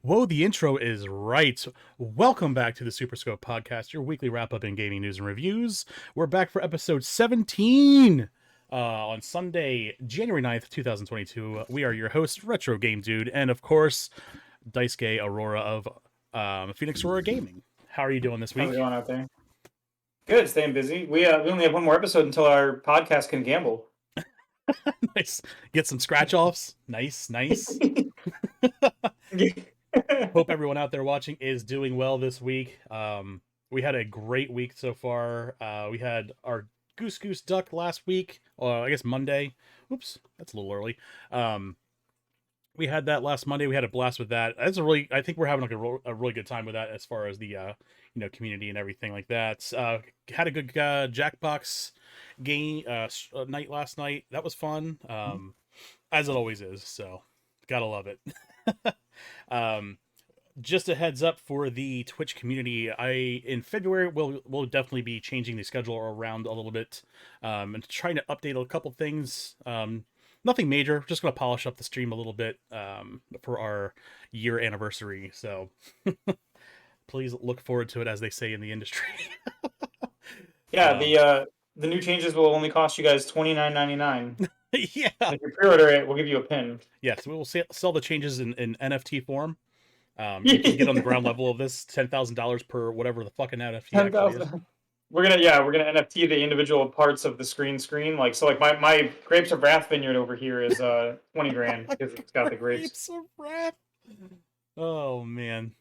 Whoa, the intro is right. Welcome back to the SuperScope podcast, your weekly wrap up in gaming news and reviews. We're back for episode 17 on Sunday, January 9th, 2022. We are your hosts, Retro Game Dude, and of course, Daisuke Aurora of Phoenix Aurora Gaming. How are you doing this week? How's it going out there? Good, staying busy. We only have one more episode until our podcast can gamble. Nice. Get some scratch offs. Nice. Hope everyone out there watching is doing well this week. We had a great week so far. We had our Goose Duck last week, I guess Monday. Oops, that's a little early. We had that last Monday. We had a blast with that. I think we're having like a really good time with that as far as the community and everything like that. Had a good Jackbox game night last night. That was fun, as it always is. So gotta love it. Just a heads up for the Twitch community. In February we'll definitely be changing the schedule around a little bit, and trying to update a couple things. Nothing major, just gonna polish up the stream a little bit for our year anniversary. So please look forward to it, as they say in the industry. Yeah, the new changes will only cost you guys $29.99. Yeah. If you pre-order it, we'll give you a pin. Yes, we will sell the changes in NFT form. You can get on the ground level of this $10,000 per whatever the fucking NFT actually is. We're gonna NFT the individual parts of the screen. Like my Grapes of Wrath vineyard over here is 20 grand because it's got the grapes. Grapes of Wrath. Oh man.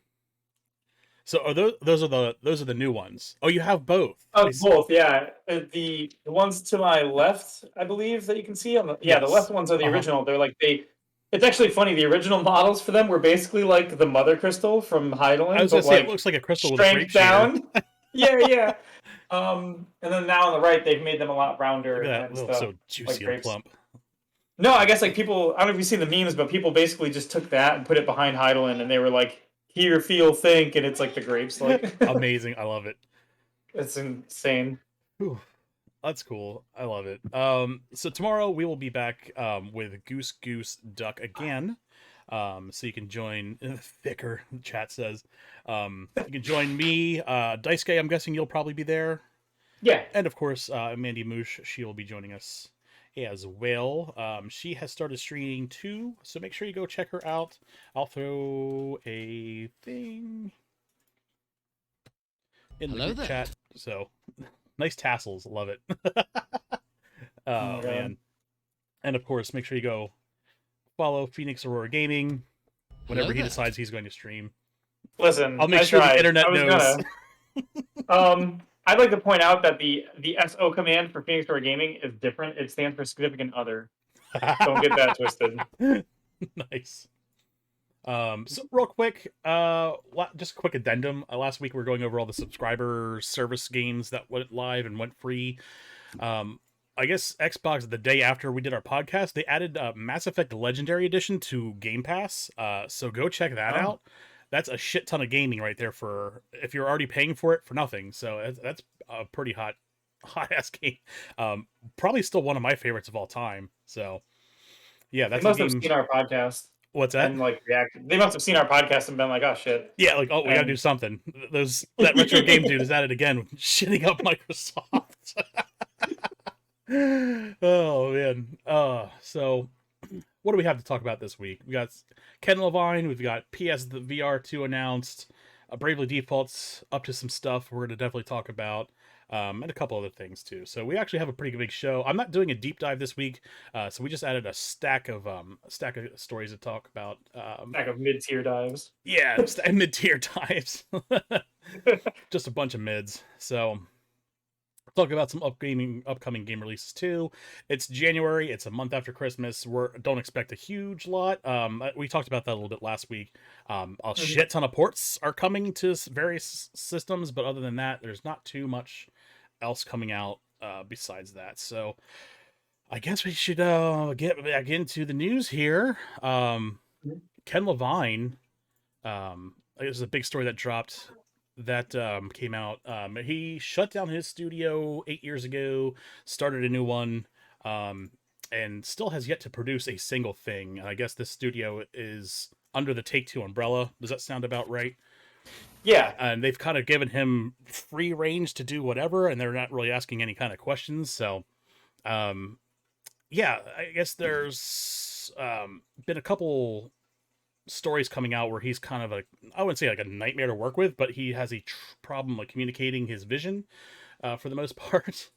So are those are the new ones? Oh, you have both. Oh, both, yeah. The ones to my left, I believe, that you can see on the Yes. the left ones are the original. They're like It's actually funny. The original models for them were basically like the mother crystal from Heidelin. I was gonna say, it looks like a crystal with a strength down. Yeah. And then now on the right, they've made them a lot rounder and stuff. So juicy and plump. No, I guess like people, I don't know if you've seen the memes, but people basically just took that and put it behind Heidelin, and they were like, "Hear, feel, think," and it's like the grapes. Like amazing, I love it. It's insane. Whew. That's cool. I love it. So tomorrow we will be back with Goose Duck again. So you can join thicker, the chat says. You can join me. Daisuke, I'm guessing you'll probably be there. Yeah. And of course, Mandy Moosh, she will be joining us as well. She has started streaming too, so make sure you go check her out. I'll throw a thing in the group chat. So nice tassels, love it. Oh man. And of course, make sure you go follow Phoenix Aurora Gaming whenever he decides he's going to stream. Listen, I'll make sure the internet knows. I'd like to point out that the SO command for Phoenix Aurora Gaming is different. It stands for significant other. Don't get that twisted. Nice. So real quick, just a quick addendum. Last week we were going over all the subscriber service games that went live and went free. I guess Xbox, the day after we did our podcast, they added Mass Effect Legendary Edition to Game Pass. So go check that out. That's a shit ton of gaming right there for if you're already paying for it for nothing. So that's a pretty hot ass game. Probably still one of my favorites of all time. So yeah, that's. They must have seen our podcast. What's that? And like they must have seen our podcast and been like, "Oh shit." Yeah, like we gotta do something. That Retro Game Dude is at it again, shitting up Microsoft. Oh man. So what do we have to talk about this week? We got Ken Levine, we've got PS the VR2 announced, Bravely Default's up to some stuff we're gonna definitely talk about, and a couple other things too. So we actually have a pretty big show. I'm not doing a deep dive this week, so we just added a stack of stories to talk about. Stack of mid-tier dives. Yeah, mid-tier dives. Just a bunch of mids. So talk about some upcoming game releases too. It's January. It's a month after Christmas. Don't expect a huge lot. We talked about that a little bit last week. A shit ton of ports are coming to various systems, but other than that, there's not too much else coming out besides that. So I guess we should get back into the news here. Ken Levine, it was a big story that dropped. That came out. He shut down his studio 8 years ago, started a new one, and still has yet to produce a single thing. I guess this studio is under the Take-Two umbrella. Does that sound about right? Yeah. And they've kind of given him free range to do whatever, and they're not really asking any kind of questions. So, um, yeah, I guess there's been a couple stories coming out where he's kind of I wouldn't say like a nightmare to work with, but he has a problem like communicating his vision for the most part.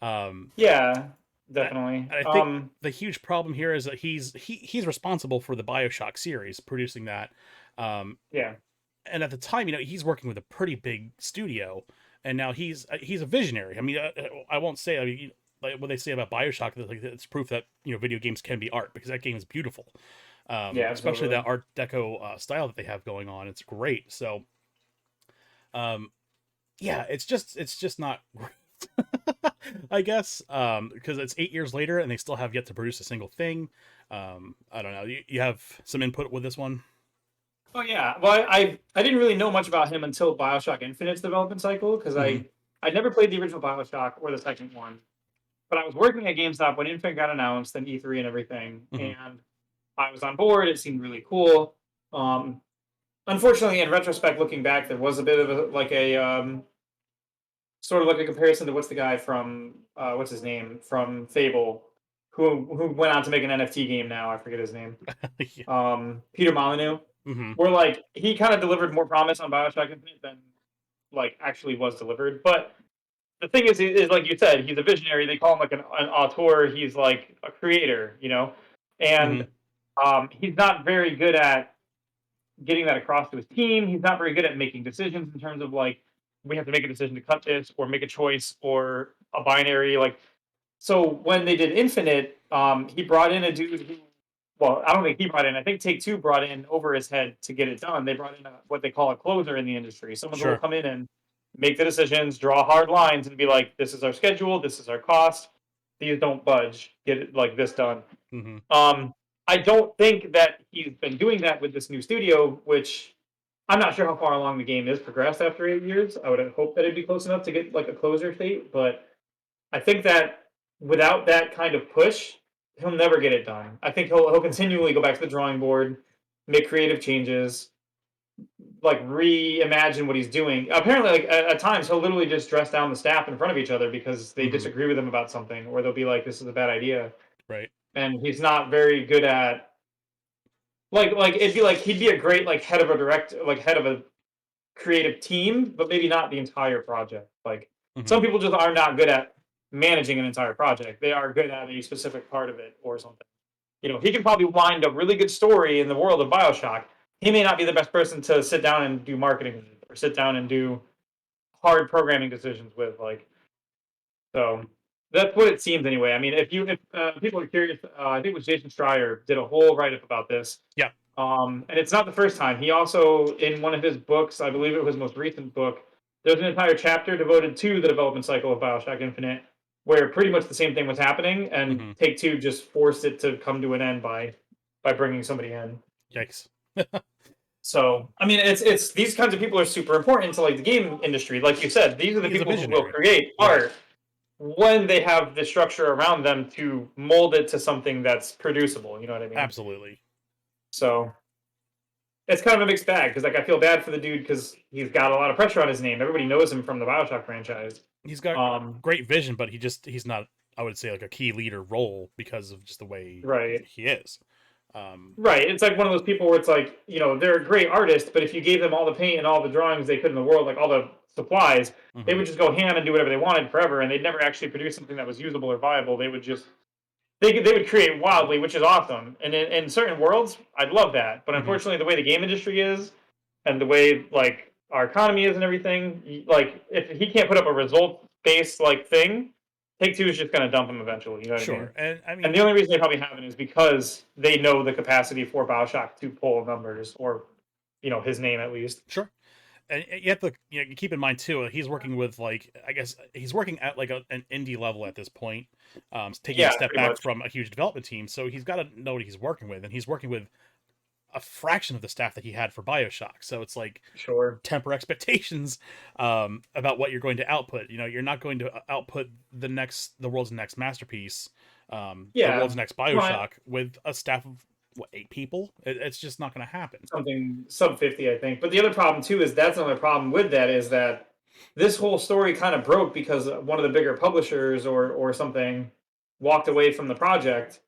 Um, Yeah, and definitely. I think the huge problem here is that he's responsible for the BioShock series, producing that. Um, Yeah. and at the time, he's working with a pretty big studio, and now he's a visionary. I mean, I won't say. I mean, like what they say about BioShock, that like it's proof that video games can be art, because that game is beautiful. Yeah, Especially absolutely. that Art Deco style that they have going on. It's great. So, um, yeah, it's just not great. I guess because it's 8 years later and they still have yet to produce a single thing. I don't know. You have some input with this one? Oh yeah. Well, I didn't really know much about him until BioShock Infinite's development cycle because Hmm. I never played the original BioShock or the second one. But I was working at GameStop when Infinite got announced and E3 and everything, Hmm. and I was on board. It seemed really cool. Um, Unfortunately, in retrospect, looking back, there was a bit of a sort of like a comparison to what's the guy from what's his name from Fable, who went on to make an NFT game now. I forget his name. Yeah. Peter Molyneux. Hmm. Where like he kind of delivered more promise on Bioshock Infinite than like actually was delivered. But the thing is like you said, he's a visionary. They call him like an auteur. He's like a creator, Hmm. and he's not very good at getting that across to his team. He's not very good at making decisions in terms of like we have to make a decision to cut this or make a choice or a binary. Like so when they did Infinite, he brought in a dude who, well, I don't think he brought in. I think Take Two brought in over his head to get it done. They brought in what they call a closer in the industry, someone who will Sure. come in and make the decisions, draw hard lines, and be like, "This is our schedule. This is our cost. These don't budge. Get it like this done." Hmm. Um, I don't think that he's been doing that with this new studio, which I'm not sure how far along the game is progressed after 8 years. I would hope that it'd be close enough to get like a closer state, but I think that without that kind of push, he'll never get it done. I think he'll continually go back to the drawing board, make creative changes, like reimagine what he's doing. Apparently, like at times, he'll literally just dress down the staff in front of each other because they Hmm. disagree with him about something, or they'll be like, "This is a bad idea," Right. and he's not very good at like it'd be like he'd be a great like head of a creative team, but maybe not the entire project. Like Hmm. some people just are not good at managing an entire project. They are good at a specific part of it or something. He can probably wind a really good story in the world of BioShock. He may not be the best person to sit down and do marketing with or sit down and do hard programming decisions with. Like so, that's what it seems anyway. I mean, if people are curious, I think it was Jason Schreier did a whole write up about this. Yeah. And it's not the first time. He also, in one of his books, I believe it was his most recent book, there's an entire chapter devoted to the development cycle of Bioshock Infinite, where pretty much the same thing was happening, and Hmm. Take Two just forced it to come to an end by bringing somebody in. Yikes. So, I mean, it's these kinds of people are super important to like the game industry. Like you said, these are the He's a people who will visionary. create Yeah. art when they have the structure around them to mold it to something that's producible. You know what I mean? Absolutely. So it's kind of a mixed bag because like I feel bad for the dude because he's got a lot of pressure on his name. Everybody knows him from the Bioshock franchise. He's got Um, great vision, but he's not, I would say, like a key leader role because of just the way right, he is. Um, right. It's like one of those people where it's like they're a great artist, but if you gave them all the paint and all the drawings they could in the world, like all the supplies, they mhm. would just go ham and do whatever they wanted forever, and they'd never actually produce something that was usable or viable. They would create wildly, which is awesome. And in certain worlds, I'd love that. But Mhm. unfortunately, the way the game industry is, and the way like our economy is and everything, like if he can't put up a result based like thing, Take Two is just going to dump him eventually. You know what I mean? Sure. And I And mean, the only reason they probably haven't is because they know the capacity for Bioshock to pull numbers, or his name at least. sure. And you have to you keep in mind too. He's working with like I guess he's working at like an indie level at this point, taking a Yeah, step pretty back much. from a huge development team. So he's got to know what he's working with, and he's working with a fraction of the staff that he had for Bioshock. So it's like Sure. temper expectations about what you're going to output. You're not going to output the world's next masterpiece, the Yeah. world's next Well, Bioshock with a staff of what, 8 people. It's just not going to happen. Something sub 50, I think. But the other problem too is that's another problem with that is that this whole story kind of broke because one of the bigger publishers or something walked away from the project,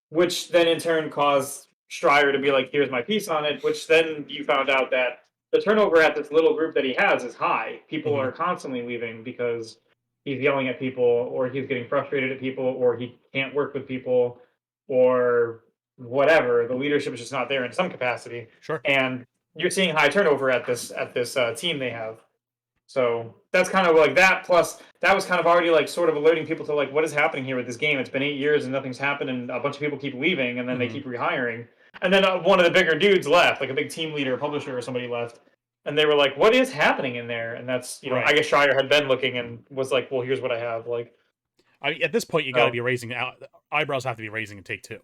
which then in turn caused Schreier to be like, "Here's my piece on it." Which then you found out that the turnover at this little group that he has is high. People Mhm. are constantly leaving because he's yelling at people, or he's getting frustrated at people, or he can't work with people, or whatever. The leadership is just not there in some capacity, Sure. and you're seeing high turnover at this team they have. So that's kind of like that. Plus, that was kind of already like sort of alerting people to like what is happening here with this game. It's been 8 years and nothing's happened, and a bunch of people keep leaving, and then they Mhm. keep rehiring. And then one of the bigger dudes left, like a big team leader, publisher, or somebody left, and they were like, "What is happening in there?" And that's Right. I guess Schreier had been looking and was like, "Well, here's what I have." Like, At this point, you got to so be raising out. Eyebrows have to be raising in Take-Two.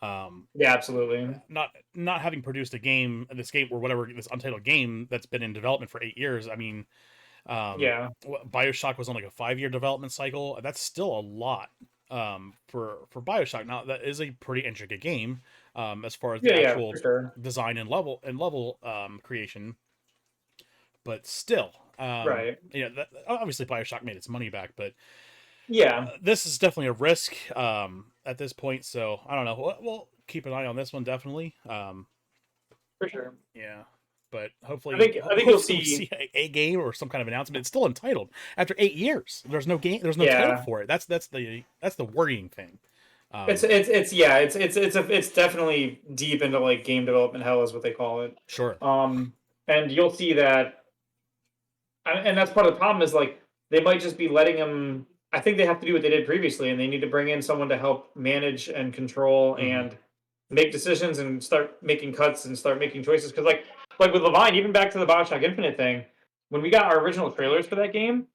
yeah, absolutely, Not having produced a game, this game or whatever, this Untitled game that's been in development for 8 years. I mean, yeah, BioShock was on like a 5-year development cycle. That's still a lot for BioShock. Now that is a pretty intricate game as far as the yeah, for actual sure, design and level creation, but still, right, obviously BioShock made its money back, but yeah, this is definitely a risk at this point. So I don't know. We'll keep an eye on this one definitely. for sure. Yeah, but I think you'll hopefully we see. see a game or some kind of announcement. It's still Untitled after 8 years. There's no game. There's no title Yeah, for it. That's the worrying thing. it's Um, it's yeah, it's definitely deep into like game development hell is what they call it. sure. Um, and you'll see that, and that's part of the problem is like they might just be letting them. I think they have to do what they did previously, and they need to bring in someone to help manage and control Hmm. and make decisions and start making cuts and start making choices. Because like with Levine, even back to the Bioshock Infinite thing, when we got our original trailers for that game,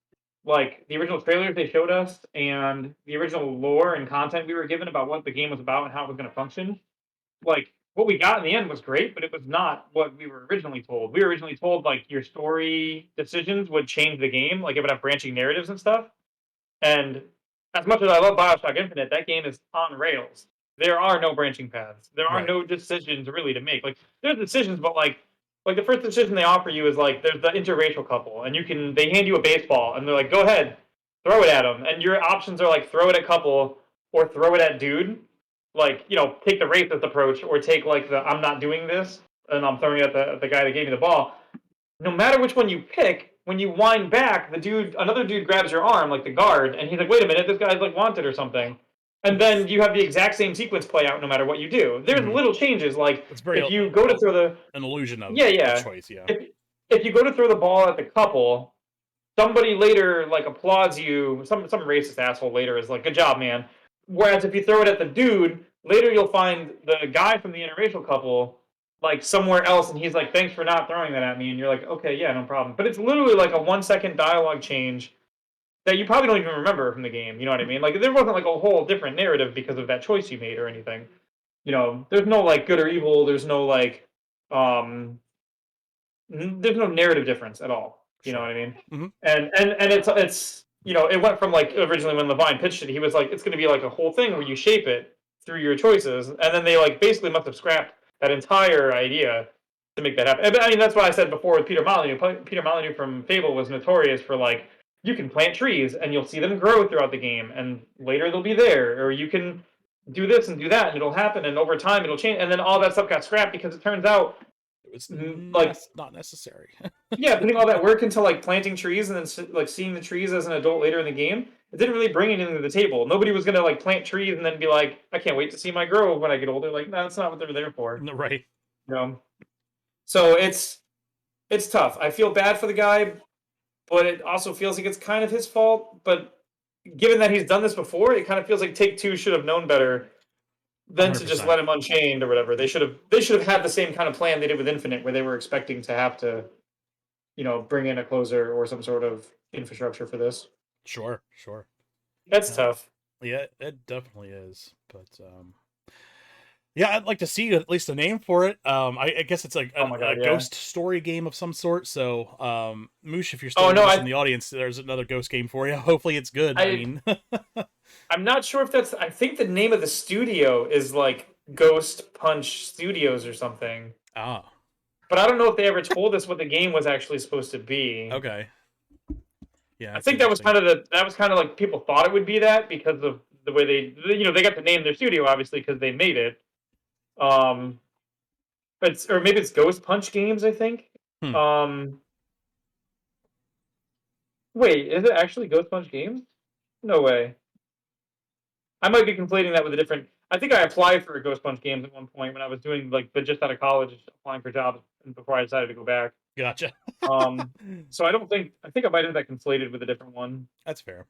like the original trailers they showed us and the original lore and content we were given about what the game was about and how it was going to function, like what we got in the end was great, but it was not what we were originally told. We were originally told like your story decisions would change the game, like it would have branching narratives and stuff. And as much as I love Bioshock Infinite, that game is on rails. There are no branching paths. There are Right. no decisions really to make. Like there's decisions, but like the first decision they offer you is like there's the interracial couple, and they hand you a baseball, and they're like, go ahead, throw it at them, and your options are like throw it at couple or throw it at dude. Like take the racist approach or take like the I'm not doing this and I'm throwing it at the guy that gave me the ball. No matter which one you pick, when you wind back, another dude grabs your arm, like the guard, and he's like, wait a minute, this guy's like wanted or something. And then you have the exact same sequence play out no matter what you do. There's Hmm. little changes, like It's very if you go to throw the an illusion yeah, of yeah. choice. Yeah. If you go to throw the ball at the couple, somebody later like applauds you. Some racist asshole later is like, "Good job, man." Whereas if you throw it at the dude, later you'll find the guy from the interracial couple like somewhere else, and he's like, "Thanks for not throwing that at me." And you're like, "Okay, yeah, no problem." But it's literally like a 1 second dialogue change that you probably don't even remember from the game. You know what I mean? Like there wasn't like a whole different narrative because of that choice you made or anything. There's no like good or evil. There's no like um there's no narrative difference at all. You know what Sure. I mean? Hmm. And it's it went from like originally when Levine pitched it, he was like, it's going to be like a whole thing where you shape it through your choices, and then they like basically must have scrapped that entire idea to make that happen. I mean, that's what I said before with Peter Molyneux. Peter Molyneux from Fable was notorious for like you can plant trees and you'll see them grow throughout the game, and later they'll be there, or you can do this and do that, and it'll happen, and over time it'll change, and then all that stuff got scrapped because it turns out It was like not necessary. yeah, putting all that work into like planting trees and then like seeing the trees as an adult later in the game, it didn't really bring anything to the table. Nobody was gonna like plant trees and then be like, I can't wait to see my grove when I get older. Like, no, that's not what they're there for. Right. You know. So it's tough. I feel bad for the guy, but it also feels like it's kind of his fault. But given that he's done this before, it kind of feels like Take Two should have known better than to just 100%. let him unchained or whatever. They should have had the same kind of plan they did with Infinite, where they were expecting to have to bring in a closer or some sort of infrastructure for this. Sure. Sure. That's Uh, tough. yeah, it definitely is. But yeah, I'd like to see at least a name for it. I guess it's like Oh my a god, yeah. ghost story game of some sort. So, Moosh, if you're Oh still no, with us in the audience, there's another ghost game for you. Hopefully, it's good. I I mean, I'm not sure if that's. I think the name of the studio is like Ghost Punch Studios or something. Ah, But I don't know if they ever told us what the game was actually supposed to be. okay. Yeah, I that's think that was interesting. kind of like people thought it would be that because of the way they got to name their studio obviously because they made it. Um, or maybe it's Ghost Punch Games. I think. Hmm. Um, wait, is it actually Ghost Punch Games? No way. I might be conflating that with a different. I think I applied for Ghost Punch Games at one point when I was doing but just out of college, applying for jobs before I decided to go back. Gotcha. Um, so I think I might have that conflated with a different one. That's fair.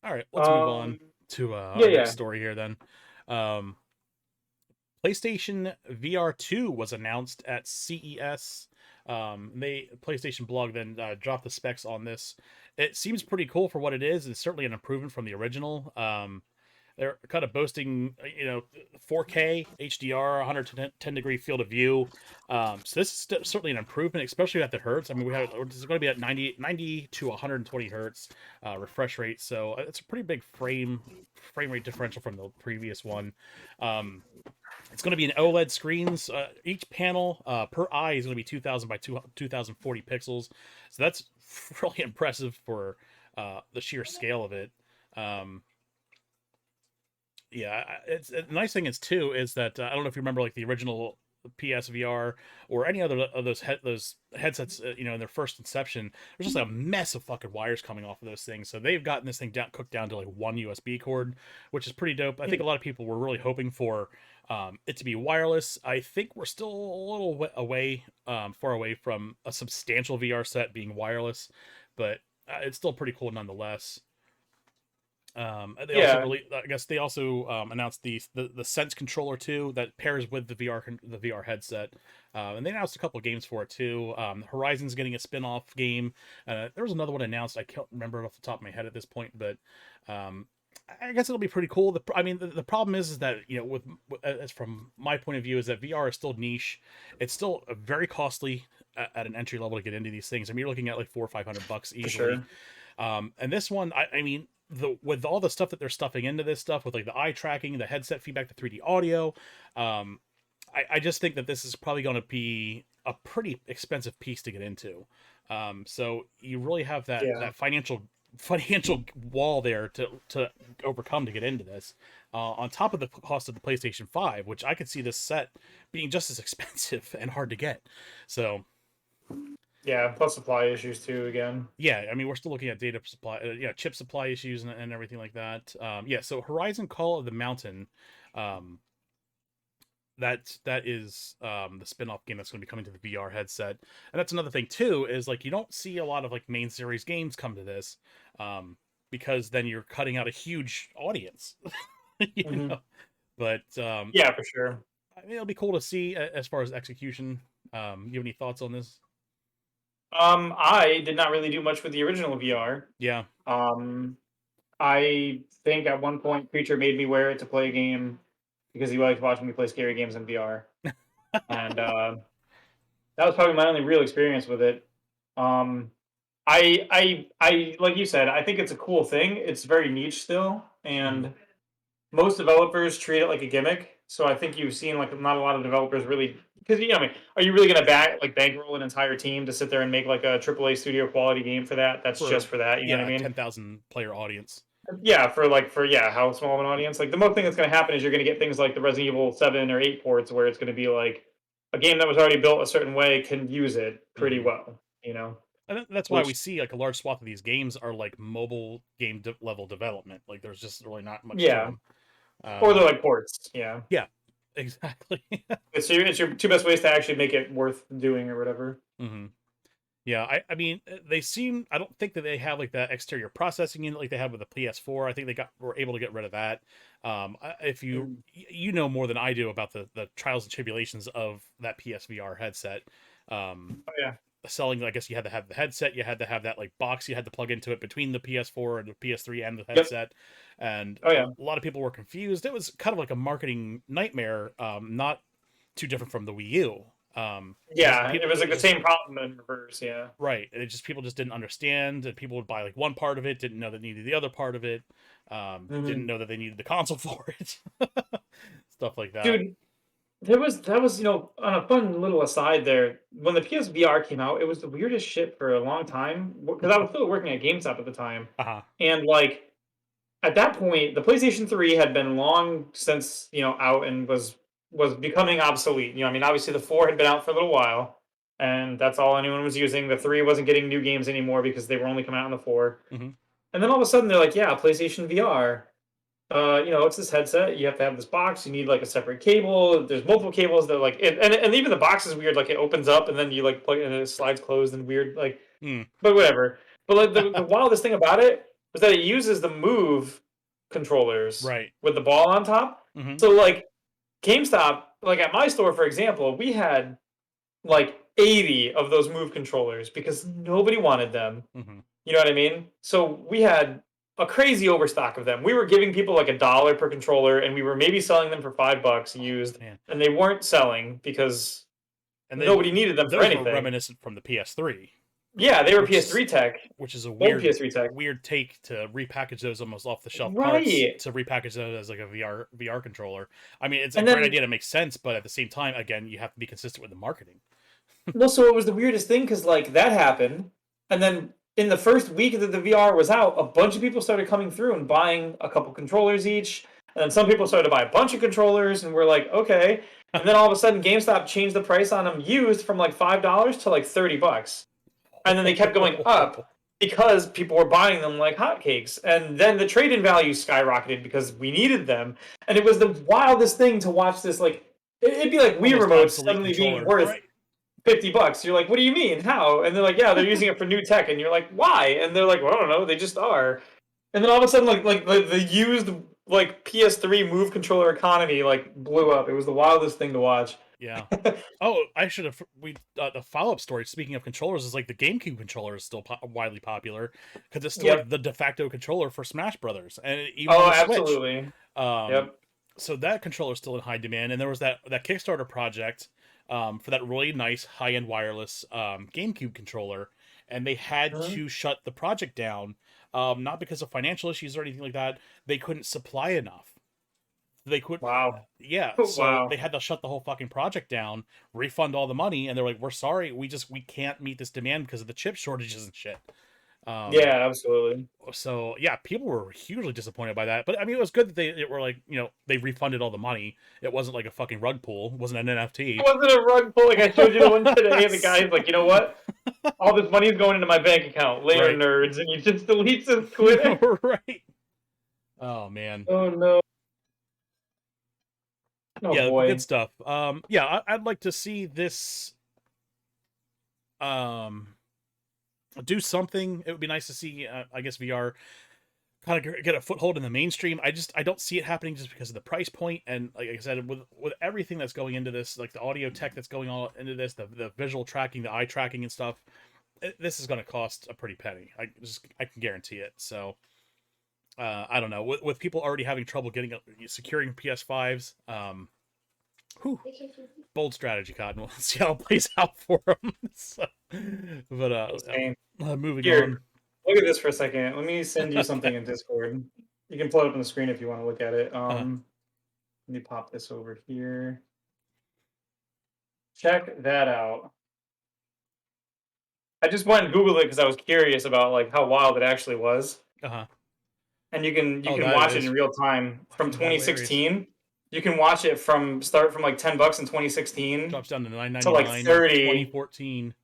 All right, let's move on Um, to yeah, our next yeah. story here then. Um, PlayStation VR 2 was announced at CES. PlayStation blog then dropped the specs on this. It seems pretty cool for what it is. It's certainly an improvement from the original. They're kind of boasting, 4K HDR, 110-degree field of view. So this is certainly an improvement, especially at the hertz. I mean, this is going to be at 90 to 120 hertz refresh rate. So it's a pretty big frame rate differential from the previous one. Um, it's going to be an OLED screens. Each panel per eye is going to be 2000 by 2040 pixels. So that's really impressive for the sheer scale of it. Um, yeah, it's the nice thing is too is that I don't know if you remember like the original PSVR or any other of those headsets, in their first inception. There's just like a mess of fucking wires coming off of those things. So they've gotten this thing cooked down to like one USB cord, which is pretty dope. I think a lot of people were really hoping for it to be wireless. I think we're still a little far away from a substantial VR set being wireless, but it's still pretty cool nonetheless. They also Yeah. really, I guess they also announced the Sense controller too that pairs with the VR headset, and they announced a couple of games for it too. Horizon's getting a spin-off game. There was another one announced. I can't remember it off the top of my head at this point, but um, I guess it'll be pretty cool. I mean, the problem is that as from my point of view, is that VR is still niche. It's still very costly at an entry level to get into these things. I mean, you're looking at like $400 or $500 For easily. sure. And this one, I mean, with all the stuff that they're stuffing into this stuff with like the eye tracking, the headset feedback, the 3D audio, um, I just think that this is probably going to be a pretty expensive piece to get into. So you really have Yeah. that financial wall there to overcome to get into this. On top of the cost of the PlayStation 5, which I could see this set being just as expensive and hard to get. So Yeah. Plus supply issues too. Again. yeah, I mean, we're still looking at data supply, chip supply issues and everything like that. Yeah, so Horizon Call of the Mountain, um, that is the spin-off game that's going to be coming to the VR headset, and that's another thing too is like you don't see a lot of like main series games come to this, um, because then you're cutting out a huge audience, you Hmm. know. But Yeah, for sure. I mean, it'll be cool to see as far as execution. You have any thoughts on this? I did not really do much with the original VR. Yeah. Um, I think at one point Preacher made me wear it to play a game because he liked watching me play scary games in VR, and that was probably my only real experience with it. Um, I like you said, I think it's a cool thing. It's very niche still, Mhm. and most developers treat it like a gimmick. So I think you've seen like not a lot of developers really because I mean, are you really going to bankroll an entire team to sit there and make like a AAA studio quality game for that? That's For just for that. You know what I yeah, mean? 10,000 player audience. Yeah, for how small of an audience. Like the most thing that's going to happen is you're going to get things like the Resident Evil 7 or 8 ports where it's going to be like a game that was already built a certain way can use it pretty Mhm. well. You know, And that's why we which see like a large swath of these games are like mobile game level development. Like there's just really not much to yeah, them. or they're Um, like ports. Yeah, yeah, exactly. it's your two best ways to actually make it worth doing or whatever. hmm Yeah, I mean, they seem. I don't think that they have like that exterior processing unit like they have with the PS4. I think were able to get rid of that. If Mm. you know more than I do about the trials and tribulations of that PSVR headset. Um, Oh yeah, Selling, I guess you had to have the headset, you had to have that like box you had to plug into it between the PS4 and the PS3 and the yep. headset, and Oh a yeah, lot of people were confused. It was kind of like a marketing nightmare, not too different from the Wii U. Yeah, it People was like the just same problem in reverse. Yeah. right. It just people just didn't understand, and people would buy like one part of it, didn't know they needed the other part of it, didn't Hmm. know that they needed the console for it, stuff like that. Dude, there was that was on a fun little aside there. When the PSVR came out, it was the weirdest shit for a long time because I was still working at GameStop at the time, Uh-huh. and like at that point, the PlayStation 3 had been long since out and was becoming obsolete. I mean, obviously the 4 had been out for a little while, and that's all anyone was using. The 3 wasn't getting new games anymore because they were only coming out on the 4. Hmm. And then all of a sudden they're like, yeah, PlayStation VR. It's this headset. You have to have this box. You need like a separate cable. There's multiple cables that like, and even the box is weird. Like it opens up and then you like plug it and it slides closed and weird. Like, Mm. but whatever. But like the wildest thing about it was that it uses the Move controllers Right. with the ball on top. Hmm. So like GameStop, like at my store, for example, we had like 80 of those Move controllers because nobody wanted them. Hmm. You know what I mean? So we had a crazy overstock of them. We were giving people like $1 per controller, and we were maybe selling them for $5 Oh, used, man. and they weren't selling because And nobody needed them for those were anything. reminiscent from the PS3, Yeah, they were which is PS3 tech, which is a old weird PS3 tech. weird take to repackage those almost off the shelf parts Right. to repackage those as like a VR controller. I mean, it's a And great then, idea to make sense, but at the same time, again, you have to be consistent with the marketing. well, so it was the weirdest thing because like that happened, and then in the first week that the VR was out, a bunch of people started coming through and buying a couple controllers each, and then some people started to buy a bunch of controllers, and we're like, okay. And then all of a sudden, GameStop changed the price on them used from like $5 to like $30, and then they kept going up because people were buying them like hotcakes, and then the trade-in value skyrocketed because we needed them, and it was the wildest thing to watch this like. It'd be like Wii Almost remotes obsolete suddenly being controller, worth right? $50. You're like, what do you mean? How? And they're like, yeah, they're using it for new tech. And you're like, why? And they're like, well, I don't know. They just are. And then all of a sudden, like the used like PS3 Move controller economy like blew up. It was the wildest thing to watch. Yeah. Oh, I should have. The follow-up story. Speaking of controllers, is like the GameCube controller is still widely popular because it's still like Yep. the de facto controller for Smash Brothers, and even on Oh, the Switch. absolutely. Um, Yep. so that controller is still in high demand, and there was that Kickstarter project for that really nice high-end wireless GameCube controller, and they had Mhm. to shut the project down, not because of financial issues or anything like that. They couldn't supply enough. They could, Wow. yeah. So they Wow. had to shut the whole fucking project down, refund all the money, and they're like, "We're sorry, we can't meet this demand because of the chip shortages and shit." Um, Yeah, absolutely. so yeah, people were hugely disappointed by that. But I mean, it was good that they were like, they refunded all the money. It wasn't like a fucking rug pull. It wasn't an It NFT. wasn't a rug pull like I showed you the one today. The guy's like, you know what? All this money is going into my bank account. Later, Right. nerds. And he just deletes his Twitter. Right. Oh man. Oh, no. Oh, Yeah, good boy. stuff. Yeah, I'd like to see this um do something. It would be nice to see, I guess, VR kind of get a foothold in the mainstream. I don't see it happening just because of the price point, and like I said, with everything that's going into this, like the audio tech that's going all into this, the visual tracking, the eye tracking and stuff, this is going to cost a pretty penny. I can guarantee it. So I don't know. With people already having trouble getting securing PS5s, whew, bold strategy, Cotton. We'll see how it plays out for them. So, but Insane. moving on. Here, look at this for a second. Let me send you something in Discord. You can pull it up on the screen if you want to look at it. Uh, Let me pop this over here. Check that out. I just went and Googled it because I was curious about like how wild it actually was. uh-huh. And you Oh, can that watch it in is real time from fucking hilarious. 2016. You can watch it from start from like $10 in 2016 Drops down to to like 9.99 in 30, 2014.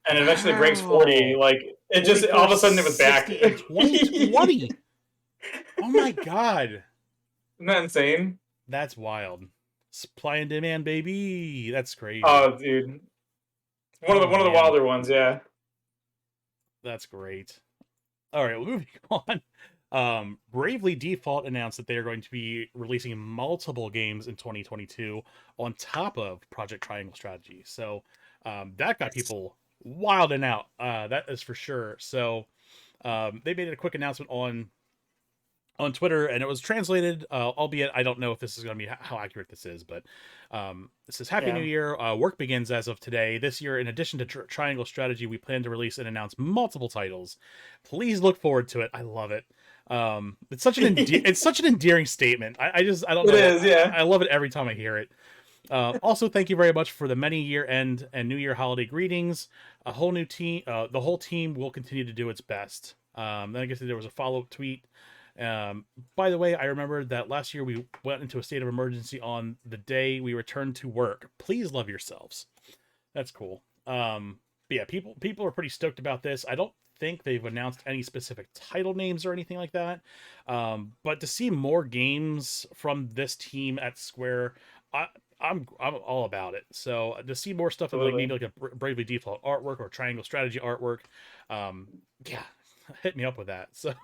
and eventually breaks 40. Wow. Like it just all of a sudden it was back. 44.60 in Isn't 2020. Oh my god. that insane? That's wild. Supply and demand, baby. That's crazy. Oh, dude, Oh one of the man. wilder ones. Yeah. That's great. All right, moving on. Bravely Default announced that they are going to be releasing multiple games in 2022 on top of Project Triangle Strategy. So that got people wilding out. That is for sure. So they made a quick announcement on on Twitter, and it was translated, albeit I don't know if this is going to be how accurate this is, but it says, Happy New Yeah. Year. Work begins as of today. This year, in addition to Triangle Strategy, we plan to release and announce multiple titles. Please look forward to it. I love it. It's such an it's such an endearing statement. I don't know. It is, yeah. I love it every time I hear it. Also, thank you very much for the many year-end and New Year holiday greetings. A whole new team. The whole team will continue to do its best. Then I guess there was a follow-up tweet. By the way, I remember that last year we went into a state of emergency on the day we returned to work. Please love yourselves. That's cool. But yeah, people are pretty stoked about this. I don't think they've announced any specific title names or anything like that. But to see more games from this team at Square, I'm all about it. So to see more stuff like maybe like a Bravely Default artwork or Triangle Strategy artwork, yeah, hit me up with that. So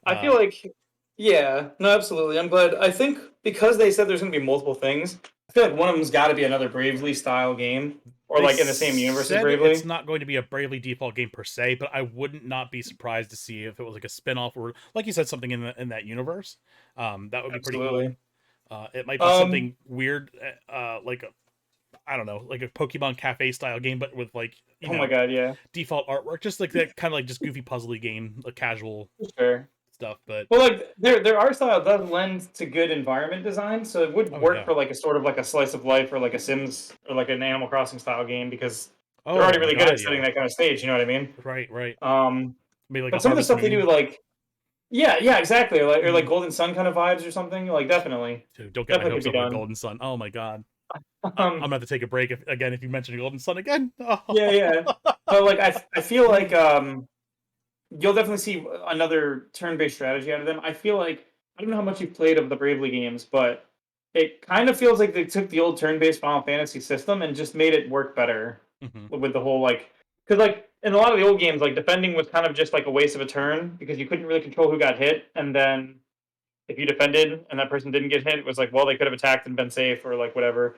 I feel like, yeah, no, absolutely. I'm glad. I think because they said there's going to be multiple things, I feel like one of them's got to be another Bravely style game, or like in the same universe as Bravely. It's not going to be a Bravely Default game per se, but I wouldn't not be surprised to see if it was like a spin-off or, like you said, something in that universe. That would be pretty cool. It might be something weird, like I don't know, like a Pokemon Cafe style game, but with like my god, yeah, default artwork, just like that kind of like just goofy puzzly game, a casual stuff. But well, like their art style does lend to good environment design, so it would work for like a sort of like a slice of life or like a Sims or like an Animal Crossing style game because they're already really good at setting that kind of stage. You know what I mean? Right. Maybe like but some of the stuff they do, like yeah, exactly, or like Golden Sun kind of vibes or something. Like definitely. Dude, don't get my hopes up on Golden Sun. Oh my god. I'm gonna have to take a break if you mention Golden Sun again. Oh. Yeah. But like I feel like you'll definitely see another turn-based strategy out of them. I feel like I don't know how much you've played of the Bravely games, but it kind of feels like they took the old turn-based Final Fantasy system and just made it work better with the whole because like in a lot of the old games, like defending was kind of just like a waste of a turn because you couldn't really control who got hit, and then if you defended and that person didn't get hit, it was like, well, they could have attacked and been safe or like whatever.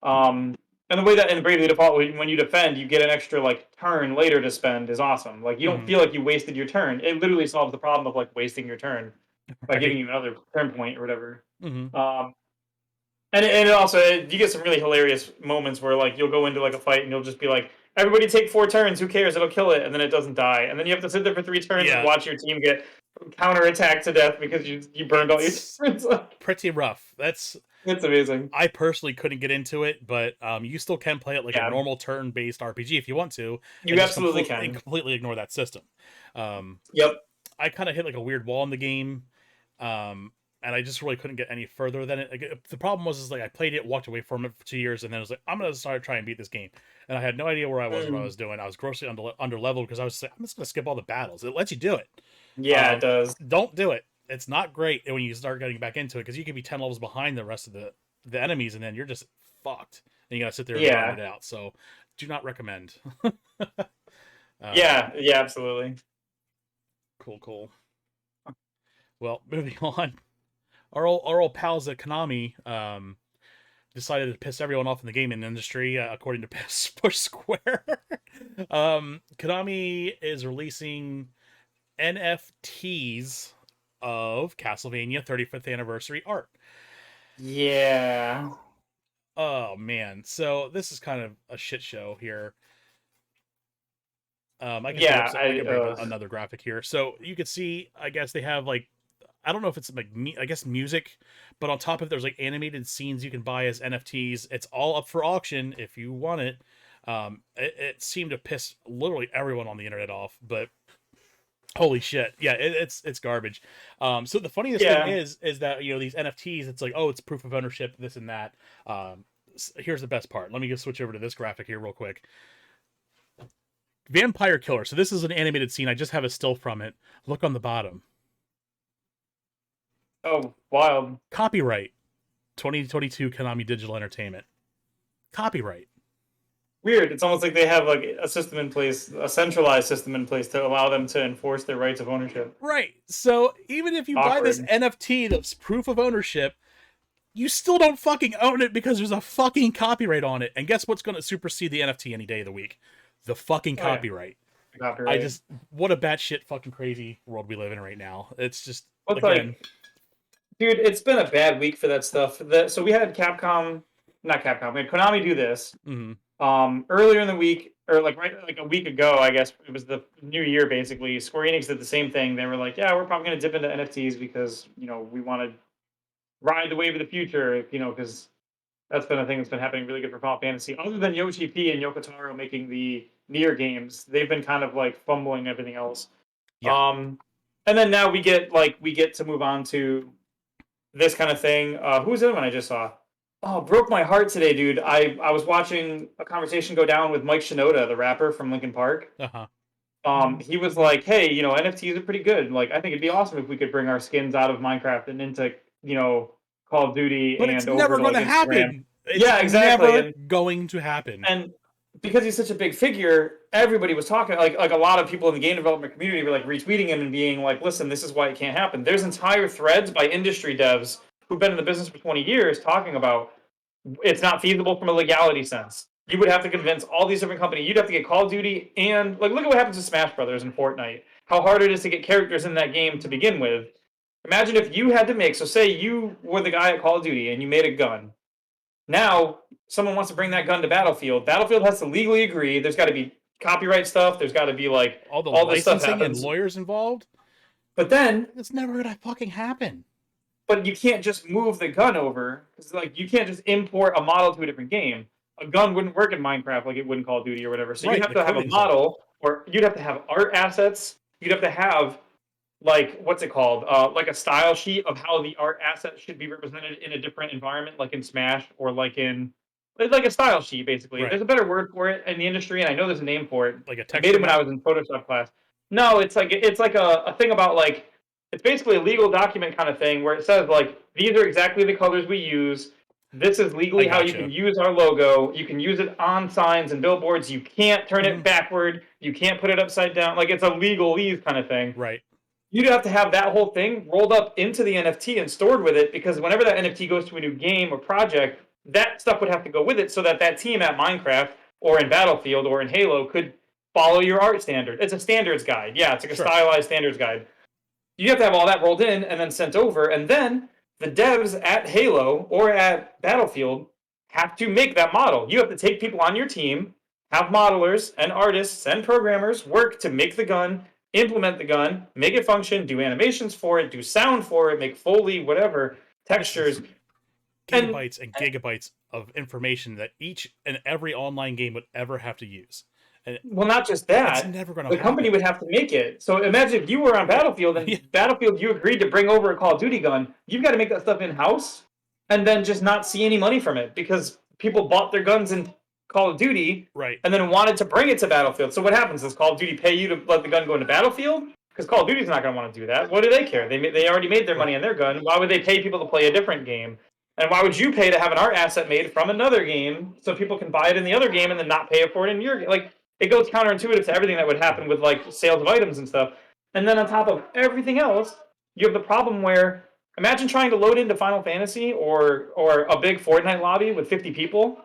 And the way that in Bravely Default, when you defend, you get an extra like turn later to spend is awesome. Like you don't feel like you wasted your turn. It literally solves the problem of like wasting your turn by giving you another turn point or whatever. And it also you get some really hilarious moments where like you'll go into like a fight and you'll just be like, everybody take 4 turns. Who cares? It'll kill it, and then it doesn't die, and then you have to sit there for 3 turns and watch your team get counterattacked to death because you burned all your turns. Pretty rough. It's amazing. I personally couldn't get into it, but you still can play it like a normal turn-based RPG if you want to. You absolutely can. And completely ignore that system. Yep. I kind of hit like a weird wall in the game, and I just really couldn't get any further than it. Like, the problem was like I played it, walked away from it for 2 years, and then I was like, I'm gonna start trying to beat this game, and I had no idea where I was, what I was doing. I was grossly under leveled because I was like, I'm just gonna skip all the battles. It lets you do it. Yeah, it does. Don't do it. It's not great when you start getting back into it because you could be 10 levels behind the rest of the enemies, and then you're just fucked, and you gotta sit there and grind it out. So, do not recommend. Yeah, absolutely. Cool. Well, moving on. Our old pals at Konami decided to piss everyone off in the gaming industry, according to Push Square. Konami is releasing NFTs of Castlevania 35th anniversary art. Yeah. Oh man, so this is kind of a shit show here. I can bring another graphic here. So you could see, I guess they have like, I don't know if it's like, I guess music, but on top of it, there's like animated scenes you can buy as NFTs. It's all up for auction if you want it. It seemed to piss literally everyone on the internet off, but holy shit. Yeah, it's garbage. So the funniest thing is that, these NFTs, it's like, oh, it's proof of ownership, this and that. Here's the best part. Let me just switch over to this graphic here real quick. Vampire Killer. So this is an animated scene. I just have a still from it. Look on the bottom. Oh, wild. Copyright 2022 Konami Digital Entertainment. Copyright. Weird. It's almost like they have like a system in place, a centralized system in place to allow them to enforce their rights of ownership. Right. So even if you buy this NFT that's proof of ownership, you still don't fucking own it because there's a fucking copyright on it. And guess what's going to supersede the NFT any day of the week? The fucking copyright. Copyright. What a batshit fucking crazy world we live in right now. It's just Well, it's again. like, dude, it's been a bad week for that stuff. So we had Capcom, not Capcom, we had Konami do this Mm-hmm. earlier in the week, or like a week ago, I guess it was the new year basically. Square Enix did the same thing. They were like, yeah, we're probably going to dip into NFTs because we want to ride the wave of the future, because that's been a thing that's been happening really good for Final Fantasy. Other than Yoshi P and Yoko Taro making the Nier games, they've been kind of like fumbling everything else. Yeah. And then now we get to move on to this kind of thing. Who's the other one I just saw? Oh, broke my heart today, dude. I was watching a conversation go down with Mike Shinoda, the rapper from Linkin Park. Uh-huh. He was like, "Hey, NFTs are pretty good. Like, I think it'd be awesome if we could bring our skins out of Minecraft and into, Call of Duty But it's and over never to going like to Instagram." happen. It's Yeah, exactly. never going to happen. And because he's such a big figure, everybody was talking like a lot of people in the game development community were like retweeting him and being like, "Listen, this is why it can't happen." There's entire threads by industry devs who've been in the business for 20 years talking about it's not feasible from a legality sense. You would have to convince all these different companies. You'd have to get Call of Duty and like look at what happens to Smash Brothers and Fortnite. How hard it is to get characters in that game to begin with. Imagine if you had to make, so say you were the guy at Call of Duty and you made a gun. Now someone wants to bring that gun to Battlefield. Battlefield has to legally agree. There's got to be copyright stuff. There's got to be like All the all this stuff licensing and happens. lawyers involved. But then It's never going to fucking happen. but you can't just move the gun over because like you can't just import a model to a different game. A gun wouldn't work in Minecraft like it would in Call of Duty or whatever. So Right. you'd have The to have a coding's all. model, or you'd have to have art assets. You'd have to have like what's it called? Like a style sheet of how the art asset should be represented in a different environment, like in Smash or like a style sheet basically. Right. There's a better word for it in the industry, and I know there's a name for it. Like a I made texture it when I map. was in Photoshop class. No, it's like a thing about like it's basically a legal document kind of thing where it says like these are exactly the colors we use. This is I legally how you gotcha. can use our logo. You can use it on signs and billboards. You can't turn Mm-hmm. it backward. You can't put it upside down. Like it's a legalese kind of thing. Right. You'd have to have that whole thing rolled up into the NFT and stored with it because whenever that NFT goes to a new game or project, that stuff would have to go with it so that that team at Minecraft or in Battlefield or in Halo could follow your art standard. It's a standards guide. Yeah, it's like a Sure. stylized standards guide. You have to have all that rolled in and then sent over, and then the devs at Halo or at Battlefield have to make that model. You have to take people on your team, have modelers and artists and programmers work to make the gun, implement the gun, make it function, do animations for it, do sound for it, make Foley, whatever, This is textures. And gigabytes and gigabytes of information that each and every online game would ever have to use. And well, not just it's that, never going to the company happen. would have to make it. So imagine if you were on Battlefield Yeah. and Battlefield, you agreed to bring over a Call of Duty gun. You've got to make that stuff in house, and then just not see any money from it because people bought their guns in Call of Duty Right. and then wanted to bring it to Battlefield. So what happens? Does Call of Duty pay you to let the gun go into Battlefield? Because Call of Duty's not going to want to do that. What do they care? They already made their money on their gun. Why would they pay people to play a different game? And why would you pay to have an art asset made from another game so people can buy it in the other game and then not pay for it in your game? Like it goes counterintuitive to everything that would happen with like sales of items and stuff. And then on top of everything else, you have the problem where imagine trying to load into Final Fantasy or a big Fortnite lobby with 50 people,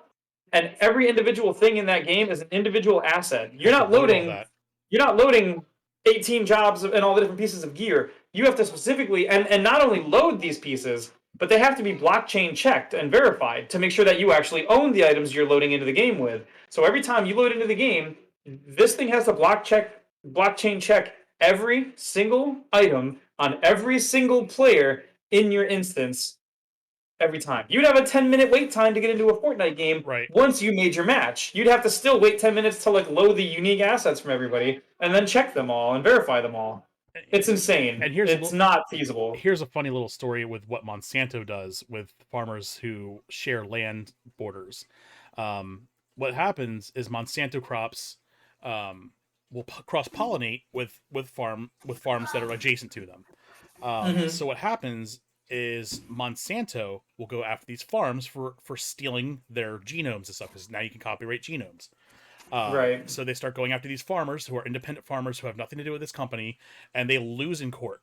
and every individual thing in that game is an individual asset. You're not loading 18 jobs and all the different pieces of gear. You have to specifically and not only load these pieces, but they have to be blockchain checked and verified to make sure that you actually own the items you're loading into the game with. So every time you load into the game, this thing has to blockchain check every single item on every single player in your instance every time. You'd have a 10-minute wait time to get into a Fortnite game Right. once you made your match. You'd have to still wait 10 minutes to like load the unique assets from everybody and then check them all and verify them all. It's insane. And It's not feasible. Here's a funny little story with what Monsanto does with farmers who share land borders. What happens is Monsanto crops will cross pollinate with farms that are adjacent to them. So what happens is Monsanto will go after these farms for stealing their genomes and stuff because now you can copyright genomes. Right. So they start going after these farmers who are independent farmers who have nothing to do with this company, and they lose in court.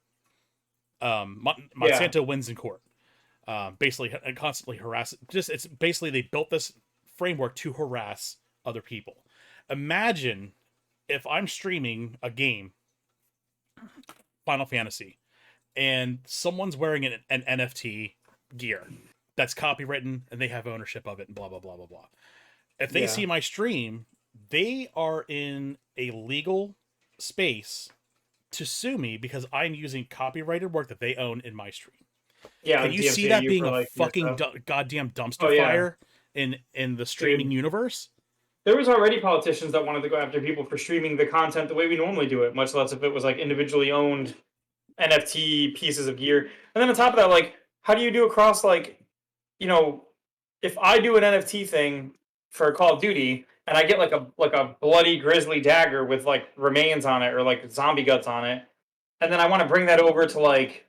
Monsanto wins in court, basically and constantly harass. It's basically they built this framework to harass other people. Imagine if I'm streaming a game, Final Fantasy, and someone's wearing an NFT gear that's copywritten and they have ownership of it and blah blah blah blah blah. If they Yeah. see my stream, they are in a legal space to sue me because I'm using copyrighted work that they own in my stream. Yeah, Can like you see that DMCAU being for a like your fucking stuff. goddamn Oh dumpster yeah, fire in the streaming dude. universe? There was already politicians that wanted to go after people for streaming the content the way we normally do it, much less if it was like individually owned NFT pieces of gear. And then on top of that, like, how do you do across like, you know, if I do an NFT thing for Call of Duty and I get like a bloody grisly dagger with like remains on it or like zombie guts on it, and then I want to bring that over to like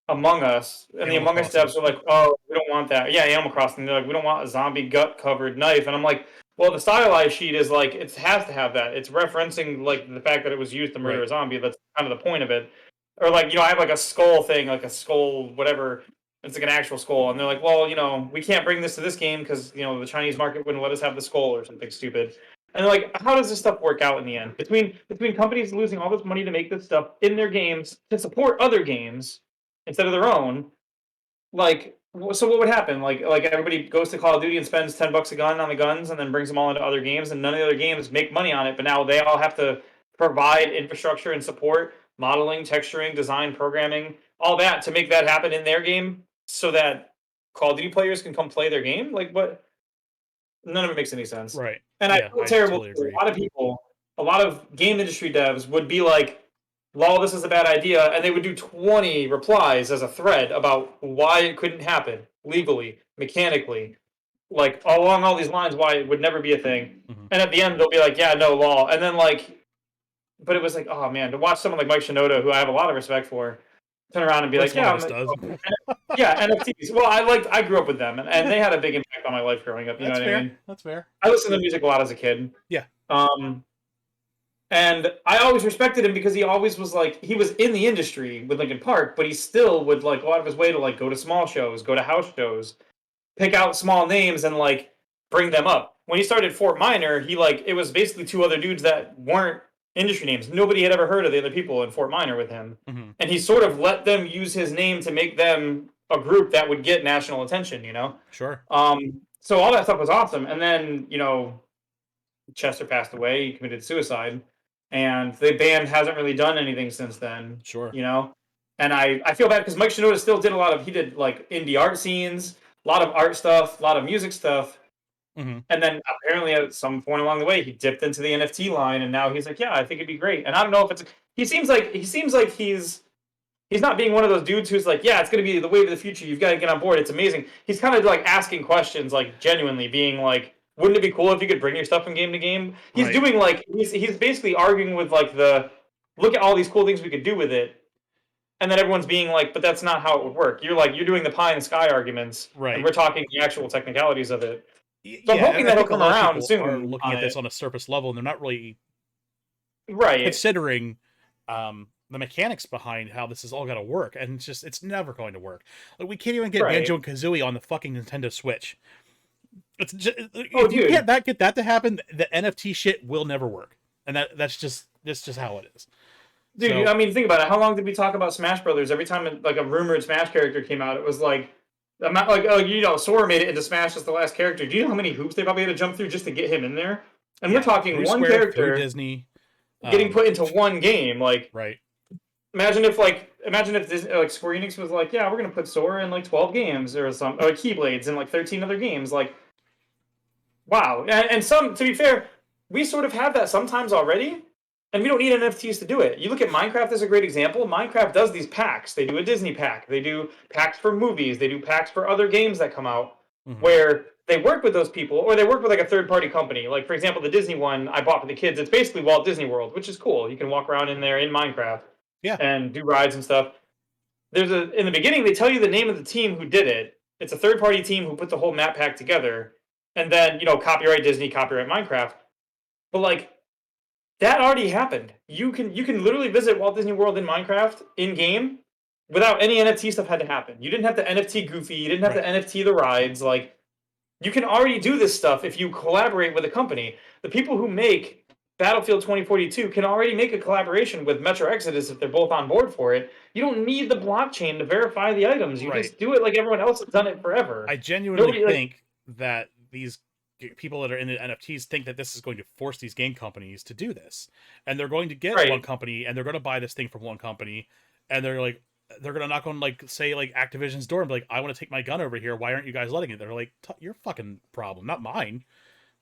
Among Us, and the Animal Among Us Crossing. devs are like, "Oh, we don't want that." Yeah, Animal Crossing. They're like, "We don't want a zombie gut covered knife," and I'm like, "Well, the stylized sheet is like it has to have that. It's referencing like the fact that it was used to murder Right. a zombie. That's kind of the point of it." Or like, I have like a skull thing, like a skull, whatever. It's like an actual skull, and they're like, "Well, we can't bring this to this game because the Chinese market wouldn't let us have the skull or something stupid." And they're like, how does this stuff work out in the end? Between companies losing all this money to make this stuff in their games to support other games instead of their own, like, so what would happen? Like everybody goes to Call of Duty and spends $10 a gun on the guns, and then brings them all into other games, and none of the other games make money on it. But now they all have to provide infrastructure and support, modeling, texturing, design, programming, all that to make that happen in their game, so that Call of Duty players can come play their game. Like what? None of it makes any sense. Right. And I Yeah, feel I terrible totally because agree. a lot of people, a lot of game industry devs would be like, "Lol, this is a bad idea," and they would do 20 replies as a thread about why it couldn't happen legally, mechanically, like along all these lines, why it would never be a thing. Hmm. And at the end, they'll be like, "Yeah, no law," and then like, but it was like, oh man, to watch someone like Mike Shinoda, who I have a lot of respect for, turn around and be At like, least one "Yeah, of us does. yeah, NFTs." Well, I grew up with them, and they had a big impact on my life growing up. You know That's what I fair. mean? That's fair. I listened to music a lot as a kid. Yeah. Um, and I always respected him because he always was like, he was in the industry with Linkin Park, but he still would like go out of his way to like go to small shows, go to house shows, pick out small names and like bring them up. When he started Fort Minor, he like it was basically two other dudes that weren't industry names. Nobody had ever heard of the other people in Fort Minor with him. Hmm. And he sort of let them use his name to make them a group that would get national attention. Sure. So all that stuff was awesome. And then, Chester passed away, he committed suicide, and the band hasn't really done anything since then. Sure. You know, and I feel bad because Mike Shinoda still did he did like indie art scenes, a lot of art stuff, a lot of music stuff, Hmm. and then apparently at some point along the way he dipped into the NFT line, and now he's like, yeah, I think it'd be great. And I don't know if it's he seems like he's not being one of those dudes who's like, yeah, it's going to be the wave of the future. You've got to get on board. It's amazing. He's kind of like asking questions, like genuinely being like, wouldn't it be cool if you could bring your stuff from game to game? He's Right. doing like, he's basically arguing with like look at all these cool things we could do with it. And then everyone's being like, but that's not how it would work. You're doing the pie in the sky arguments, and Right. we're talking the actual technicalities of it. So I'm Yeah, hoping and I that he'll think a come lot of around people are soon looking on at this it. on a surface level, and they're not really Right. considering the mechanics behind how this is all going to work, and it's never going to work. Like, we can't even get Right. Banjo and Kazooie on the fucking Nintendo Switch. It's just, Oh, if you dude. can't get that to happen, the NFT shit will never work, and that's just how it is. Dude, So I mean, think about it. How long did we talk about Smash Brothers? Every time like a rumored Smash character came out, it was like, Sora made it into Smash as the last character. Do you know how many hoops they probably had to jump through just to get him in there? And we're yeah, talking through one Square, through character Disney, getting put into one game. Like, right. imagine if this, like Square Enix was like, yeah, we're gonna put Sora in like 12 games or Keyblades in like 13 other games. Like, wow. And some, to be fair, we sort of have that sometimes already, and we don't need NFTs to do it. You look at Minecraft as a great example. Minecraft does these packs. They do a Disney pack. They do packs for movies. They do packs for other games that come out, Mm-hmm. where they work with those people, or they work with like a third-party company. Like, for example, the Disney one I bought for the kids. It's basically Walt Disney World, which is cool. You can walk around in there in Minecraft Yeah. and do rides and stuff. In the beginning, they tell you the name of the team who did it. It's a third-party team who put the whole map pack together, and then copyright Disney, copyright Minecraft. But like, that already happened. You can literally visit Walt Disney World in Minecraft in game without any NFT stuff had to happen. You didn't have to NFT Goofy. You didn't have to NFT the rides. Like, you can already do this stuff if you collaborate with a company. The people who make Battlefield 2042 can already make a collaboration with Metro Exodus if they're both on board for it. You don't need the blockchain to verify the items. You just do it like everyone else has done it forever. I genuinely think that these people that are in the NFTs think that this is going to force these game companies to do this, and they're going to get one company and they're going to buy this thing from one company, and they're going to knock on say Activision's door and be like, I want to take my gun over here. Why aren't you guys letting it? They're like, your fucking problem, not mine.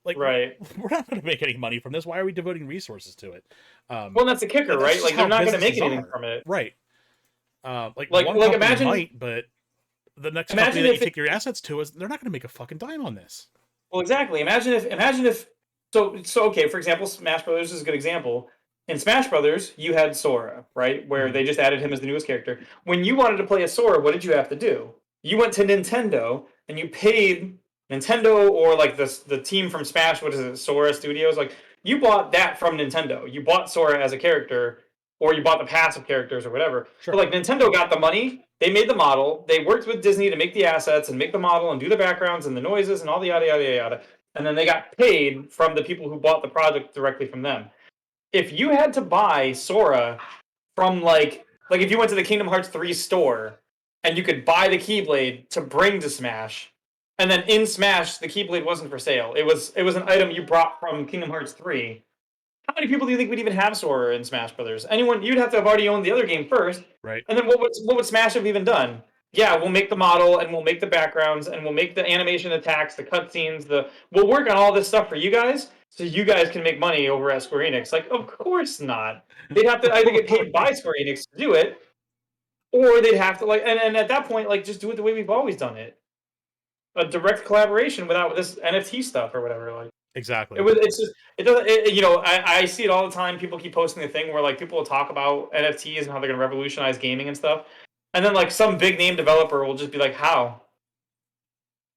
We're not going to make any money from this. Why are we devoting resources to it? Well, that's the kicker, right? Like, they're not going to make anything from it, right? One imagine might, but the next company that you take your assets to is they're not going to make a fucking dime on this. Well, exactly. Imagine if so okay. For example, Smash Brothers is a good example. In Smash Brothers, you had Sora, right? Where they just added him as the newest character. When you wanted to play as Sora, what did you have to do? You went to Nintendo and you paid Nintendo or the team from Smash. What is it? Sora Studios. You bought that from Nintendo. You bought Sora as a character, or you bought the passive characters or whatever. Sure. But Nintendo got the money. They made the model. They worked with Disney to make the assets and make the model and do the backgrounds and the noises and all the yada yada yada. And then they got paid from the people who bought the project directly from them. If you had to buy Sora from like if you went to the Kingdom Hearts 3 store and you could buy the Keyblade to bring to Smash, and then in Smash the Keyblade wasn't for sale. It was an item you brought from Kingdom Hearts 3. How many people do you think would even have Sora in Smash Brothers? Anyone? You'd have to have already owned the other game first, right? And then what would Smash have even done? Yeah, we'll make the model and we'll make the backgrounds and we'll make the animation attacks, the cutscenes, we'll work on all this stuff for you guys, so you guys can make money over at Square Enix. Of course not. They'd have to either get paid by Square Enix to do it, or they'd have to and at that point just do it the way we've always done it. A direct collaboration without this NFT stuff or whatever. Exactly. I see it all the time. People keep posting the thing where people will talk about NFTs and how they're going to revolutionize gaming and stuff. And then some big name developer will just be like, how?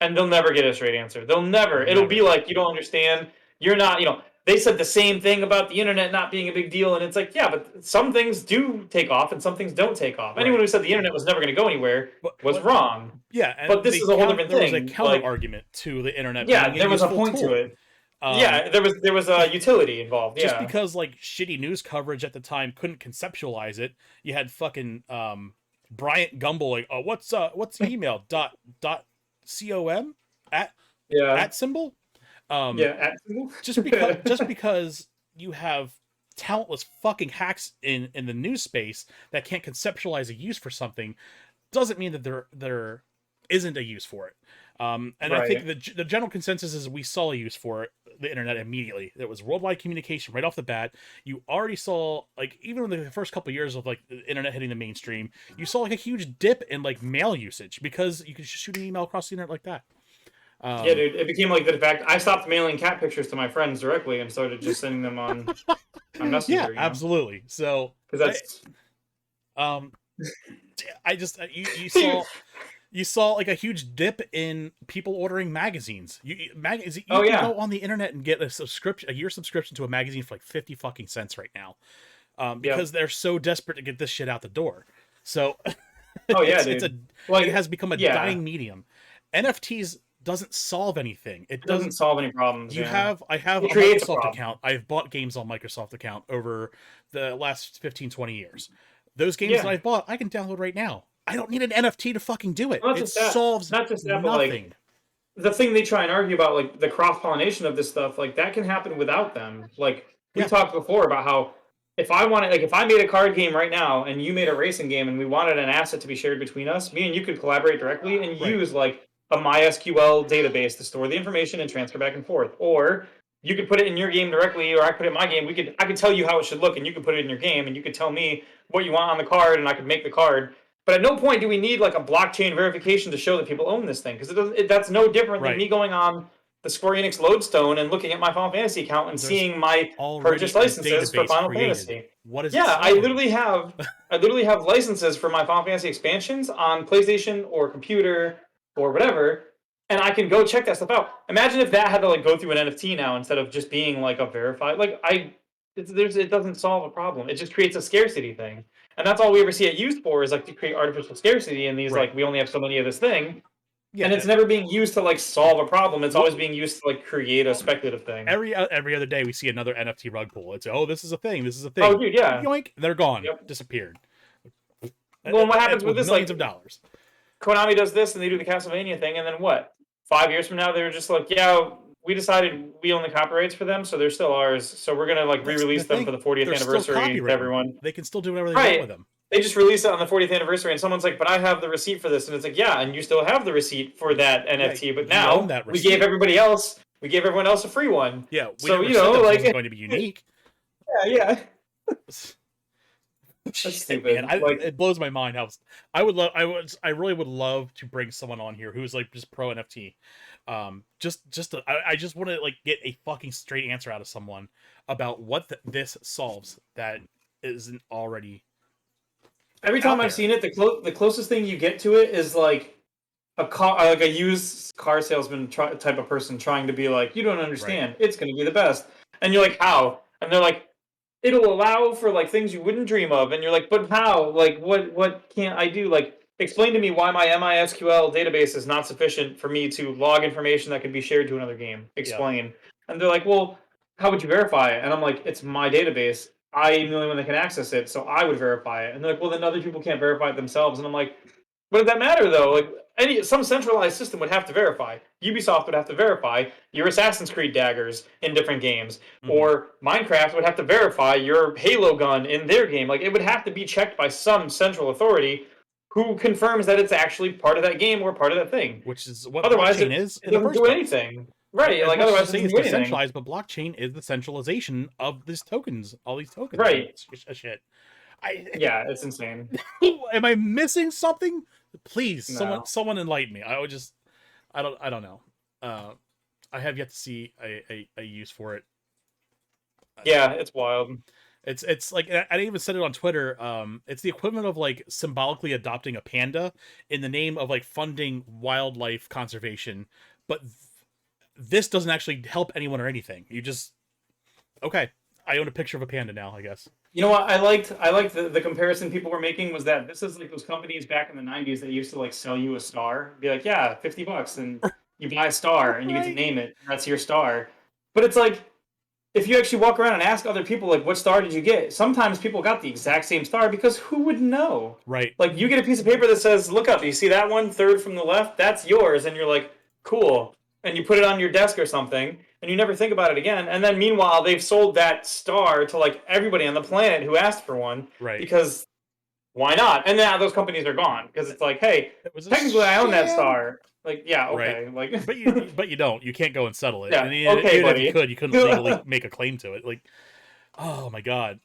And they'll never get a straight answer. They'll never. It'll be like, you don't understand. You're not, they said the same thing about the internet not being a big deal. And it's yeah, but some things do take off and some things don't take off. Right. Anyone who said the internet was never going to go anywhere was wrong. Yeah. But this is a whole different thing. There was a counter argument to the internet. Yeah, there was a point to it. There was a utility involved. Just because shitty news coverage at the time couldn't conceptualize it, you had fucking Bryant Gumbel what's the email .com at symbol at symbol just because you have talentless fucking hacks in the news space that can't conceptualize a use for something doesn't mean that there isn't a use for it. And right. I think the general consensus is we saw a use for the internet immediately. It was worldwide communication right off the bat. You already saw even in the first couple of years of the internet hitting the mainstream, you saw a huge dip in mail usage because you could just shoot an email across the internet like that. Yeah, dude, it became the fact I stopped mailing cat pictures to my friends directly and started just sending them on Messenger. Yeah, absolutely. So because that's you saw. You saw a huge dip in people ordering magazines. You can go on the internet and get a year subscription to a magazine for 50 fucking cents right now, because they're so desperate to get this shit out the door. So, dude. It has become a dying medium. NFTs doesn't solve anything. It doesn't solve any problems. I have a Microsoft account. I've bought games on Microsoft account over the last 15, 20 years. Those games that I've bought, I can download right now. I don't need an NFT to fucking do it. It solves nothing. The thing they try and argue about, the cross-pollination of this stuff, that can happen without them. We talked before about how if I made a card game right now and you made a racing game and we wanted an asset to be shared between us, me and you could collaborate directly and use a MySQL database to store the information and transfer back and forth. Or you could put it in your game directly, or I could put it in my game. I could tell you how it should look and you could put it in your game and you could tell me what you want on the card and I could make the card. But at no point do we need a blockchain verification to show that people own this thing, because that's no different than me going on the Square Enix Lodestone and looking at my Final Fantasy account and seeing my purchase licenses for Final Fantasy. What is I literally have licenses for my Final Fantasy expansions on PlayStation or computer or whatever, and I can go check that stuff out. Imagine if that had to go through an NFT now instead of just being a verified. It doesn't solve a problem. It just creates a scarcity thing. And that's all we ever see it used for is to create artificial scarcity in these we only have so many of this thing. and it's never being used to like solve a problem. It's always being used to like create a speculative thing. Every other day we see another NFT rug pull. It's this is a thing. This is a thing. Oh, dude, yeah. Yoink, they're gone. Yep. Disappeared. Well, what happens with this? Millions like, of dollars. Konami does this, and they do the Castlevania thing, and then what? 5 years from now, they're just like, yeah, we decided we own the copyrights for them, so they're still ours. So we're gonna like re-release them for the 40th anniversary to everyone. They can still do whatever they want with them. They just release it on the 40th anniversary, and someone's like, "But I have the receipt for this," and it's like, "Yeah, and you still have the receipt for that NFT, but now we gave everybody else, we gave everyone else a free one." Yeah, so you know, like it's going to be unique. Yeah. That's stupid. Man, it blows my mind how I really would love to bring someone on here who's like just pro NFT. I just want to like get a fucking straight answer out of someone about what this solves that isn't already. Every time I've seen it, the closest thing you get to it is like a used car salesman type of person trying to be like, you don't understand, it's going to be the best, and you're like, how? And they're like, it'll allow for like things you wouldn't dream of, and you're like, but how? Like, what can't I do? Like, explain to me why my MySQL database is not sufficient for me to log information that could be shared to another game. Explain. Yeah. And they're like, well, how would you verify it? And I'm like, it's my database. I am the only one that can access it, so I would verify it. And they're like, well, then other people can't verify it themselves. And I'm like, what does that matter, though? Like, some centralized system would have to verify. Ubisoft would have to verify your Assassin's Creed daggers in different games. Mm-hmm. Or Minecraft would have to verify your Halo gun in their game. Like, it would have to be checked by some central authority who confirms that it's actually part of that game or part of that thing. Which is what otherwise blockchain is. It doesn't do anything. Right, like otherwise it's decentralized, but blockchain is the centralization of these tokens, all these tokens. Right. Shit. Yeah, it's insane. Am I missing something? Please, no. someone enlighten me. I don't know. I have yet to see a use for it. Yeah, it's wild. It's like, I even said it on Twitter. It's the equivalent of like symbolically adopting a panda in the name of like funding wildlife conservation, but this doesn't actually help anyone or anything. You just, okay, I own a picture of a panda now, I guess. You know what? I liked the comparison people were making was that this is like those companies back in the 90s that used to like sell you a star. Be like, yeah, $50 and you buy a star and you get to name it. That's your star. But it's like, if you actually walk around and ask other people, like, what star did you get? Sometimes people got the exact same star because who would know? Right. Like, you get a piece of paper that says, look up, you see that one, third from the left? That's yours. And you're like, cool. And you put it on your desk or something, and you never think about it again. And then meanwhile, they've sold that star to like everybody on the planet who asked for one. Right. Because why not? And now those companies are gone because it's like, hey, technically I own that star. Like, yeah, okay. Right. Like, but you don't. You can't go and settle it. Yeah, and okay, even buddy. if you couldn't legally make a claim to it. Like, oh my god.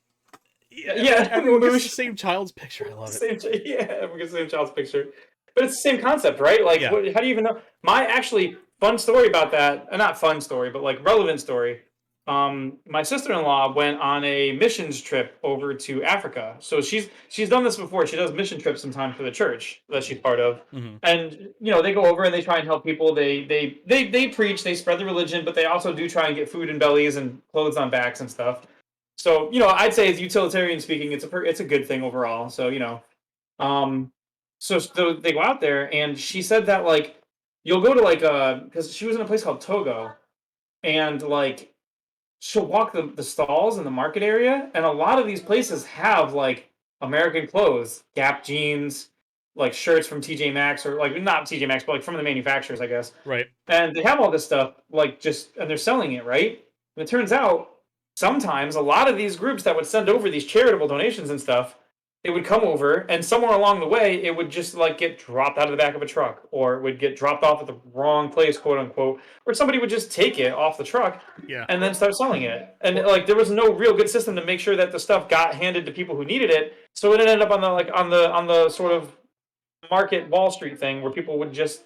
Yeah, everyone gets the same child's picture. I love it. Everyone gets the same child's picture. But it's the same concept, right? Like, how do you even know? My actually fun story about that, not fun story, but like relevant story. My sister-in-law went on a missions trip over to Africa. So she's done this before. She does mission trips sometimes for the church that she's part of. Mm-hmm. And you know, they go over and they try and help people. They preach, they spread the religion, but they also do try and get food in bellies and clothes on backs and stuff. So, you know, I'd say, as utilitarian speaking, it's a good thing overall. So, you know, so they go out there, and she said that like you'll go to like because she was in a place called Togo, and like she'll walk the stalls in the market area, and a lot of these places have like American clothes, Gap jeans, like shirts from TJ Maxx, or like not TJ Maxx, but like from the manufacturers, I guess. Right. And they have all this stuff like and they're selling it, right? And it turns out sometimes a lot of these groups that would send over these charitable donations and stuff, it would come over, and somewhere along the way, it would just like get dropped out of the back of a truck, or it would get dropped off at the wrong place, quote unquote, or somebody would just take it off the truck, and then start selling it. And like there was no real good system to make sure that the stuff got handed to people who needed it, so it ended up on the sort of market Wall Street thing where people would just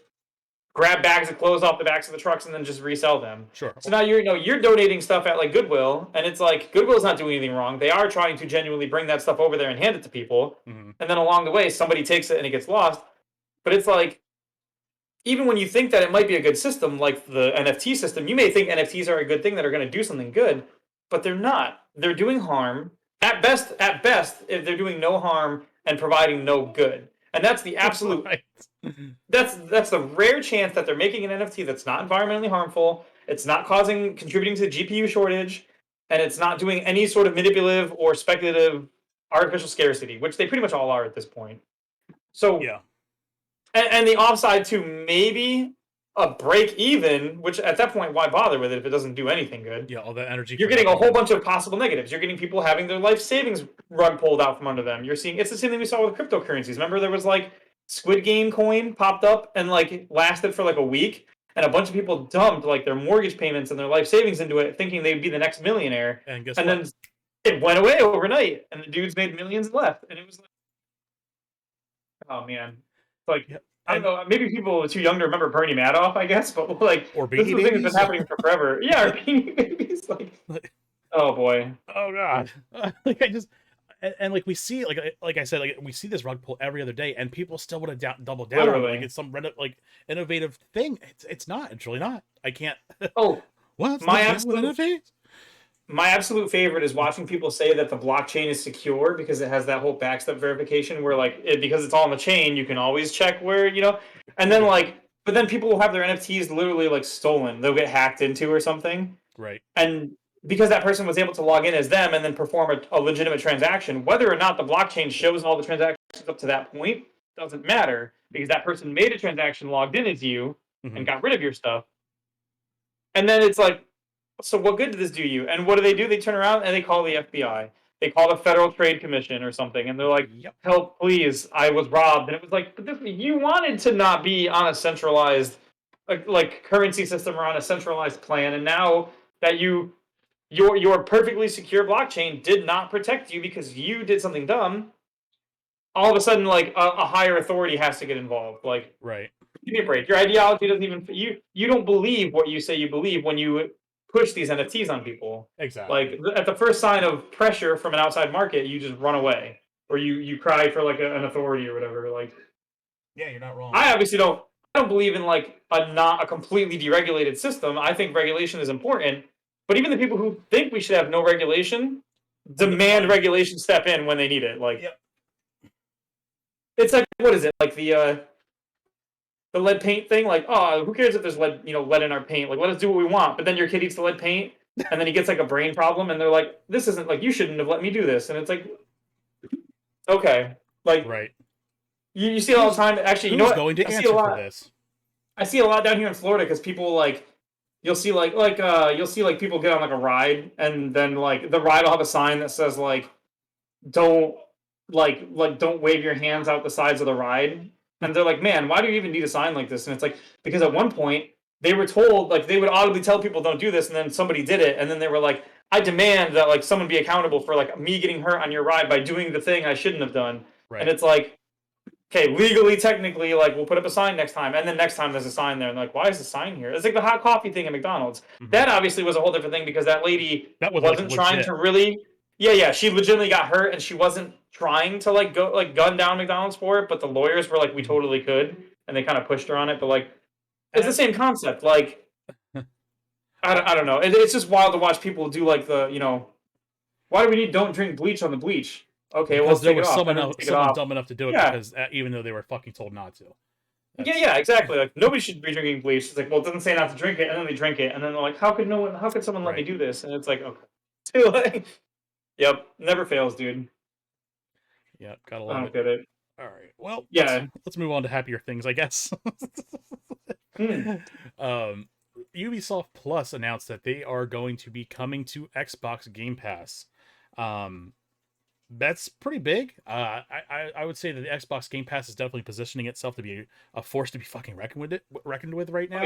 grab bags of clothes off the backs of the trucks and then just resell them. Sure. So now you're donating stuff at like Goodwill, and it's like Goodwill's not doing anything wrong. They are trying to genuinely bring that stuff over there and hand it to people. Mm-hmm. And then along the way, somebody takes it and it gets lost. But it's like, even when you think that it might be a good system, like the NFT system, you may think NFTs are a good thing that are going to do something good, but they're not. They're doing harm. At best, if they're doing no harm and providing no good. And that's the absolute Right. that's the rare chance that they're making an NFT that's not environmentally harmful, it's not contributing to the GPU shortage, and it's not doing any sort of manipulative or speculative artificial scarcity, which they pretty much all are at this point. So, Yeah. and the offside to maybe a break even, which at that point, why bother with it if it doesn't do anything good? Yeah, all that energy. You're getting a whole bunch of possible negatives. You're getting people having their life savings rug pulled out from under them. You're seeing it's the same thing we saw with cryptocurrencies. Remember, there was like Squid Game coin popped up and like lasted for like a week, and a bunch of people dumped like their mortgage payments and their life savings into it, thinking they'd be the next millionaire. And guess And what? then it went away overnight, and the dudes made millions and left. And it was like, oh man, like Yeah. I don't know. Maybe people are too young to remember Bernie Madoff, I guess, but like Or this is Beanie the thing that's Babies. been happening for forever. Yeah, or Beanie Babies. Like, oh boy. Oh god. Like I just and like we see like I said, like we see this rug pull every other day, and people still want to double down on it. Literally. Like it's some like innovative thing. It's not. It's really not. I can't. Oh, What? my With NFTs? my absolute favorite is watching people say that the blockchain is secure because it has that whole backstep verification where like because it's all on the chain, you can always check where and then like but then people will have their NFTs literally like stolen. They'll get hacked into or something, Right. and because that person was able to log in as them and then perform a legitimate transaction, whether or not the blockchain shows all the transactions up to that point doesn't matter because that person made a transaction, logged in as you, Mhm. and got rid of your stuff. And then it's like, so what good did this do you? And what do? They turn around and they call the FBI. They call the Federal Trade Commission or something, and they're like, Yep. "Help, please! I was robbed." And it was like, but you wanted to not be on a centralized, like currency system or on a centralized plan, and now that your perfectly secure blockchain did not protect you because you did something dumb. All of a sudden, like a higher authority has to get involved. Like, Right. give me a break. Your ideology doesn't even you don't believe what you say you believe when you push these NFTs on people. Exactly. Like at the first sign of pressure from an outside market, you just run away or you cry for like an authority or whatever. Like Yeah, you're not wrong. I obviously don't. I don't believe in like not a completely deregulated system. I think regulation is important, but even the people who think we should have no regulation demand regulation step in when they need it. Like Yep. it's like what is it like the lead paint thing? Like oh, who cares if there's lead in our paint? Like let us do what we want. But then your kid eats the lead paint, and then he gets like a brain problem, and they're like, this isn't like you shouldn't have let me do this. And it's like, okay, like Right. you see it all the time. Actually, you know Who's what? going to I see answer a lot. for this? I see a lot down here in Florida because people like you'll see people get on like a ride and then like the ride will have a sign that says like don't don't wave your hands out the sides of the ride. And they're like, man, why do you even need a sign like this? And it's like because at one point they were told like they would audibly tell people don't do this, and then somebody did it, and then they were like, I demand that like someone be accountable for like me getting hurt on your ride by doing the thing I shouldn't have done. Right. And it's like okay, legally, technically, like we'll put up a sign next time, and then next time there's a sign there, and like, why is the sign here? It's like the hot coffee thing at McDonald's. Mhm. That obviously was a whole different thing because that lady That was wasn't like, trying legit. to really. Yeah, she legitimately got hurt, and she wasn't trying to like go like gun down McDonald's for it. But the lawyers were like, we totally could, and they kind of pushed her on it. But like, it's the same concept. Like, I don't know. It's just wild to watch people do like why do we need don't drink bleach on the bleach? Okay, well, Because let's there take it was off. someone dumb enough to do it Yeah. because even though they were fucking told not to. Yeah, exactly. Like nobody should be drinking bleach. It's like, well, it doesn't say not to drink it, and then they drink it, and then they're like, how could someone let me Right. do this? And it's like, okay, yep, never fails, dude. Yeah, gotta I love don't it. get it. All right. Well, Yeah. let's move on to happier things, I guess. Ubisoft Plus announced that they are going to be coming to Xbox Game Pass. That's pretty big. I would say that the Xbox Game Pass is definitely positioning itself to be a force to be fucking reckoned with right now. Oh,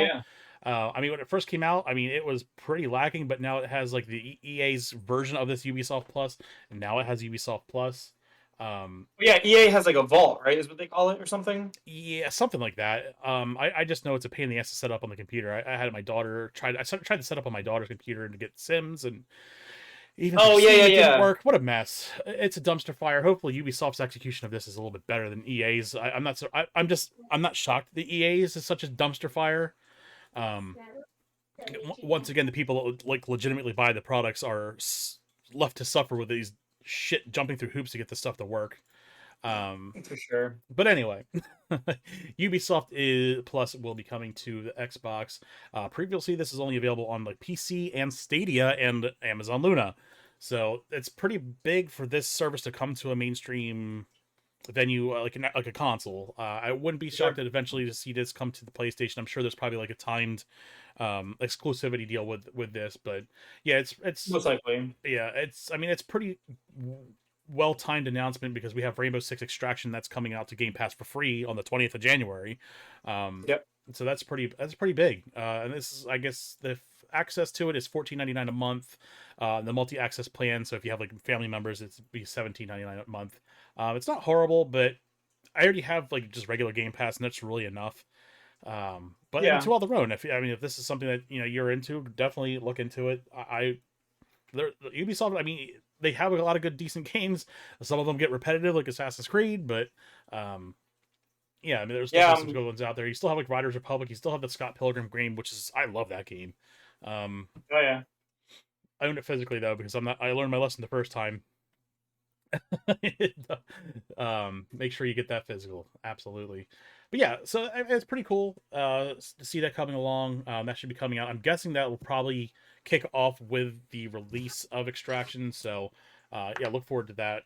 yeah. I mean, when it first came out, I mean, it was pretty lacking, but now it has like the EA's version of this Ubisoft Plus, and now it has Ubisoft Plus. Yeah, EA has like a vault, right? Is what they call it or something. Yeah, something like that. I just know it's a pain in the ass to set up on the computer. I had my daughter tried to set up on my daughter's computer to get Sims, and even it didn't work. What a mess! It's a dumpster fire. Hopefully, Ubisoft's execution of this is a little bit better than EA's. I'm not shocked that EA's is such a dumpster fire. Once again, the people that like legitimately buy the products are left to suffer with these shit jumping through hoops to get the stuff to work. For sure. But anyway, Ubisoft Plus will be coming to the Xbox. Previously, this is only available on like PC and Stadia and Amazon Luna, so it's pretty big for this service to come to a mainstream venue like a console. I wouldn't be shocked Sure. that eventually to see this come to the PlayStation. I'm sure there's probably like a timed exclusivity deal with this, but yeah, it's Most likely. yeah, I mean, it's pretty well timed announcement because we have Rainbow Six Extraction that's coming out to Game Pass for free on the 20th of January. Yep. So that's pretty big. And this is, I guess, the access to it is $14.99 a month. The multi-access plan, so if you have like family members, it's be $17.99 a month. It's not horrible, but I already have like just regular Game Pass, and that's really enough. But Yeah. to all their own. If this is something that you're into, definitely look into it. Ubisoft, I mean, they have a lot of good, decent games. Some of them get repetitive, like Assassin's Creed, but yeah, I mean, there's definitely some good ones out there. You still have like Riders Republic. You still have the Scott Pilgrim game, which is I love that game. Oh yeah. I own it physically though because I learned my lesson the first time. Make sure you get that physical, absolutely. But yeah, so it's pretty cool to see that coming along. That should be coming out. I'm guessing that will probably kick off with the release of Extraction. So yeah, look forward to that.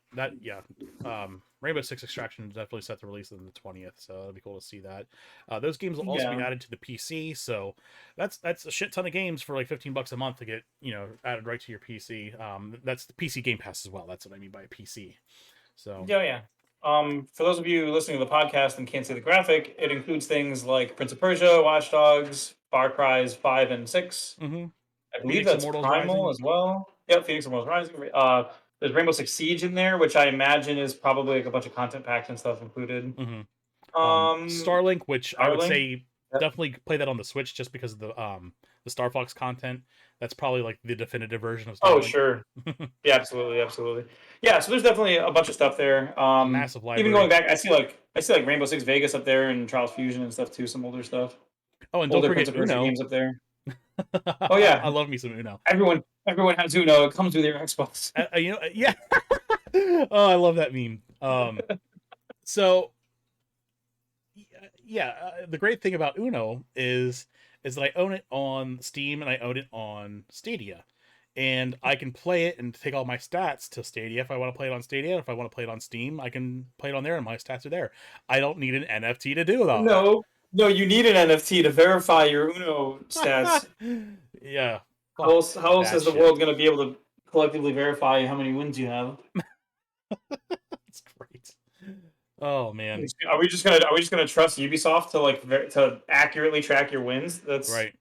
Rainbow Six Extraction is definitely set to release on the 20th, so it'll be cool to see that. Those games will also be added to the PC, so that's a shit ton of games for like $15 a month to get added right to your PC. That's the PC Game Pass as well. That's what I mean by PC. So yeah. For those of you listening to the podcast and can't see the graphic, it includes things like Prince of Persia, Watch Dogs, Far Cry's 5 and 6. mm-hmm. I believe Phoenix that's Immortals Primal Rising. as well. Yep, Phoenix Immortals Rising. There's Rainbow Six Siege in there, which I imagine is probably like a bunch of content packs and stuff included. Mm-hmm. Um, Starlink, which I would Starlink. say definitely play that on the Switch just because of the Star Fox content. That's probably like the definitive version of Starlink. Oh, sure. Yeah, absolutely. Yeah, so there's definitely a bunch of stuff there. Massive library. Even going back, I see like Rainbow Six Vegas up there and Trials Fusion and stuff too. Some older stuff. Oh, and Older don't Prince forget of Persia Uno. games up there. Oh yeah, I love me some Uno. Everyone has Uno. It comes with your Xbox. Yeah. Oh, I love that meme. So yeah, the great thing about Uno is that I own it on Steam and I own it on Stadia, and I can play it and take all my stats to Stadia if I want to play it on Stadia. If I want to play it on Steam, I can play it on there, and my stats are there. I don't need an NFT to do that. No, you need an NFT to verify your Uno stats. Yeah. How else is the world going to be able to collectively verify how many wins you have? That's great. Oh man. Are we just gonna trust Ubisoft to accurately track your wins? That's right.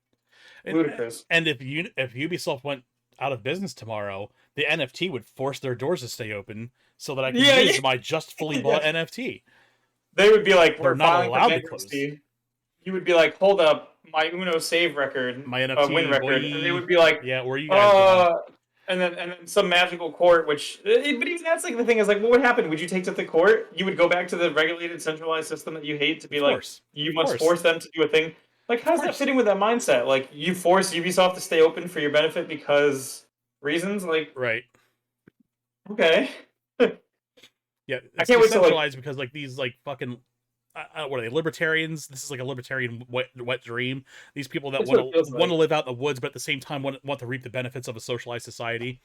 Ludicrous. And if Ubisoft went out of business tomorrow, the NFT would force their doors to stay open so that I can use my just fully bought NFT. They would be like, "We're not allowed to close." You would be like, "Hold up, my Uno save record, my NFT win record," boy. and they would be like, "Yeah, where you guys?" And then some magical court, but even that's like the thing is like, what would happen? Would you take to the court? You would go back to the regulated, centralized system that you hate to be you must force them to do a thing. Like, how's that fitting with that mindset? Like, you force Ubisoft to stay open for your benefit because reasons? Like, right? Okay. Yeah, I can't wait to centralized because like these like fucking what are they, libertarians? This is like a libertarian wet dream. These people that want to live out in the woods, but at the same time want to reap the benefits of a socialized society.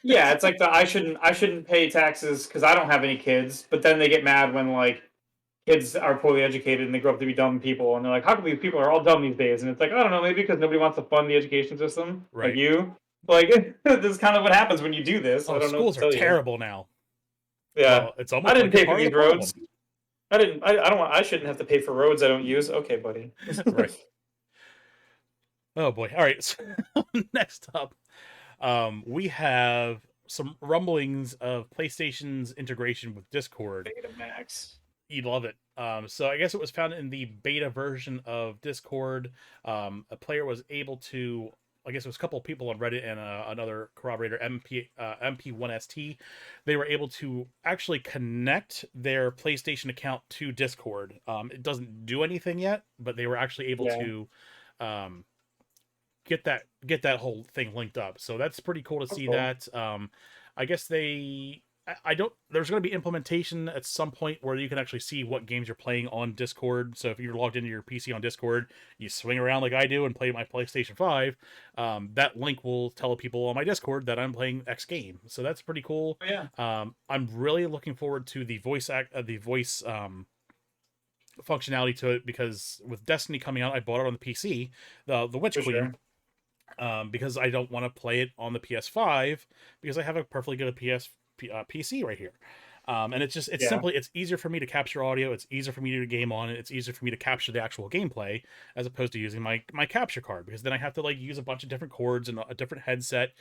Yeah, it's like I shouldn't pay taxes because I don't have any kids, but then they get mad when like kids are poorly educated and they grow up to be dumb people, and they're like, how come these people are all dumb these days? And it's like, I don't know, maybe because nobody wants to fund the education system, right? Like you. Like, this is kind of what happens when you do this. Oh, I don't schools know are terrible now. Yeah, it's almost I didn't like pay for these roads. I shouldn't have to pay for roads I don't use. Okay, buddy. Right. Oh boy. All right. So, next up, we have some rumblings of PlayStation's integration with Discord. Betamax. You'd love it. So I guess it was found in the beta version of Discord. A player was able to, I guess it was a couple of people on Reddit and another corroborator, MP1ST. They were able to actually connect their PlayStation account to Discord. It doesn't do anything yet, but they were actually able to get that whole thing linked up. So that's pretty cool to see that. I guess they I don't. There's going to be implementation at some point where you can actually see what games you're playing on Discord. So if you're logged into your PC on Discord, you swing around like I do and play my PlayStation 5. That link will tell people on my Discord that I'm playing X game. So that's pretty cool. Oh, yeah, I'm really looking forward to the voice functionality to it, because with Destiny coming out, I bought it on the PC, the Witch for Queen, sure. because I don't want to play it on the PS5 because I have a perfectly good PC right here. And it's Yeah, simply, it's easier for me to capture audio. It's easier for me to game on it. It's easier for me to capture the actual gameplay as opposed to using my capture card, because then I have to like use a bunch of different cords and a different headset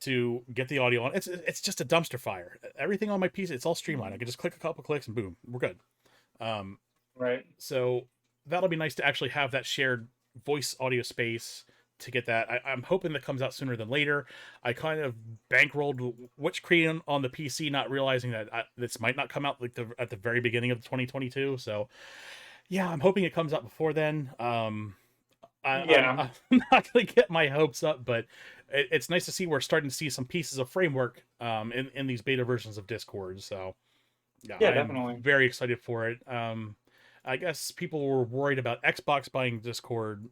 to get the audio on. It's just a dumpster fire. Everything on my PC, it's all streamlined. I can just click a couple clicks and boom, we're good. Um, right. so that'll be nice to actually have that shared voice audio space to get that. I'm hoping that comes out sooner than later. I kind of bankrolled Witch Queen on the PC, not realizing that this might not come out like at the very beginning of 2022. So yeah, I'm hoping it comes out before then. Yeah, I'm not gonna get my hopes up, but it's nice to see we're starting to see some pieces of framework in these beta versions of Discord. So yeah, yeah, I'm definitely. very excited for it. I guess people were worried about Xbox buying Discord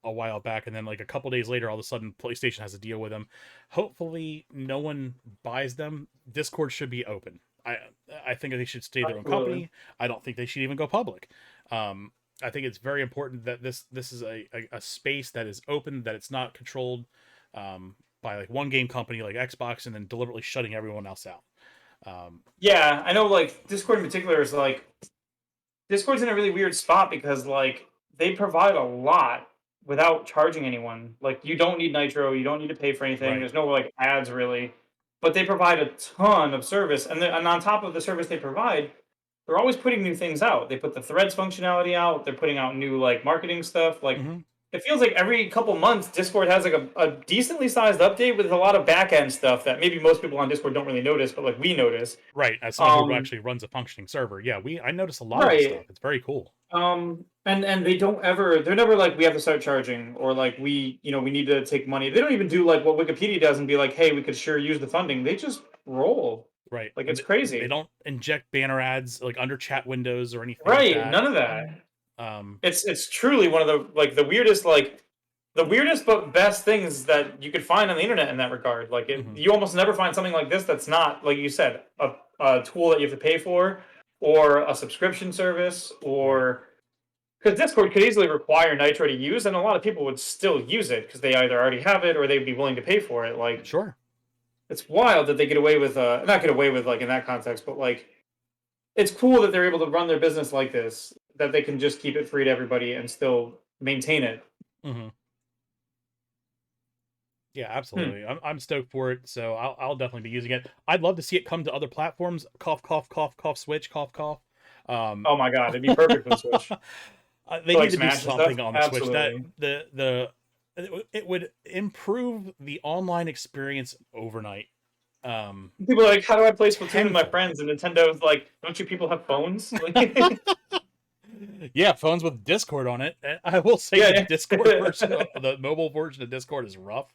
a while back, and then like a couple days later, all of a sudden PlayStation has a deal with them. Hopefully, no one buys them. Discord should be open. I think they should stay their own Absolutely. company. I don't think they should even go public. I think it's very important that this is a space that is open, that it's not controlled by like one game company like Xbox, and then deliberately shutting everyone else out. Um, Yeah, I know. Like Discord in particular is like Discord's in a really weird spot because like they provide a lot without charging anyone. Like you don't need Nitro, you don't need to pay for anything. right. There's no like ads really, but they provide a ton of service, and on top of the service they provide, they're always putting new things out. They put the Threads functionality out. They're putting out new like marketing stuff. Like Hmm. it feels like every couple months Discord has like a decently sized update with a lot of back end stuff that maybe most people on Discord don't really notice, but like we notice. Right. As someone who Um, actually runs a functioning server, yeah, I notice a lot of this stuff. right. It's very cool. And they don't ever, they're never like we have to start charging or like we need to take money. They don't even do like what Wikipedia does and be like, hey, we could sure use the funding. They just roll. Right. Like And it's they crazy. don't inject banner ads like under chat windows or anything like Right. that. None of that. Um, It's truly one of the weirdest but best things that you could find on the internet in that regard. Like mhm. you almost never find something like this that's not like you said a tool that you have to pay for or a subscription service Right. or because Discord could easily require Nitro to use, and a lot of people would still use it because they either already have it or they'd be willing to pay for it. Like Sure. it's wild that they get away with not get away with like in that context, but like it's cool that they're able to run their business like this, that they can just keep it free to everybody and still maintain it. Hmm. Yeah, Hmm. absolutely. I'm stoked for it, so I'll definitely be using it. I'd love to see it come to other platforms. Cough, cough, cough, cough. Switch, cough, cough. Um, Oh my god, it'd be perfect for the Switch. they For like need to do Smash and stuff. something on the Switch that Absolutely. it would improve the online experience overnight. Um, People are like, how do I play Splatoon with my Tenfold. friends? And Nintendo's like, don't you people have phones? Like, Yeah, phones with Discord on it. And I will say the yeah, Discord version, yeah. the mobile version of Discord is rough.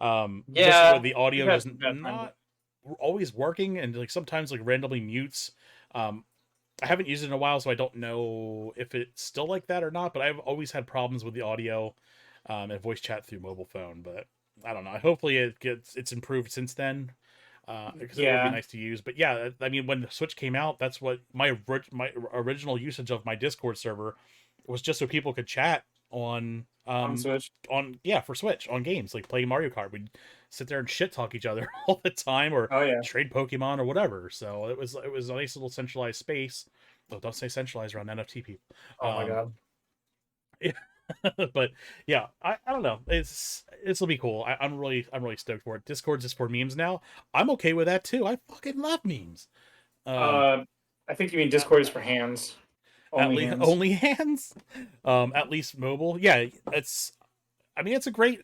Just with Yeah, the we've audio had just some bad times. not always working, and like sometimes like randomly mutes. Um, I haven't used it in a while, so I don't know if it's still like that or not. But I've always had problems with the audio and voice chat through mobile phone. But I don't know. Hopefully it's improved since then, because it would be Yeah. nice to use. But yeah, I mean, when the Switch came out, that's what my original usage of my Discord server was, just so people could chat On Switch. on yeah, for Switch on games like playing Mario Kart. We'd sit there and shit talk each other all the time, or Oh yeah. trade Pokemon or whatever. So it was a nice little centralized space. Oh, don't say centralized around NFT people. Oh my Um, god. yeah. But yeah, I don't know. This will be cool. I'm really stoked for it. Discord's just for memes now. I'm okay with that too. I fucking love memes. Um, Uh, I think you mean at, Discord is for hands, at only least hands. only hands. At least mobile. Yeah, it's. I mean, it's a great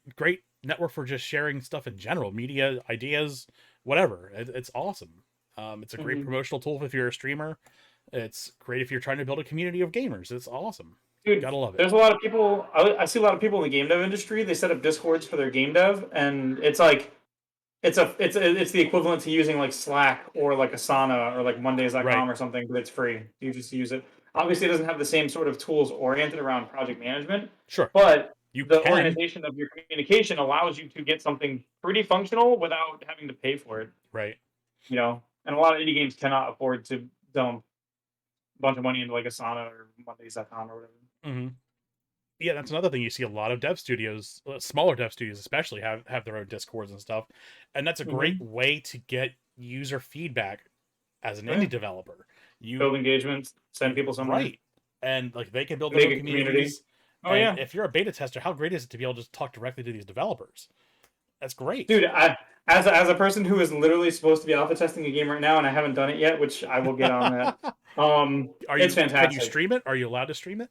network for just sharing stuff in general, media, ideas, whatever. It's awesome. It's a great Hmm. promotional tool if you're a streamer. It's great if you're trying to build a community of gamers. It's awesome. Dude, Gotta love it. there's a lot of people. I see a lot of people in the game dev industry. They set up Discords for their game dev, and it's like it's the equivalent to using like Slack or like Asana or like Right. Mondays.com or something, but it's free. You just use it. Obviously, it doesn't have the same sort of tools oriented around project management, Sure. but You the can. organization of your communication allows you to get something pretty functional without having to pay for it. Right. You know, and a lot of indie games cannot afford to dump a bunch of money into like Asana or Mondays.com or whatever. Hmm. Yeah, that's another thing. You see a lot of dev studios, smaller dev studios especially, have their own discords and stuff, and that's a great Mm-hmm. way to get user feedback as an Oh, yeah. indie developer. You Build engagements, send people somewhere, right, and like they can build their make own a community. communities. Oh And yeah, if you're a beta tester, how great is it to be able to just talk directly to these developers? That's great. dude. As a person who is literally supposed to be alpha testing a game right now, and I haven't done it yet, which I will get on that. It's Can you fantastic. stream it? Are you allowed to stream it?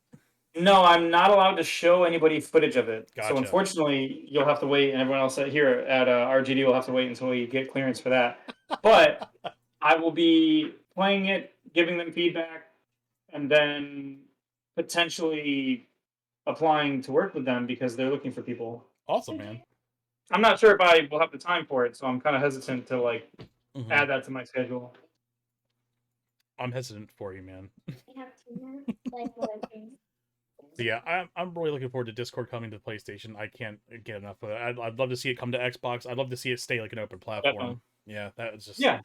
No, I'm not allowed to show anybody footage of it. So Gotcha. unfortunately, you'll have to wait, and everyone else here at RGD will have to wait until we get clearance for that. But I will be playing it, giving them feedback, and then potentially applying to work with them because they're looking for people. Awesome, man. I'm not sure if I will have the time for it, so I'm kind of hesitant to like Hmm. add that to my schedule. I'm hesitant for you, man. But yeah, I'm really looking forward to Discord coming to PlayStation. I can't get enough of it. I'd love to see it come to Xbox. I'd love to see it stay like an open Definitely. platform. Yeah, Yeah.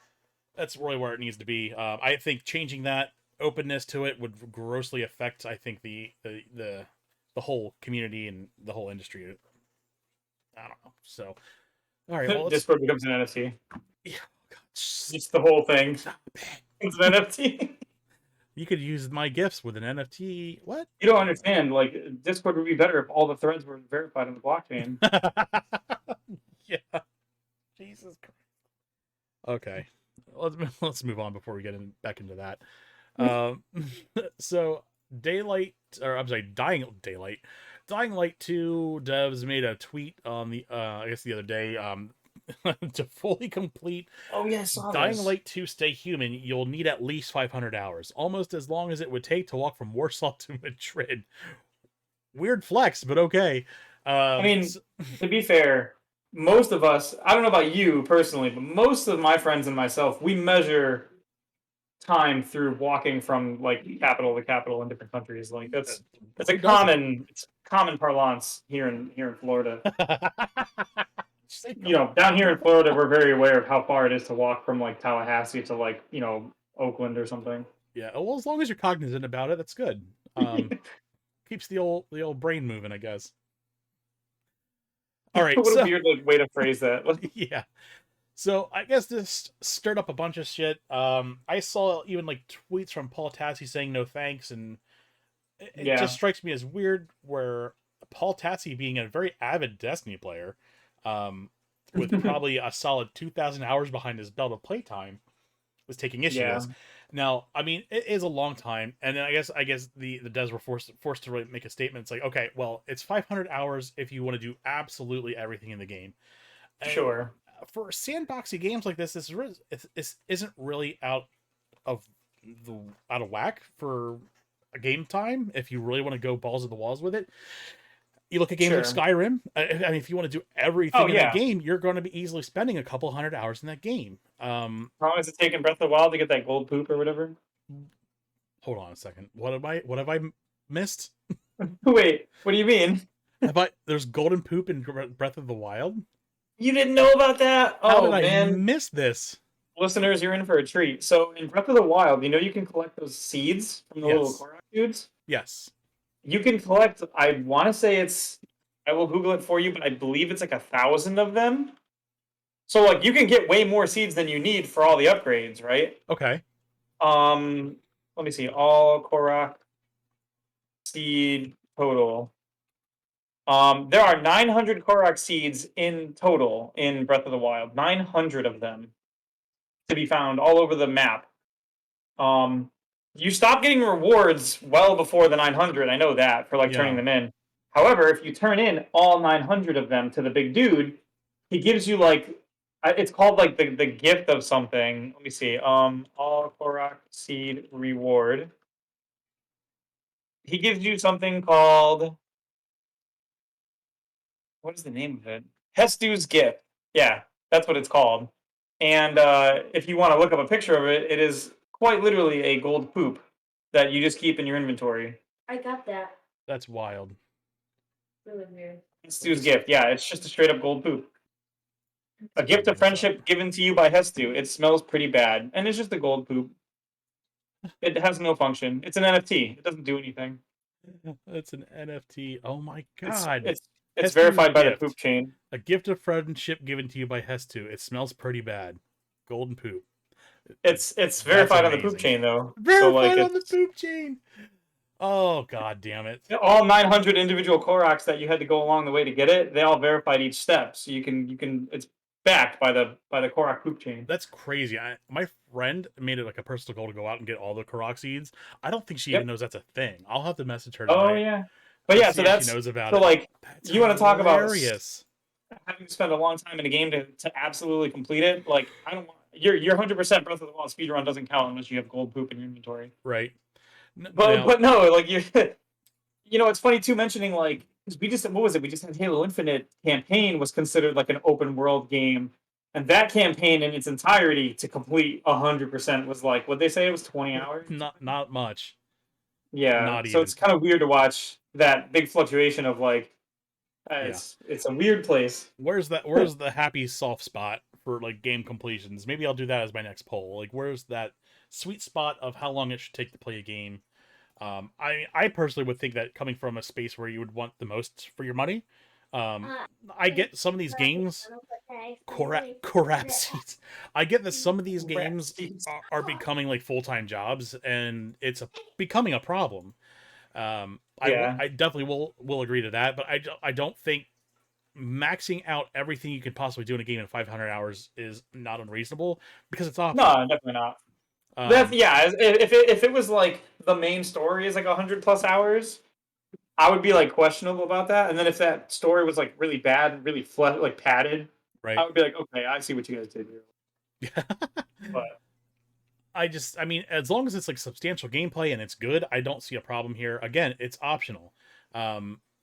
that's really where it needs to be. I think changing that openness to it would grossly affect, I think, the whole community and the whole industry. I don't know. So, all right, well, let's. Discord becomes an NFT. Yeah, God, Just the whole thing. It's an NFT. you could use my gifts with an NFT. What? You don't understand. Like Discord would be better if all the threads were verified on the blockchain. Yeah, Jesus Christ. Okay, let's move on before we get back into that. Um, so Daylight, or I'm sorry, Dying Light 2 devs made a tweet on I guess the other day, to fully complete Oh yeah, I saw Dying this. Light 2 Stay Human, you'll need at least 500 hours, almost as long as it would take to walk from Warsaw to Madrid. Weird flex, but okay. I Um, mean, so, to be fair, most of us, I don't know about you personally, but most of my friends and myself, we measure time through walking from like capital to capital in different countries. Like that's a who doesn't? common parlance here in Florida. Say You know, down here in Florida, we're very aware of how far it is to walk from like Tallahassee to like Oakland or something. Yeah, well, as long as you're cognizant about it, that's good. Keeps the old brain moving, I guess. All right, What a so weird like way to phrase that. yeah, so I guess this stirred up a bunch of shit. I saw even like tweets from Paul Tassi saying no thanks, and it just Yeah. strikes me as weird. Where Paul Tassi, being a very avid Destiny player, um, with probably a solid 2,000 hours behind his belt of playtime, was taking issue with Yeah. this. Now, I mean, it is a long time, and then I guess the devs were forced to really make a statement. It's like, okay, well, it's 500 hours if you want to do absolutely everything in the game. And Sure. for sandboxy games like this isn't really of the out of whack for a game time if you really want to go balls to the walls with it. You look at games like Sure. Skyrim. I mean, if you want to do Oh everything in that yeah. game, you're going to be easily spending a couple hundred hours in that game. How long is it taking Breath of the Wild to get that gold poop or whatever? Hold on a second. What have I missed? Wait, what do you mean? There's golden poop in Breath of the Wild? You didn't know about that? How did Oh I man, miss this? listeners, you're in for a treat. So in Breath of the Wild, you can collect those seeds from the little Yes. Korok dudes. Yes. You can collect. I want to say it's. I will Google it for you, but I believe it's like 1,000 of them. So like you can get way more seeds than you need for all the upgrades, right? Okay. Um, Let me see. All Korok seed total. There are 900 Korok seeds in total in Breath of the Wild. 900 of them to be found all over the map. Um, you stop getting rewards well before the 900. I know that for like turning Yeah. them in. However, if you turn in all 900 of them to the big dude, he gives you like it's called like the gift of something. Let me see. All Korok seed reward. He gives you something called what is the name of it? Hestu's gift. Yeah. That's what it's called. And if you want to look up a picture of it, it is quite literally a gold poop that you just keep in your inventory. I got that. That's wild. Really weird. It's Stu's gift. Yeah, it's just a straight up gold poop. A gift of friendship given to you by Hestu. It smells pretty bad, and it's just a gold poop. It has no function. It's an NFT. It doesn't do anything. That's an NFT. Oh my god! It's verified by the gift. poop chain. A gift of friendship given to you by Hestu. It smells pretty bad. Golden poop. It's verified on the poop chain though. Verified on the poop chain. Oh god damn it! All 900 individual Koroks that you had to go along the way to get it, they all verified each step. So you can. It's backed by the Korok poop chain. That's crazy. My friend made it like a personal goal to go out and get all the Korok seeds. I don't think she even knows that's a thing. I'll have to message her tonight. Oh yeah, but yeah, so that's she knows about so it. like That's you want to talk about hilarious. having to spend a long time in a game to absolutely complete it. Like I don't want your 100% Breath of the Wild speedrun doesn't count unless you have gold poop in your inventory. Right. But no, like it's funny too mentioning like we just what was it? We just had Halo Infinite campaign was considered like an open world game, and that campaign in its entirety to complete 100% was like what they say it was 20 hours. Not much. Yeah. Not so even. it's kind of weird to watch that big fluctuation of like it's a weird place. Where's the happy soft spot for like game completions? Maybe I'll do that as my next poll. Like where's that sweet spot of how long it should take to play a game? I personally would think that coming from a space where you would want the most for your money, I get some of these games, crap seeds. I get that some of these games are becoming like full-time jobs, and it's becoming a problem. I definitely will agree to that, but I don't think maxing out everything you can possibly do in a game in 500 hours is not unreasonable because it's optional. No, definitely not. If it was like the main story is like 100+ hours, I would be like questionable about that. And then if that story was like really bad, really like padded, right, I would be like, okay, I see what you guys did here. But I mean, as long as it's like substantial gameplay and it's good, I don't see a problem here. Again, it's optional.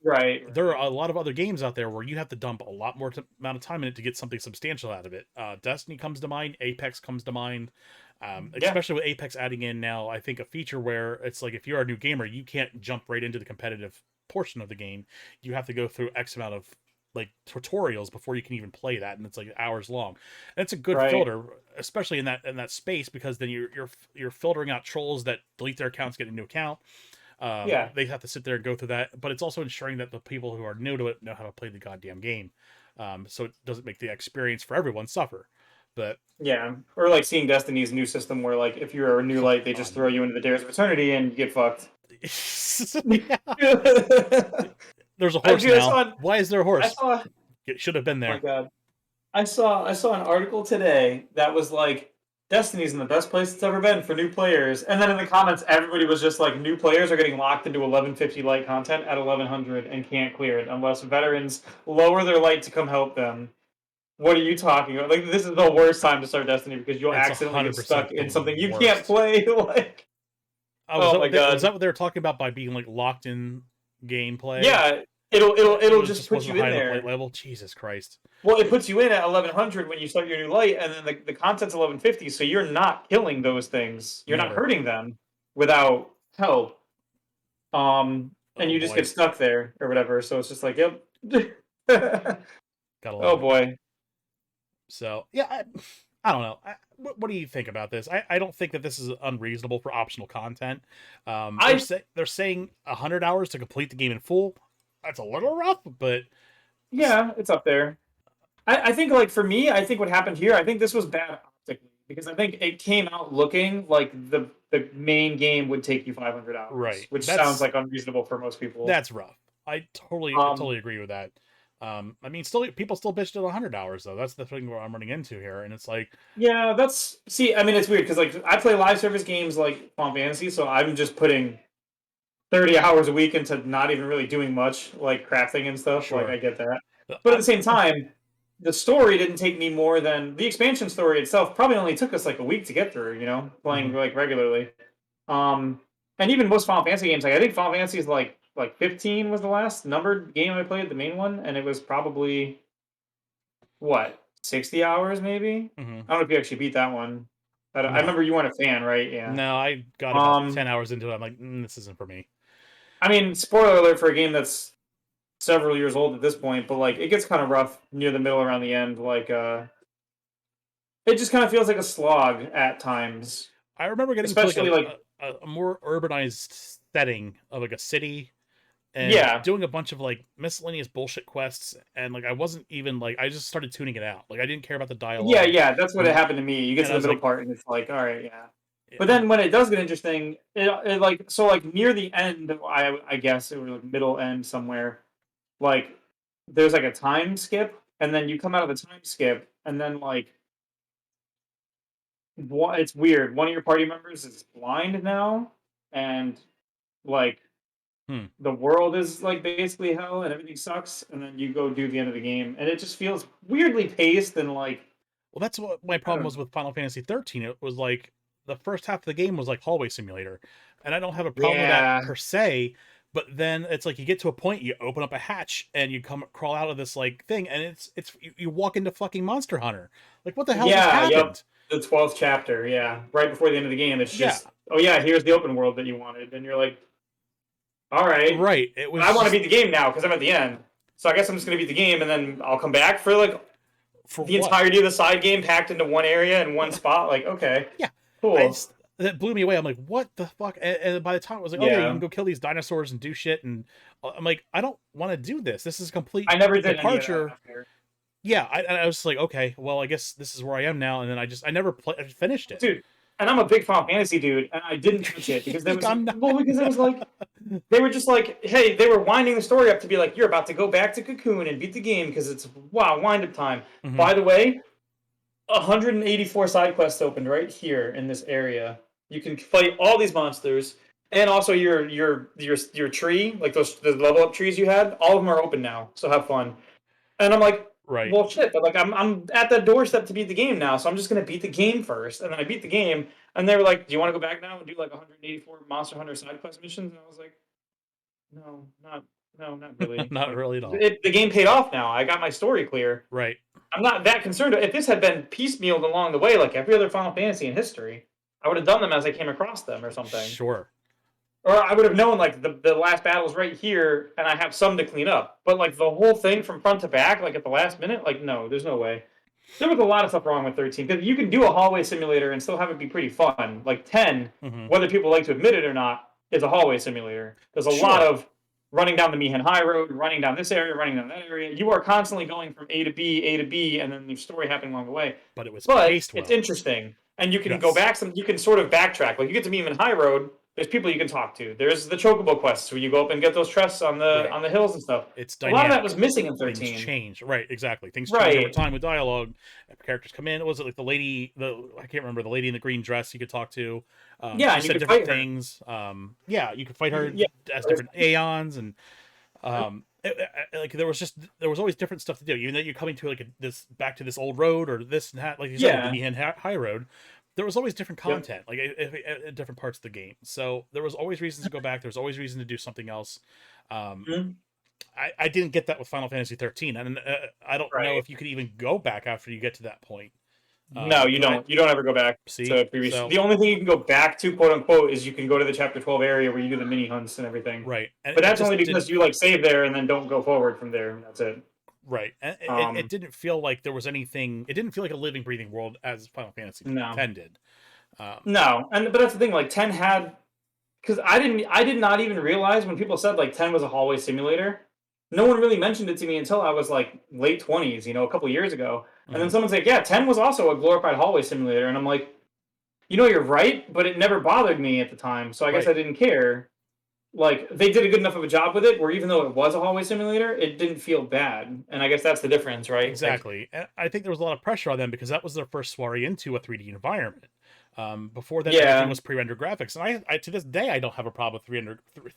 Right. There are a lot of other games out there where you have to dump a lot more amount of time in it to get something substantial out of it. Destiny comes to mind. Apex comes to mind. Especially with Apex adding in now, I think a feature where it's like if you're a new gamer, you can't jump right into the competitive portion of the game. You have to go through X amount of like tutorials before you can even play that, and it's like hours long. And it's a good filter, especially in that space, because then you're filtering out trolls that delete their accounts, get a new account. They have to sit there and go through that, but it's also ensuring that the people who are new to it know how to play the goddamn game, so it doesn't make the experience for everyone suffer. But yeah, or like seeing Destiny's new system where like if you're a new light, they just throw you into the Dares of Eternity and you get fucked. There's a horse now. Why is there a horse? It should have been there. Oh my god, I saw an article today that was like Destiny's in the best place it's ever been for new players, and then in the comments everybody was just like new players are getting locked into 1150 light content at 1100 and can't clear it unless veterans lower their light to come help them. What are you talking about? Like, this is the worst time to start Destiny because you'll accidentally get stuck in something you can't play. Like, oh my god, is that what they were talking about by being like locked in gameplay? Yeah, it'll just put you in there. Level. Jesus Christ. Well, it puts you in at 1100 when you start your new light, and then the content's 1150, so you're not killing those things. You're not hurting them without help. And you just get stuck there or whatever. So it's just like, yep. Oh boy. So yeah, I don't know. What do you think about this? I don't think that this is unreasonable for optional content. They're saying 100 hours to complete the game in full. That's a little rough, but yeah, it's up there. I think like for me, I think what happened here, I think this was bad optically because I think it came out looking like the main game would take you 500 hours, right? Which sounds like unreasonable for most people. That's rough. I totally agree with that. I mean, people still bitched at 100 hours though. That's the thing where I'm running into here, and it's like, yeah, I mean, it's weird because like I play live service games like Final Fantasy, so I'm just putting 30 hours a week into not even really doing much, like crafting and stuff. Sure. Like I get that, but at the same time, the story didn't take me more than the expansion story itself. Probably only took us like a week to get through. You know, playing like regularly. And even most Final Fantasy games, like I think Final Fantasy is like 15 was the last numbered game I played, the main one, and it was probably what 60 hours, maybe. I don't know if you actually beat that one. I No. remember you weren't a fan, right? Yeah. No, I got about 10 hours into it. I'm like, this isn't for me. I mean, spoiler alert for a game that's several years old at this point, but like it gets kind of rough near the middle around the end. Like it just kind of feels like a slog at times. I remember getting Especially to like a more urbanized setting of like a city and yeah. doing a bunch of like miscellaneous bullshit quests, and like I wasn't even like, I just started tuning it out. Like I didn't care about the dialogue. Yeah, that's what and, happened to me. You get and to I the was middle like, part and it's like, all right, yeah. But and, then when it does get interesting, it like so like near the end, I guess it was like middle end somewhere. Like there's like a time skip, and then you come out of the time skip, and then like it's weird. One of your party members is blind now, and like hmm. the world is like basically hell, and everything sucks. And then you go do the end of the game, and it just feels weirdly paced and like Well, that's what my I problem don't was know. with Final Fantasy 13. It was like the first half of the game was like hallway simulator, and I don't have a problem with that Yeah, per se. But then it's like you get to a point, you open up a hatch, and you crawl out of this like thing, and it's you walk into fucking Monster Hunter. Like, what the hell just yep. happened? The 12th chapter, yeah, right before the end of the game, it's Yeah, just oh yeah, here's the open world that you wanted, and you're like, all right, right. It but I was want to just beat the game now because I'm at the end. So I guess I'm just gonna beat the game, and then I'll come back for like for the what? entirety of the side game packed into one area in one spot. Like, okay, Yeah, I cool. just that blew me away. I'm like, what the fuck? And by the time it was like, oh yeah, you can Yeah, go kill these dinosaurs and do shit, and I'm like, I don't want to do this. This is a complete I never did any of that departure. after. Yeah, I was like, okay, well, I guess this is where I am now, and then I never finished it. Dude, and I'm a big Final Fantasy dude, and I didn't touch it because there Like, was I'm not. well, because it was like they were just like, hey, they were winding the story up to be like, you're about to go back to Cocoon and beat the game because it's wow, wind up time. Mhm. By the way, 184 side quests opened right here in this area. You can fight all these monsters, and also your tree, like the level up trees you had, all of them are open now. So have fun. And I'm like, Right. well, shit, but like I'm at the doorstep to beat the game now, so I'm just gonna beat the game first. And then I beat the game, and they were like, do you want to go back now and do like 184 Monster Hunter side quest missions? And I was like, no, not really. Not Like really at all. the game paid off now. I got my story clear. Right. I'm not that concerned. If this had been piecemealed along the way, like every other Final Fantasy in history, I would have done them as I came across them or something. Sure. Or I would have known like the last battle's right here, and I have some to clean up. But like the whole thing from front to back, like at the last minute, like no, there's no way. There was a lot of stuff wrong with 13 because you can do a hallway simulator and still have it be pretty fun. Like 10, Mhm. whether people like to admit it or not, is a hallway simulator. There's a lot Sure. of running down the Mihan High Road, running down this area, running down that area. You are constantly going from A to B, and then there's story happening along the way. But it was But paced it's well. interesting, and you can go Yes. back. You can sort of backtrack. Like you get to Mihan High Road, there's people you can talk to. There's the Chocobo quests where you go up and get those chests on Right. the hills and stuff. It's A lot of that dynamic. was missing in Things 13. change. Right. Exactly. Things change over Right. time with dialogue. Characters come in. Was it like the lady? I can't remember, the lady in the green dress you could talk to. Yeah, She and you said could different fight her. things. Yeah, you could fight her Yeah. as different aeons, and like there was always different stuff to do. Even though you're coming to like this back to this old road or this and that, like you said, Yeah. the Mihan High Road. There was always different Yep. content, like at different parts of the game. So there was always reasons to go back. There was always reason to do something else. Mhm. I didn't get that with Final Fantasy 13, and I don't know Right. if you could even go back after you get to that point. No, you 'Cause don't. You don't ever go back see, to previous. so The only thing you can go back to, quote unquote, is you can go to the chapter 12 area where you do the mini hunts and everything. right, and But it that's just only because didn't. you like save there and then don't go forward from there. That's it. Right, and it Um, didn't feel like there was anything. It didn't feel like a living, breathing world as Final Fantasy no, 10 did. Um, no, and but that's the thing. Like 10 had because I did not even realize when people said like 10 was a hallway simulator. No one really mentioned it to me until I was like late 20s, a couple years ago. And then mhm. someone's like, "Yeah, 10 was also a glorified hallway simulator," and I'm like, you're right, but it never bothered me at the time, so I guess Right, I didn't care. Like they did a good enough of a job with it, where even though it was a hallway simulator, it didn't feel bad, and I guess that's the difference, right? Like, exactly. And I think there was a lot of pressure on them because that was their first soiree into a 3D environment. Before then, everything yeah, was pre-rendered graphics, and I to this day I don't have a problem with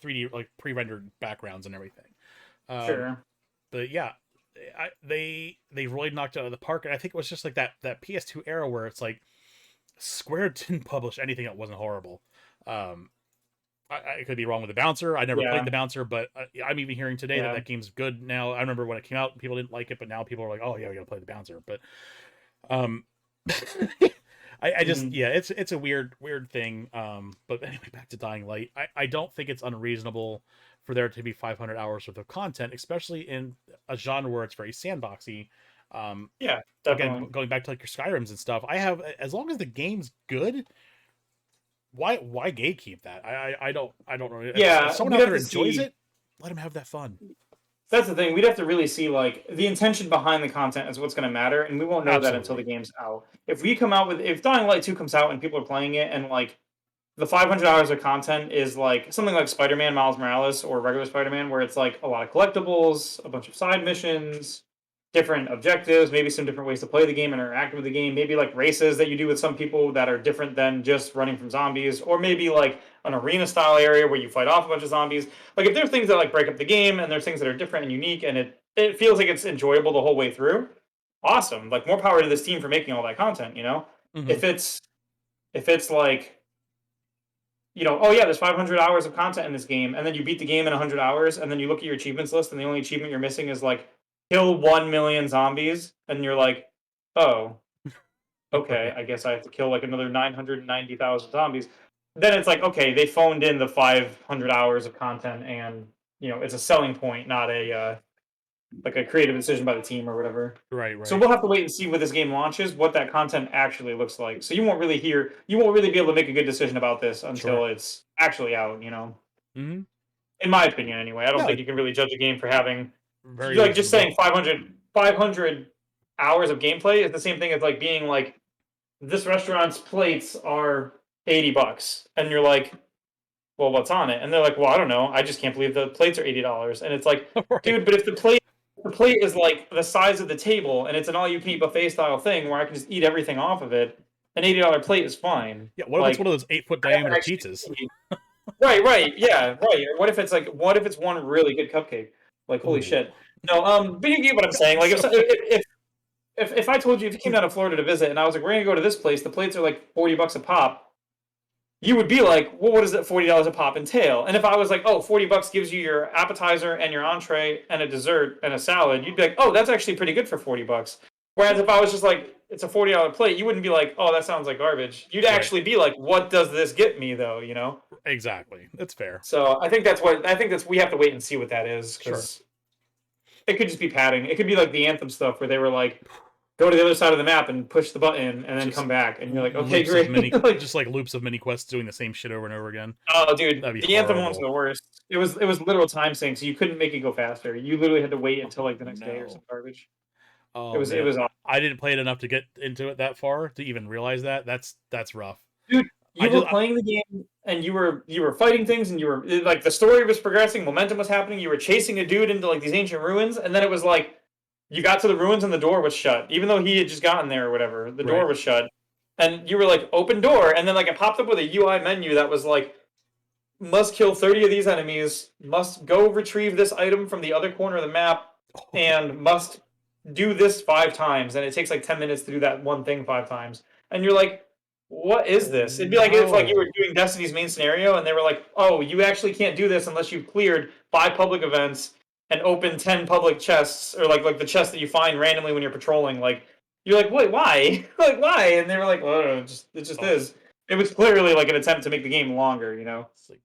3D like pre-rendered backgrounds and everything. Um, sure, but yeah, they really knocked it out of the park, and I think it was just like that PS2 era where it's like Square didn't publish anything that wasn't horrible. Um, I could be wrong with the bouncer. I never Yeah. played the bouncer, but I'm even hearing today that Yeah. that game's good now. I remember when it came out, people didn't like it, but now people are like, "Oh yeah, we gotta play the bouncer." But um, I just Mhm. yeah, it's a weird thing. But anyway, back to Dying Light. I don't think it's unreasonable for there to be 500 hours worth of content, especially in a genre where it's very sandboxy. Yeah, Again, definitely. going back to like your Skyrims and stuff, I have, as long as the game's good, why gatekeep that? I don't know. If Yeah, someone we'd out have there to enjoys see. it, let them have that fun. That's the thing. We'd have to really see like the intention behind the content is what's going to matter, and we won't know that until the Absolutely. game's out. If Dying Light 2 comes out and people are playing it, and like the 500 hours of content is like something like Spider-Man Miles Morales or regular Spider-Man, where it's like a lot of collectibles, a bunch of side missions, different objectives, maybe some different ways to play the game, interact with the game, maybe like races that you do with some people that are different than just running from zombies, or maybe like an arena style area where you fight off a bunch of zombies. Like if there's things that like break up the game and there's things that are different and unique and it feels like it's enjoyable the whole way through, awesome. Like more power to this team for making all that content, you know? Hmm. If it's like oh yeah, there's 500 hours of content in this game, and then you beat the game in 100 hours, and then you look at your achievements list, and the only achievement you're missing is like kill 1 million zombies, and you're like, oh, okay, Right. I guess I have to kill like another 990,000 zombies. Then it's like, okay, they phoned in the 500 hours of content, and it's a selling point, not a like a creative decision by the team or whatever. Right. So Right. we'll have to wait and see when this game launches what that content actually looks like. So you won't really be able to make a good decision about this Sure. until it's actually out. Hmm. In my opinion, anyway. I don't No, think you can really judge a game for having very like just reasonable. saying 500 hours of gameplay is the same thing as like being like this restaurant's plates are $80, and you're like, well, what's on it? And they're like, well, I don't know. I just can't believe the plates are $80. And it's like, Right. dude, but if the plate is like the size of the table and it's an all you can eat buffet style thing where I can just eat everything off of it, an $80 plate is fine. Yeah. What if it's one Like of those 8-foot I haven't diameter actually pizzas? seen. Right, yeah, right. Or what if it's one really good cupcake? Like holy Ooh. shit. No, but you get what I'm saying. Like So if I told you if you came down to Florida to visit and I was like, we're gonna go to this place, the plates are like $40 a pop, you would be like, well, what does that $40 a pop entail? And if I was like, oh, $40 gives you your appetizer and your entree and a dessert and a salad, you'd be like, oh, that's actually pretty good for $40. Whereas if I was just like, it's a $40 plate, you wouldn't be like, oh, that sounds like garbage. You'd right. actually be like, what does this get me though? Exactly. That's fair. So I think that's we have to wait and see what that is Sure. because it could just be padding. It could be like the Anthem stuff where they were like, go to the other side of the map and push the button and then Just come back, and you're like, okay, loops of great. mini, Like, just like loops of mini quests doing the same shit over and over again. oh, dude, That'd be the Anthem ones are horrible. the worst. It was literal time sync, so you couldn't make it go faster. You literally had to wait until like the next day or No. some garbage. It Oh was it man, was awful. I didn't play it enough to get into it that far to even realize that. That's rough. Dude. I You were just playing the game and you were fighting things and you were like the story was progressing, momentum was happening. You were chasing a dude into like these ancient ruins, and then it was like you got to the ruins and the door was shut, even though he had just gotten there or whatever. The door right. was shut, and you were like, "Open door," and then like it popped up with a UI menu that was like, "Must kill 30 of these enemies. Must go retrieve this item from the other corner of the map, and must do this 5 times." And it takes like 10 minutes to do that one thing 5 times, and you're like, "What is Oh this?" It'd be like if like you were no. doing Destiny's main scenario, and they were like, "Oh, you actually can't do this unless you've cleared 5 public events." And open 10 public chests, or like the chest that you find randomly when you're patrolling. Like you're like, wait, why? Like why? And they were like, well, I don't know, it just Oh, is. It was clearly like an attempt to make the game longer. it's like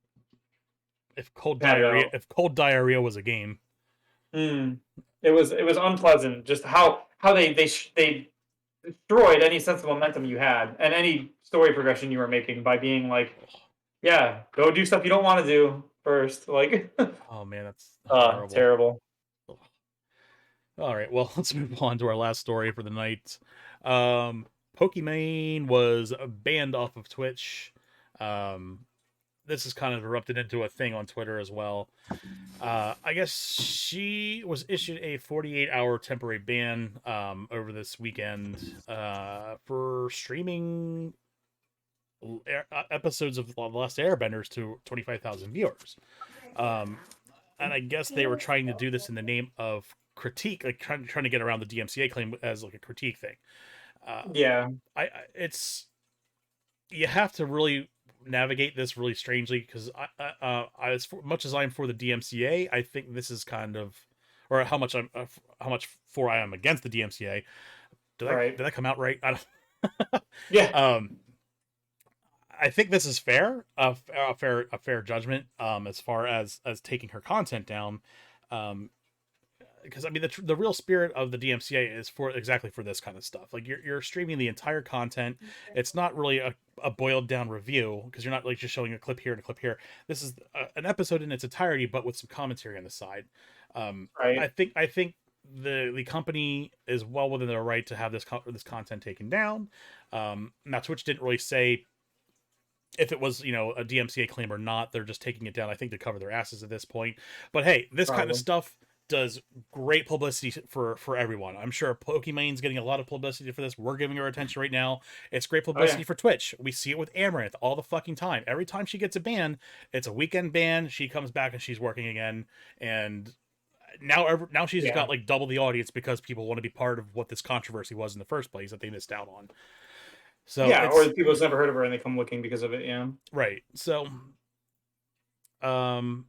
if cold Pad it diarrhea out. if cold diarrhea was a game. Mm. It was unpleasant just how they destroyed any sense of momentum you had and any story progression you were making by being like, yeah, go do stuff you don't want to do first. Like, Oh man, that's horrible. terrible. All right, well, let's move on to our last story for the night. Pokimane was banned off of Twitch. Um, this has kind of erupted into a thing on Twitter as well. I guess she was issued a 48-hour temporary ban over this weekend for streaming episodes of The Last Airbenders to 25,000 viewers. And I guess they were trying to do this in the name of critique, like trying to get around the DMCA claim as like a critique thing. Uh, Yeah. it's you have to really navigate this really strangely because as much as I'm for the DMCA, I think this is kind of, or how much for I am against the DMCA. Did that come out right? I don't. Yeah. I think this is fair, a fair judgment, as far as taking her content down, because I mean the real spirit of the DMCA is for exactly for this kind of stuff. Like you're streaming the entire content. It's not really a boiled down review because you're not like just showing a clip here and a clip here. This is an episode in its entirety, but with some commentary on the side. I think the company is well within their right to have this content taken down. Now Twitch didn't really say if it was, a DMCA claim or not. They're just taking it down, I think, to cover their asses at this point. But hey, this kind of stuff does great publicity for everyone. I'm sure Pokemone's getting a lot of publicity for this. We're giving her attention right now. It's great publicity for Twitch. We see it with Amaranth all the fucking time. Every time she gets a ban, it's a weekend ban. She comes back and she's working again. And now she's got like double the audience because people want to be part of what this controversy was in the first place that they missed out on. So or people have never heard of her and they come looking because of it. Yeah. Right. So, I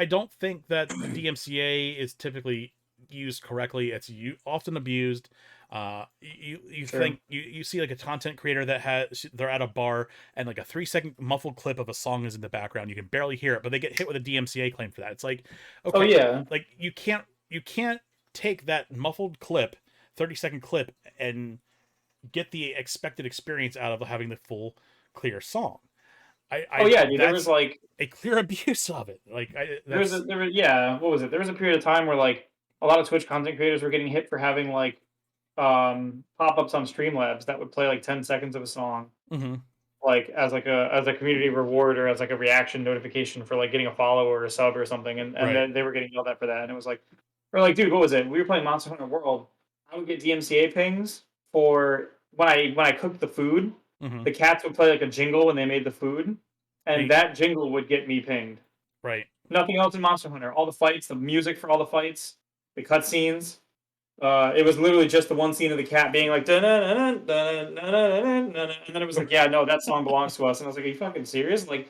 don't think that the DMCA is typically used correctly. It's often abused. You think you see like a content creator that they're at a bar and like a 3-second muffled clip of a song is in the background. You can barely hear it, but they get hit with a DMCA claim for that. It's like, okay, like you can't take that muffled clip, 30-second clip, and get the expected experience out of having the full clear song. There was like a clear abuse of it. Like what was it? There was a period of time where like a lot of Twitch content creators were getting hit for having like pop-ups on Streamlabs that would play like 10 seconds of a song, like as a community reward or as like a reaction notification for like getting a follow or a sub or something, and then they were getting yelled at for that, and it was like, dude, what was it? We were playing Monster Hunter World. I would get DMCA pings for when I cooked the food. The cats would play like a jingle when they made the food, and that jingle would get me pinged. Right. Nothing else in Monster Hunter. All the fights, the music for all the fights, the cutscenes. It was literally just the one scene of the cat being like, and then it was like, yeah, no, that song belongs to us. And I was like, are you fucking serious? Like,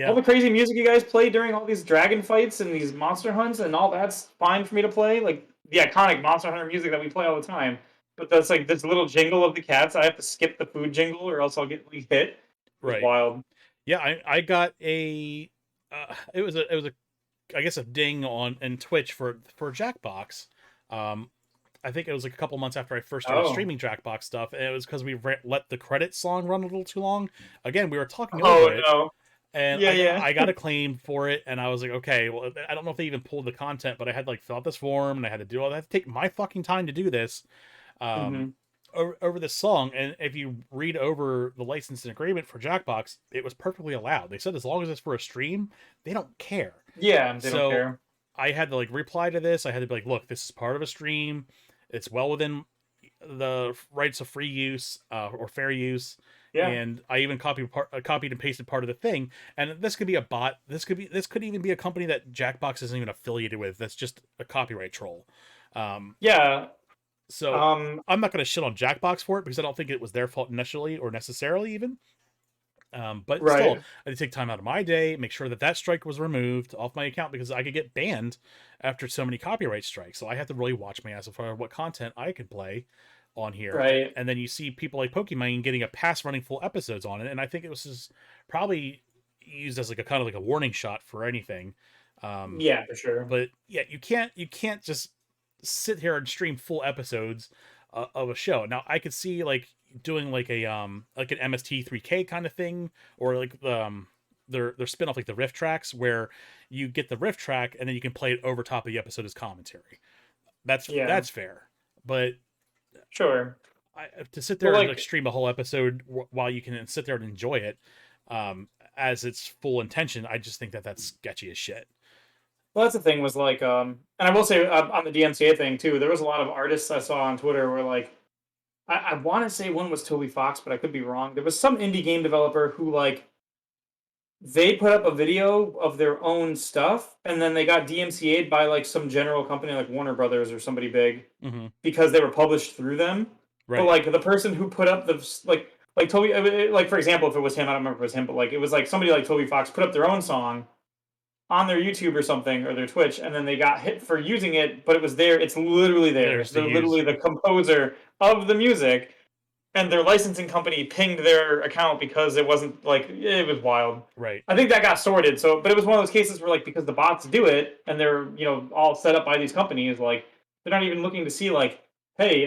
all the crazy music you guys play during all these dragon fights and these monster hunts and all that's fine for me to play. Like the iconic Monster Hunter music that we play all the time. But that's like this little jingle of the cats. I have to skip the food jingle or else I'll get like, hit. Right. Wild. Yeah, I got a it was a I guess a ding in Twitch for Jackbox. I think it was like a couple months after I first started streaming Jackbox stuff, and it was because we let the credit song run a little too long. Again, we were talking over it. And I got a claim for it, and I was like, okay, well, I don't know if they even pulled the content, but I had to like fill out this form, and I had to do all that. I had to take my fucking time to do this. Over this song, and if you read over the license and agreement for Jackbox, it was perfectly allowed. They said as long as it's for a stream, they don't care. Yeah, they don't care. I had to like reply to this. I had to be like, look, this is part of a stream. It's well within the rights of free use or fair use. Yeah. And I even copied and pasted part of the thing. And this could be a bot. This could even be a company that Jackbox isn't even affiliated with. That's just a copyright troll. So I'm not going to shit on Jackbox for it because I don't think it was their fault initially or necessarily even. But still, I had to take time out of my day, make sure that strike was removed off my account because I could get banned after so many copyright strikes. So I have to really watch my ass as far as what content I could play on here. Right. And then you see people like Pokemane getting a pass running full episodes on it. And I think it was just probably used as like a kind of like a warning shot for anything. Yeah, for sure. But yeah, you can't just sit here and stream full episodes of a show. Now I could see like doing like a like an MST3K kind of thing, or like their spin-off like the riff tracks where you get the riff track and then you can play it over top of the episode as commentary. That's fair. But sure, to sit there and like stream a whole episode while you can sit there and enjoy it as its full intention, I just think that's sketchy as shit. Well, that's the thing was like, and I will say on the DMCA thing too, there was a lot of artists I saw on Twitter where like, I want to say one was Toby Fox, but I could be wrong. There was some indie game developer who like, they put up a video of their own stuff and then they got DMCA'd by like some general company like Warner Brothers or somebody big because they were published through them. Right. But like the person who put up the like like Toby, like for example, if it was him, I don't remember if it was him, but like it was like somebody like Toby Fox put up their own song on their YouTube or something or their Twitch, and then they got hit for using it, but it was there. It's literally there. Theirs to They're use. literally the composer of the music, and their licensing company pinged their account because it wasn't like it was wild. Right. I think that got sorted. So, but it was one of those cases where like because the bots do it and they're all set up by these companies, like they're not even looking to see like, hey,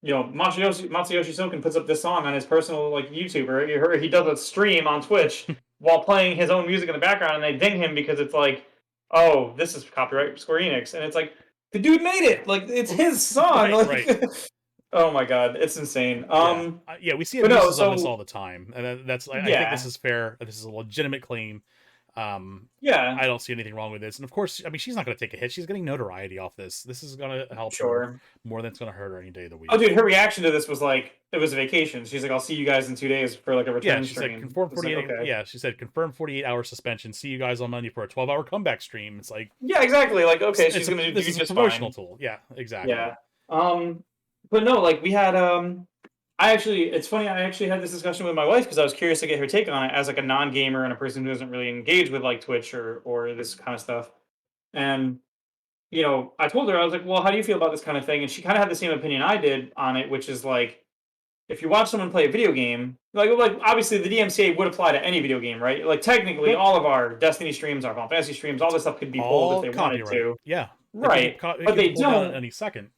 Matsuyoshi Soken puts up this song on his personal like YouTube, or he does a stream on Twitch while playing his own music in the background, and they ding him because it's like, oh, this is copyright Square Enix, and it's like the dude made it, like it's his song, Right. Oh my god, it's insane. Yeah, we see abuses on this all the time, and that's I think Yeah. this is fair. This is a legitimate claim. Yeah, I don't see anything wrong with this, and of course, I mean, she's not going to take a hit. She's getting notoriety off this. This is going to help her sure. more than it's going to hurt her any day of the week. Oh, dude, her reaction to this was like it was a vacation. She's like, "I'll see you guys in 2 days for like a Yeah, return she stream." said confirm It's like, 48. okay. Yeah, she said confirm 48-hour suspension. See you guys on Monday for a 12-hour comeback stream. It's like, Yeah, exactly. Like, okay, it's she's gonna do this is a just promotional fine. tool. Yeah, exactly. Yeah. But no, like we had it's funny, I actually had this discussion with my wife because I was curious to get her take on it as like a non-gamer and a person who doesn't really engage with like Twitch or this kind of stuff. And I told her, I was like, well, how do you feel about this kind of thing? And she kind of had the same opinion I did on it, which is like, if you watch someone play a video game, like obviously the DMCA would apply to any video game, right? Like technically, all of our Destiny streams, our Final Fantasy streams, all this stuff could be pulled if they wanted to, Yeah, right? But they don't any second.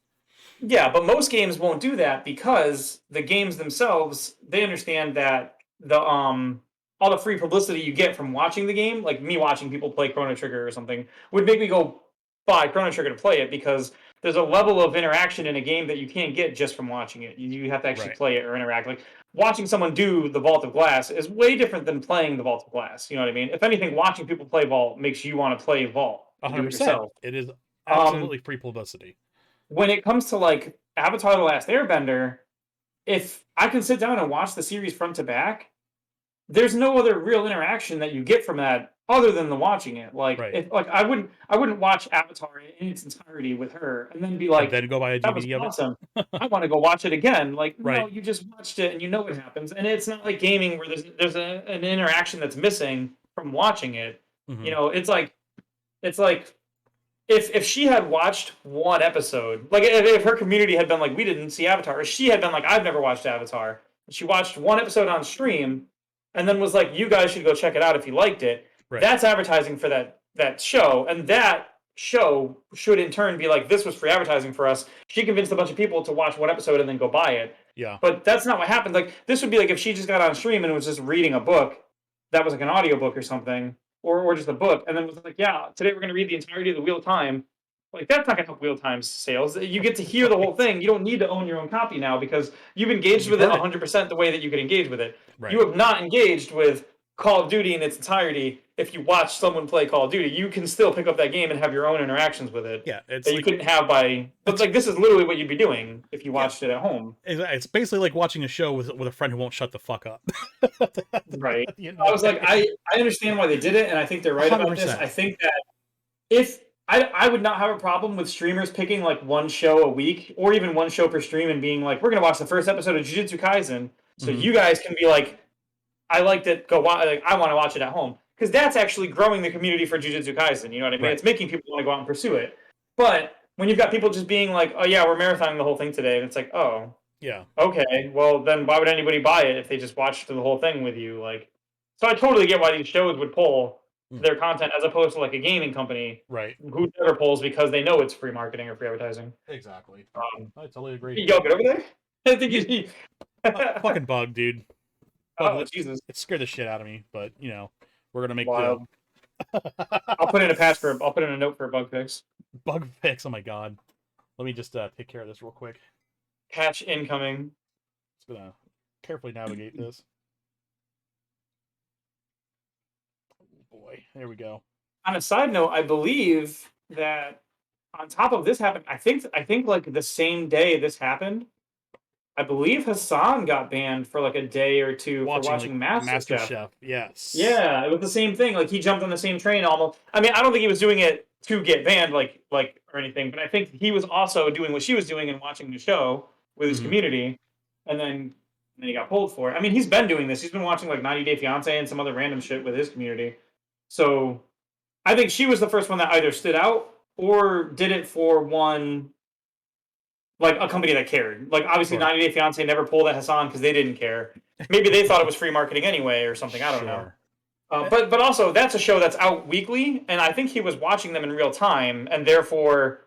Yeah, but most games won't do that because the games themselves, they understand that the all the free publicity you get from watching the game, like me watching people play Chrono Trigger or something, would make me go buy Chrono Trigger to play it because there's a level of interaction in a game that you can't get just from watching it. You have to actually play it or interact. Like watching someone do the Vault of Glass is way different than playing the Vault of Glass. You know what I mean? If anything, watching people play Vault makes you want to play Vault and do it 100%. yourself. It is absolutely free publicity. When it comes to like Avatar: The Last Airbender, if I can sit down and watch the series front to back, there's no other real interaction that you get from that other than the watching it. Like if like I wouldn't watch Avatar in its entirety with her and then be like, and then go buy a that was DVD of awesome. I want to go watch it again. Like no, Right. you just watched it and you know what happens. And it's not like gaming where there's an interaction that's missing from watching it. Mhm. You know, it's like if she had watched one episode, like if her community had been like, we didn't see Avatar, or she had been like, I've never watched Avatar, she watched one episode on stream, and then was like, you guys should go check it out if you liked it. Right. That's advertising for that show, and that show should in turn be like, this was free advertising for us. She convinced a bunch of people to watch one episode and then go buy it. Yeah. But that's not what happened. Like this would be like if she just got on stream and was just reading a book that was like an audiobook or something. Or just a book, and then was like, yeah, today we're going to read the entirety of the Wheel of Time. Like, that's not going to help Wheel of Time's sales. You get to hear the whole thing. You don't need to own your own copy now because you've engaged with it 100% the way that you could engage with it. Right. You have not engaged with Call of Duty in its entirety. If you watch someone play Call of Duty, you can still pick up that game and have your own interactions with it. Yeah, it's that you couldn't have by. But like, this is literally what you'd be doing if you watched it at home. It's basically like watching a show with a friend who won't shut the fuck up. Right. I was like, I understand why they did it, and I think they're right 100%. About this. I think that if I would not have a problem with streamers picking like one show a week or even one show per stream and being like, we're gonna watch the first episode of Jujutsu Kaisen, so you guys can be like, I liked it, go watch. Like, I want to watch it at home because that's actually growing the community for Jujutsu Kaisen. You know what I mean? Right. It's making people want to go out and pursue it. But when you've got people just being like, oh yeah, we're marathoning the whole thing today, and it's like, oh. Yeah. Okay, well then why would anybody buy it if they just watched the whole thing with you? Like, so I totally get why these shows would pull their content as opposed to like a gaming company, right? Who never pulls because they know it's free marketing or free advertising. Exactly. I totally agree. You get over there? I think you fucking bug, dude. Oh Jesus! It scared the shit out of me, but we're gonna make wild. I'll put in a patch for. I'll put in a note for a bug fix. Bug fix. Oh my god. Let me just take care of this real quick. Patch incoming. Just gonna carefully navigate this. Oh boy, there we go. On a side note, I believe that on top of this happened, I think like the same day this happened, I believe Hassan got banned for like a day or two for watching MasterChef. Yes. Yeah, it was the same thing. Like he jumped on the same train almost. I mean, I don't think he was doing it to get banned, like or anything, but I think he was also doing what she was doing and watching the show with his community, and then then he got pulled for it. I mean, he's been doing this. He's been watching like 90 Day Fiance and some other random shit with his community. So I think she was the first one that either stood out or did it for one, like a company that cared. Like obviously, Sure. 90 Day Fiance never pulled a Hassan because they didn't care. Maybe they thought it was free marketing anyway or something. I don't know. But also that's a show that's out weekly, and I think he was watching them in real time, and therefore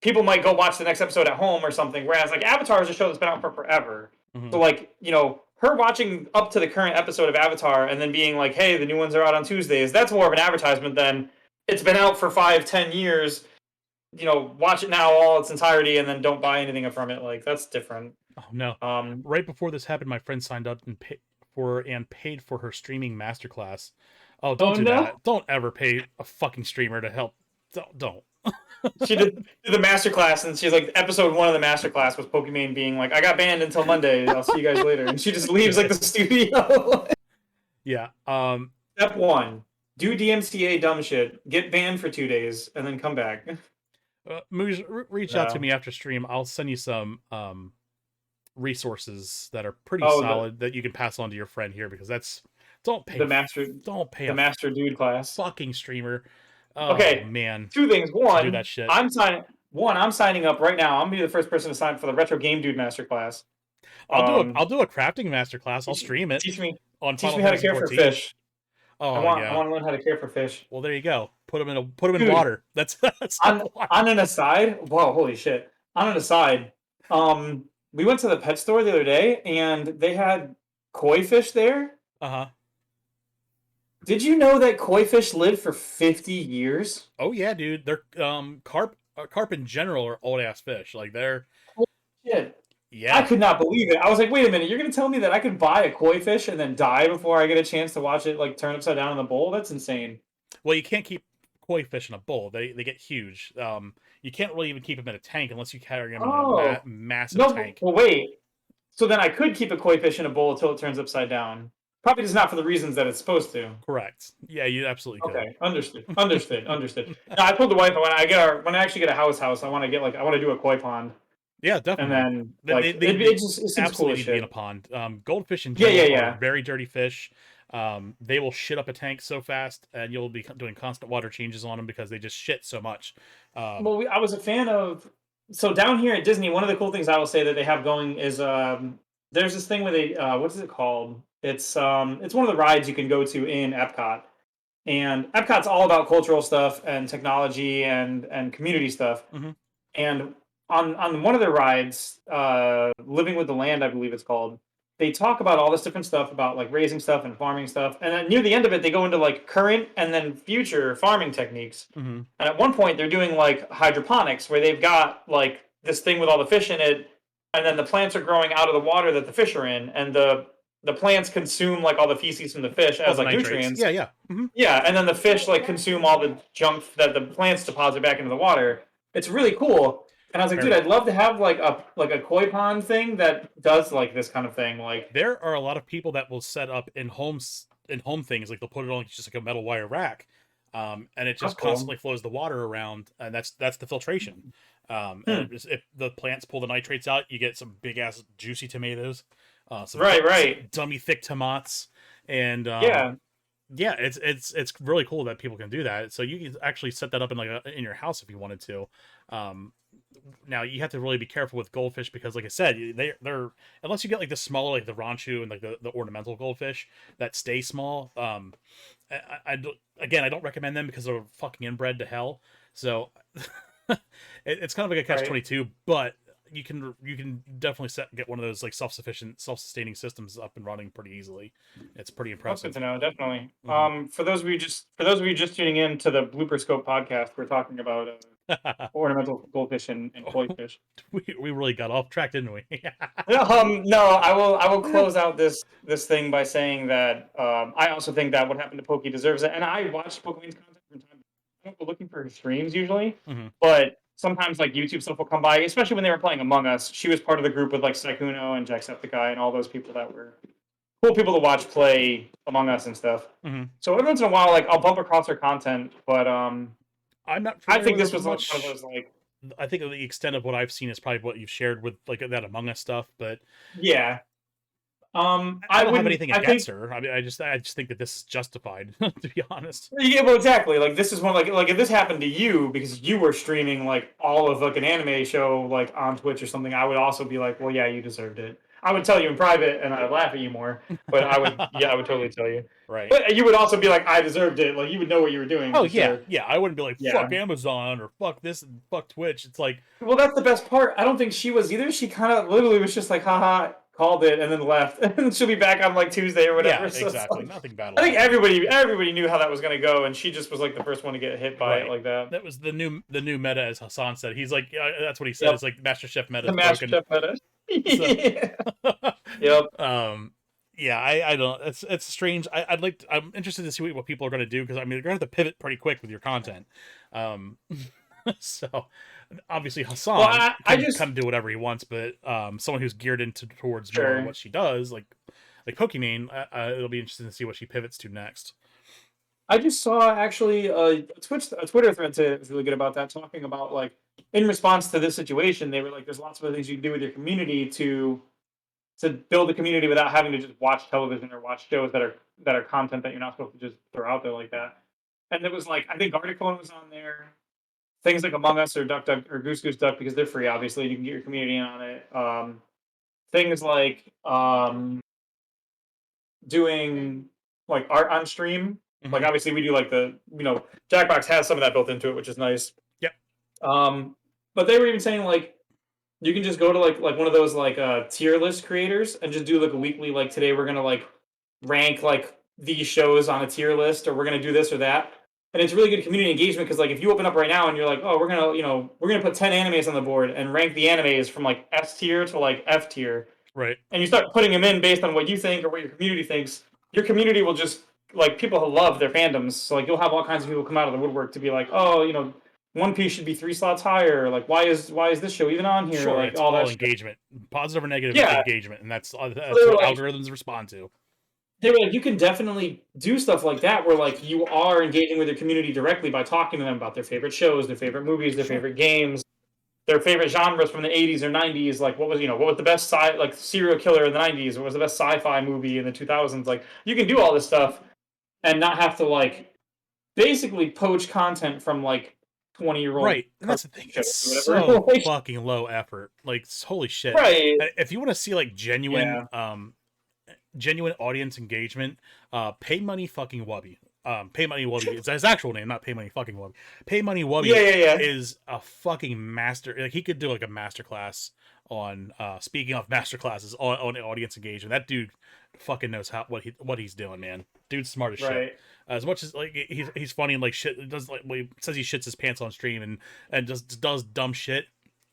people might go watch the next episode at home or something. Whereas like Avatar is a show that's been out for forever. So like, you know, her watching up to the current episode of Avatar and then being like, hey, the new ones are out on Tuesdays, that's more of an advertisement than it's been out for 5-10 years. You know, watch it now all its entirety and then don't buy anything from it. Like that's different. Oh no. Right before this happened, my friend signed up and paid for her streaming masterclass. Oh, don't do that. Don't ever pay a fucking streamer to help. Don't. She did the masterclass, and she's like, episode 1 of the masterclass was Pokemane being like, I got banned until Monday. I'll see you guys later. And she just leaves like the studio. Yeah. Step 1: do DMCA dumb shit, get banned for 2 days, and then come back. Moose, reach out to me after stream. I'll send you some resources that are pretty solid that you can pass on to your friend here, because that's don't pay the master dude class fucking streamer. Oh, okay, man. 2 things. One, do that shit. I'm signing up right now. I'm gonna be the first person to sign up for the Retro Game Dude masterclass. I'll do a crafting masterclass. I'll stream it. Teach me how to care for fish. Oh, I want to learn how to care for fish. Well, there you go. Put them in water. That's on an aside. Whoa, holy shit! On an aside, we went to the pet store the other day and they had koi fish there. Did you know that koi fish live for 50 years? Oh yeah, dude. They're carp in general are old ass fish. Like they're holy shit. Yeah. I could not believe it. I was like, wait a minute, you're gonna tell me that I could buy a koi fish and then die before I get a chance to watch it like turn upside down in the bowl? That's insane. Well, you can't keep koi fish in a bowl. They get huge. You can't really even keep them in a tank unless you carry them in a massive tank. Well, wait. So then I could keep a koi fish in a bowl until it turns upside down. Probably just not for the reasons that it's supposed to. Correct. Yeah, you absolutely could. Okay, understood. No, I told the wife when I actually get a house, I want to do a koi pond. Yeah, definitely. And then it seems absolutely cool be in a pond. Goldfish in general are very dirty fish. They will shit up a tank so fast, and you'll be doing constant water changes on them because they just shit so much. I was a fan of. So down here at Disney, one of the cool things I will say that they have going is there's this thing where they what is it called? It's one of the rides you can go to in Epcot, and Epcot's all about cultural stuff and technology and community stuff. And on one of their rides, Living with the Land, I believe it's called, they talk about all this different stuff about like raising stuff and farming stuff. And then near the end of it, they go into like current and then future farming techniques. And at one point, they're doing like hydroponics, where they've got like this thing with all the fish in it, and then the plants are growing out of the water that the fish are in, and the plants consume like all the feces from the fish as like nutrients. Yeah. Yeah, and then the fish like consume all the junk that the plants deposit back into the water. It's really cool. And I was like, dude, I'd love to have like a koi pond thing that does like this kind of thing. Like there are a lot of people that will set up in home things, like they'll put it on just like a metal wire rack, and it just constantly flows the water around, and that's the filtration. And if the plants pull the nitrates out, you get some big ass juicy tomatoes. Some dummy thick tomatoes, and it's really cool that people can do that. So you can actually set that up in your house if you wanted to. Now you have to really be careful with goldfish because, like I said, they're unless you get like the smaller, like the ranchu and like the ornamental goldfish that stay small. I don't recommend them because they're fucking inbred to hell. So it's kind of like a catch-22, but you can definitely get one of those like self-sustaining systems up and running pretty easily. It's pretty impressive. That's good to know, definitely. For those of you just tuning in to the SuperScope podcast, we're talking about ornamental goldfish and koi fish. We really got off track, didn't we? No, I will close out this thing by saying that I also think that what happened to Pokey deserves it, and I watch Pokemon's content from time to time. I don't go looking for his streams usually, but sometimes like YouTube stuff will come by, especially when they were playing Among Us. She was part of the group with like Sykkuno and Jacksepticeye and all those people that were cool people to watch play Among Us and stuff. So every once in a while, like I'll bump across her content, but I'm not. I think this was one of those like. I think the extent of what I've seen is probably what you've shared with like that Among Us stuff, but yeah. I don't have wouldn't. anything I think against her. I mean, I just think that this is justified, to be honest. yeah, well, exactly. Like this is one like if this happened to you because you were streaming like all of like an anime show like on Twitch or something, I would also be like, well, yeah, you deserved it. I would tell you in private, and I'd laugh at you more. But I would totally tell you. Right. But you would also be like, I deserved it. Like you would know what you were doing Oh for yeah, sure. yeah. I wouldn't be like Yeah. fuck Amazon or fuck this and fuck Twitch. It's like, Well, that's the best part. I don't think she was either. She kind of literally was just like, haha, called it, and then left. And she'll be back on like Tuesday or whatever. yeah, So it's exactly. like, Nothing bad. I think everybody knew how that was going to go, and she just was like the first one to get hit by it Right. like that. That was the new meta, as Hassan said. He's like, that's what he said. Yep. It's like Master Chef meta The is Master broken. Chef meta. Yep. Yeah, I don't. It's strange. I'm interested to see what people are going to do, because I mean they're going to have to pivot pretty quick with your content. So obviously Hassan Well, I can just come do whatever he wants, but someone who's geared towards Sure. more what she does, like Pokemane, it'll be interesting to see what she pivots to next. I just saw actually a Twitter thread today that was really good about that, talking about like in response to this situation, they were like, "There's lots of other things you can do with your community to build a community without having to just watch television or watch shows that are content that you're not supposed to just throw out there like that." And it was like I think Article was on there. Things like Among Us or Duck Duck or Goose Goose Duck because they're free. Obviously, you can get your community in on it. Things like doing like art on stream. Like Mhm. obviously we do like the Jackbox has some of that built into it, which is nice. Yep. But they were even saying like you can just go to like one of those like tier list creators and just do like a weekly like today we're gonna like rank like these shows on a tier list or we're gonna do this or that. And it's really good community engagement because like if you open up right now and you're like, oh, we're gonna put 10 animes on the board and rank the animes from like S tier to like F tier, Right. and you start putting them in based on what you think or what your community thinks, your community will just like people who love their fandoms. So like you'll have all kinds of people come out of the woodwork to be like, oh, One Piece should be 3 slots higher. Like why is this show even on here? Sure, Like it's all all that engagement, positive or negative Yeah. engagement, and that's what like- algorithms respond to. They were like, you can definitely do stuff like that where like you are engaging with your community directly by talking to them about their favorite shows, their favorite movies, their Sure. favorite games, their favorite genres from the 80s or 90s. Like what was the best like serial killer in the 90s? What was the best sci-fi movie in the 2000s? Like you can do all this stuff and not have to like basically poach content from like 20-year-old. Right, and that's the thing. It's shows or so whatever. fucking low effort. Like holy shit. Right. If you want to see like genuine Yeah. genuine audience engagement, Pay Money fucking Wubby. Pay Money Wubby. It's his actual name, not Pay Money fucking Wubby. Pay Money Wubby Yeah. is a fucking master. Like he could do like a masterclass on speaking of masterclasses on audience engagement. That dude fucking knows what he's doing, man. Dude's smart as shit. Right. As much as like he's funny and like shit does like he says he shits his pants on stream and just does dumb shit.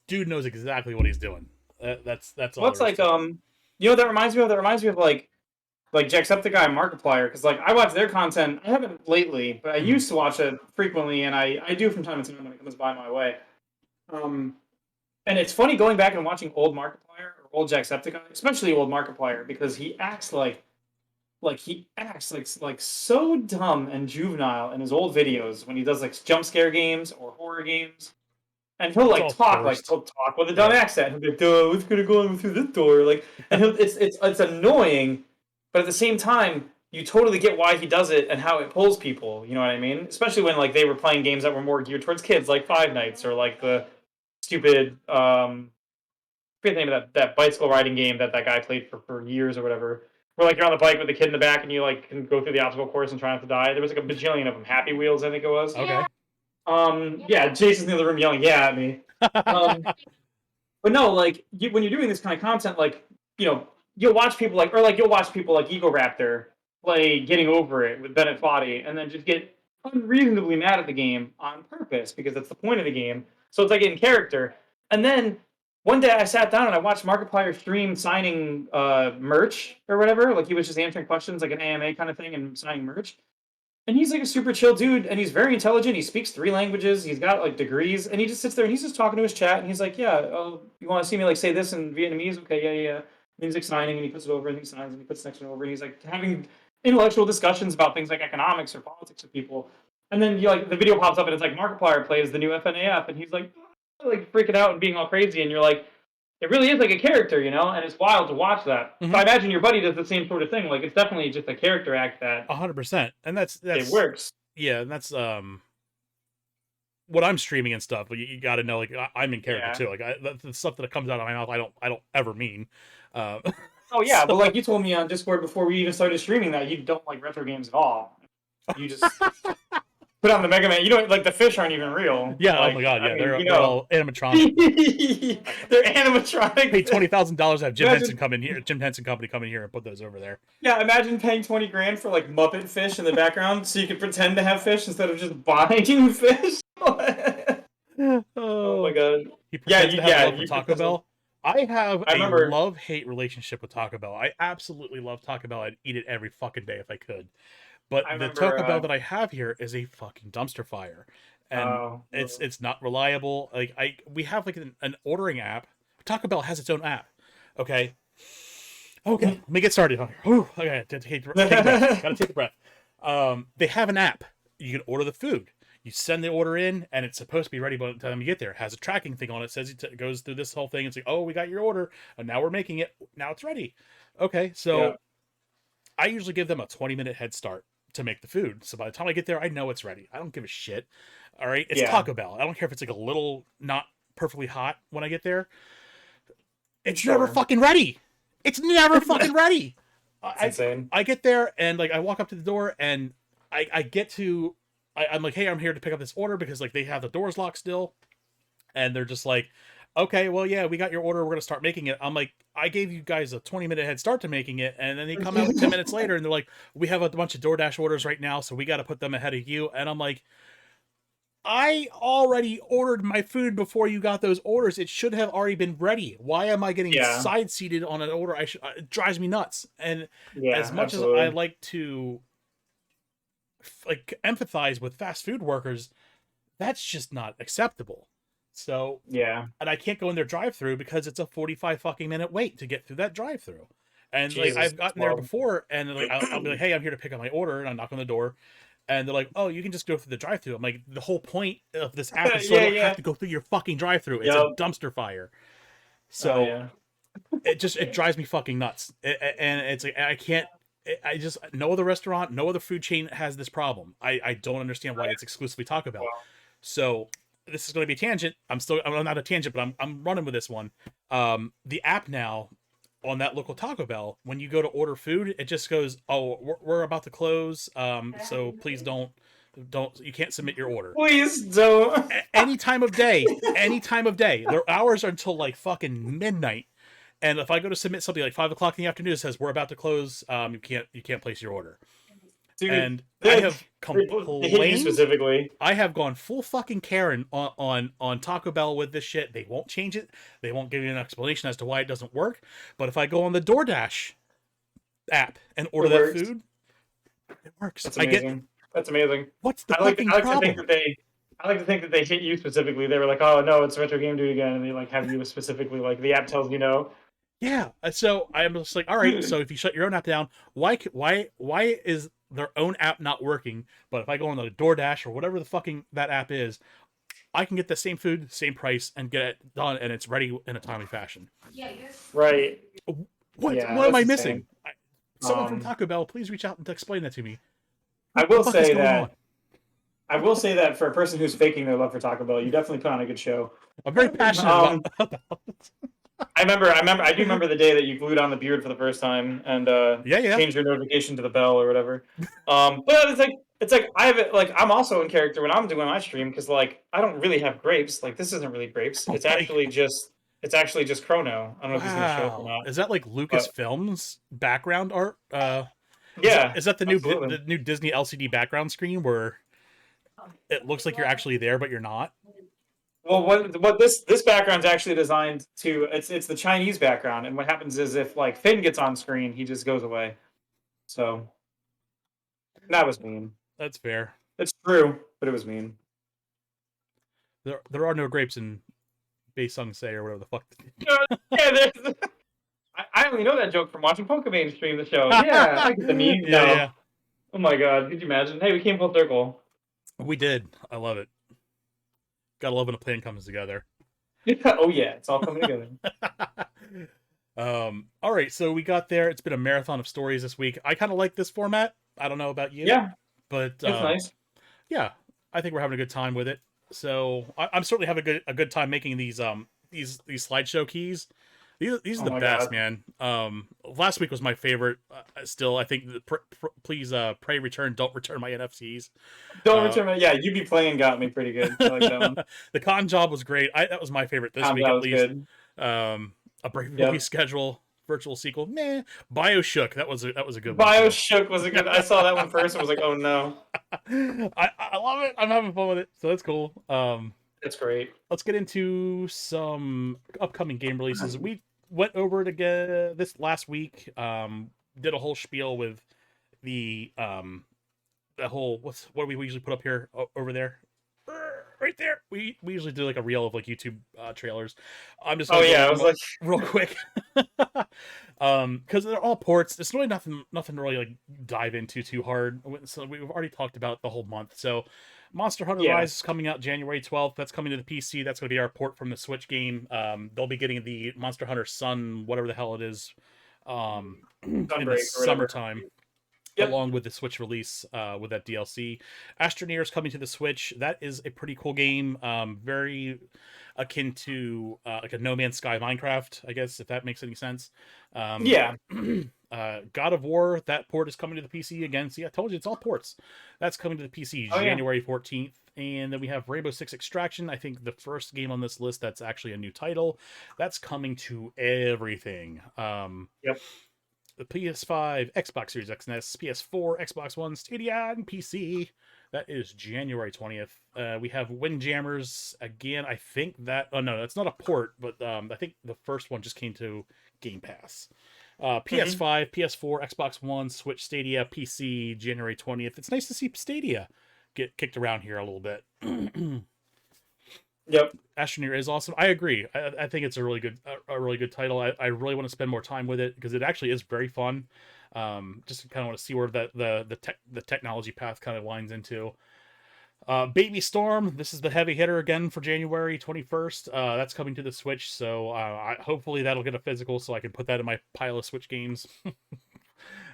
Dude knows exactly what he's doing. That's all. What's like that reminds me of? That reminds me of like Jacksepticeye and Markiplier, because like I watch their content. I haven't lately, but I used to watch it frequently, and I do from time to time when it comes by my way. And it's funny going back and watching old Markiplier or old Jacksepticeye, especially old Markiplier, because he acts like so dumb and juvenile in his old videos when he does like jump scare games or horror games. And he'll like talk with a dumb accent. He'll be like, "Duh, what's gonna go on through this door?" Like, and it's annoying, but at the same time, you totally get why he does it and how it pulls people. You know what I mean? Especially when like they were playing games that were more geared towards kids, like Five Nights or like the stupid I forget the name of that bicycle riding game that guy played for years or whatever. Where like you're on the bike with the kid in the back and you like can go through the obstacle course and try not to die. There was like a bajillion of them. Happy Wheels, I think it was. Okay. Yeah, Jason's in the other room yelling, "Yeah," at me. But no, like when you're doing this kind of content, like you'll watch people like Ego Raptor play Getting Over It with Bennett Foddy, and then just get unreasonably mad at the game on purpose because that's the point of the game. So it's like in character. And then one day I sat down and I watched Markiplier stream signing merch or whatever. Like he was just answering questions like an AMA kind of thing and signing merch. And he's like a super chill dude, and he's very intelligent. He speaks 3 languages. He's got like degrees, and he just sits there and he's just talking to his chat. And he's like, "Yeah, you want to see me like say this in Vietnamese? Okay, yeah." And he's like signing, and he puts it over, and he signs, and he puts the next one over, and he's like having intellectual discussions about things like economics or politics with people. And then the video pops up, and it's like Markiplier plays the new FNAF, and he's like freaking out and being all crazy, and you're like, it really is like a character, and it's wild to watch that. Mhm. So I imagine your buddy does the same sort of thing. Like it's definitely just a character act that 100%. And that's it works. yeah, and that's what I'm streaming and stuff. You got to know, like I'm in character Yeah. too. Like the stuff that comes out of my mouth, I don't ever mean. Oh yeah, So- but like you told me on Discord before we even started streaming that you don't like retro games at all. You just put on the Mega Man. You don't like the fish aren't even real. Yeah. Like, Oh my god. Yeah. I mean, They're all animatronic. they're animatronic. Pay $20,000 to have Jim Imagine- Henson come in here. Jim Henson Company come in here and put those over there. Yeah, imagine paying 20 grand for like Muppet fish in the background so you could pretend to have fish instead of just buying fish. Oh my god. He pretends to have yeah, love for you Taco pretend- Bell. I have I a remember- love-hate relationship with Taco Bell. I absolutely love Taco Bell. I'd eat it every fucking day if I could. But I the remember, Taco Bell that I have here is a fucking dumpster fire. And it's not reliable. Like we have like an ordering app. Taco Bell has its own app. Okay. Let me get started. Whew, okay, take a breath. Gotta take a breath. They have an app. You can order the food. You send the order in, and it's supposed to be ready by the time you get there. It has a tracking thing on it. Says it goes through this whole thing. It's like, oh, we got your order, and now we're making it. Now it's ready. Okay, so Yeah. I usually give them a 20-minute head start to make the food. So by the time I get there, I know it's ready. I don't give a shit. All right, it's Yeah. Taco Bell. I don't care if it's like a little not perfectly hot when I get there. It's Sure. never fucking ready. It's never fucking ready. It's insane. I get there and like I walk up to the door and I get to I'm like, hey, I'm here to pick up this order because like they have the doors locked still, and they're just like, okay, well, yeah, we got your order, we're gonna start making it. I'm like, I gave you guys a 20-minute head start to making it, and then they come out 10 minutes later and they're like, we have a bunch of DoorDash orders right now, so we got to put them ahead of you. And I'm like, I already ordered my food before you got those orders. It should have already been ready. Why am I getting Yeah. side seated on an order? It drives me nuts. And Yeah, as much absolutely. as I like to like empathize with fast food workers, that's just not acceptable. So, Yeah. and I can't go in their drive-through because it's a 45 fucking minute wait to get through that drive-through. And Jesus, like I've gotten there well. before, and like I'll be like, "Hey, I'm here to pick up my order," and I knock on the door, and they're like, "Oh, you can just go through the drive-through." I'm like, "The whole point of this app is so I don't have to go through your fucking drive-through. It's a dumpster fire." So yeah. it drives me fucking nuts, and it's like I can't. I just no other restaurant, no other food chain has this problem. I don't understand why it's exclusively Taco Bell. So this is going to be a tangent. I'm not a tangent, but I'm running with this one. The app now on that local Taco Bell, when you go to order food, it just goes, "Oh, we're about to close. So please don't you can't submit your order." Please don't. Any time of day, Their hours are until like fucking midnight. And if I go to submit something like 5 o'clock in the afternoon, it says we're about to close. You can't place your order. Dude, And I have they hit you complained. specifically. I have gone full fucking Karen on Taco Bell with this shit. They won't change it. They won't give you an explanation as to why it doesn't work. But if I go on the DoorDash app and order It that works. food, it works. That's I amazing. get That's amazing. what's the I like fucking to problem? think that they hit you specifically. They were like, "Oh no, it's Retro Game Dude again," and they like have you specifically like the app tells you no. Yeah. So I'm just like, all right. So if you shut your own app down, why is their own app not working? But if I go on the DoorDash or whatever the fucking that app is, I can get the same food, same price, and get it done, and it's ready in a timely fashion. Right. What? Yeah, what am I that's missing? Someone from Um, Taco Bell, please reach out and explain that to me. I will What the fuck is say going that. on? I will say that for a person who's faking their love for Taco Bell, you definitely put on a good show. I'm very passionate about it. I do remember the day that you glued on the beard for the first time and Yeah. changed your notification to the bell or whatever. But it's like I have it like I'm also in character when I'm doing my stream because like I don't really have grapes. Like this isn't really grapes. It's actually just Chrono. I don't know if he's gonna show up or Wow. not. Is that like Lucasfilm's background art? Yeah. Is that the absolutely. new Disney LCD background screen where it looks like you're actually there but you're not? Well, what this background's actually designed to it's the Chinese background, and what happens is if like Finn gets on screen, he just goes away. So that was mean. That's fair. It's true, but it was mean. There are no grapes in Baesung Se or whatever the fuck. Yeah, there's. I only know that joke from watching Pokemane stream the show. Yeah, I get the meme. No. Yeah. Oh my god, could you imagine? Hey, we came full circle. We did. I love it. Gotta love when a plan comes together. Oh yeah, it's all coming together. All right, so we got there. It's been a marathon of stories this week. I kind of like this format. I don't know about you, Yeah, but it's nice. yeah, I think we're having a good time with it. So I'm certainly having a good time making these slideshow keys. These are Oh the my best, god. man. Last week was my favorite. Still, I think please pray return, don't return my NFTs. Don't Uh, return my. Yeah, you be playing got me pretty good. I like that one. the con job was great. That was my favorite this week Combat at was least. good. A brave release Yep. schedule, virtual sequel, meh. BioShock, that was a good one too. BioShock was a good. I saw that one first and was like, oh no, I love it. I'm having fun with it, so that's cool. that's great. Let's get into some upcoming game releases. We went over it again this last week. Did a whole spiel with the whole what do we usually put up here over there, right there. We usually do like a reel of like YouTube trailers. I'm just Oh gonna go yeah, I over was them like, real quick. Because they're all ports. It's really nothing to really like dive into too hard. So we've already talked about the whole month. So Monster Hunter yeah. Rise is coming out January 12th. That's coming to the PC. That's going to be our port from the Switch game. They'll be getting the Monster Hunter Sun, whatever the hell it is, in the Sunbreak or whatever. summertime, Yep. along with the Switch release with that DLC. Astroneer is coming to the Switch. That is a pretty cool game. Very akin to like a No Man's Sky Minecraft, I guess, if that makes any sense. Yeah. God of War, that port is coming to the PC again. See, I told you it's all ports. That's coming to the PC Oh yeah. January 14th. And then we have Rainbow Six Extraction. I think the first game on this list that's actually a new title. That's coming to everything. Yep. The PS5, Xbox Series X and S, PS4, Xbox One, Stadia, and PC. That is January 20th. We have Windjammers again. I think that. Oh no, that's not a port, but I think the first one just came to Game Pass. PS5, PS4, Xbox One, Switch, Stadia, PC, January 20th. It's nice to see Stadia get kicked around here a little bit. Yep. Astroneer is awesome. I agree. I think it's a really good title. I really want to spend more time with it because it actually is very fun. Just kind of want to see where the technology path kind of winds into. Baby Storm. This is the heavy hitter again for January 21st. That's coming to the Switch, so hopefully that'll get a physical so I can put that in my pile of Switch games.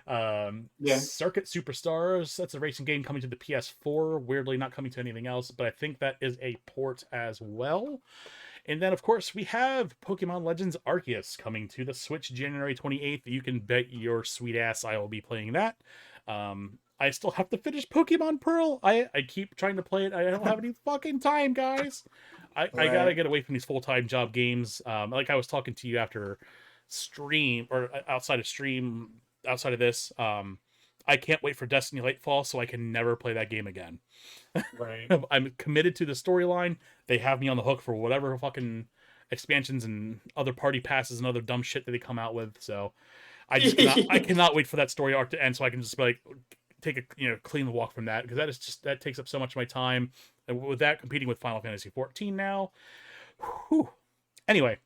Yeah. Circuit Superstars, that's a racing game coming to the PS4, weirdly not coming to anything else, but I think that is a port as well. And then of course we have Pokemon Legends Arceus coming to the Switch January 28th. You can bet your sweet ass I will be playing that. I still have to finish Pokemon Pearl. I keep trying to play it. I don't have any fucking time, guys. I gotta get away from these full-time job games. Like I was talking to you after stream or outside of this. I can't wait for Destiny Lightfall so I can never play that game again. Right. I'm committed to the storyline. They have me on the hook for whatever fucking expansions and other party passes and other dumb shit that they come out with. So I cannot wait for that story arc to end so I can just like take a clean walk from that, because that takes up so much of my time. And with that competing with Final Fantasy 14 now. Whew. Anyway,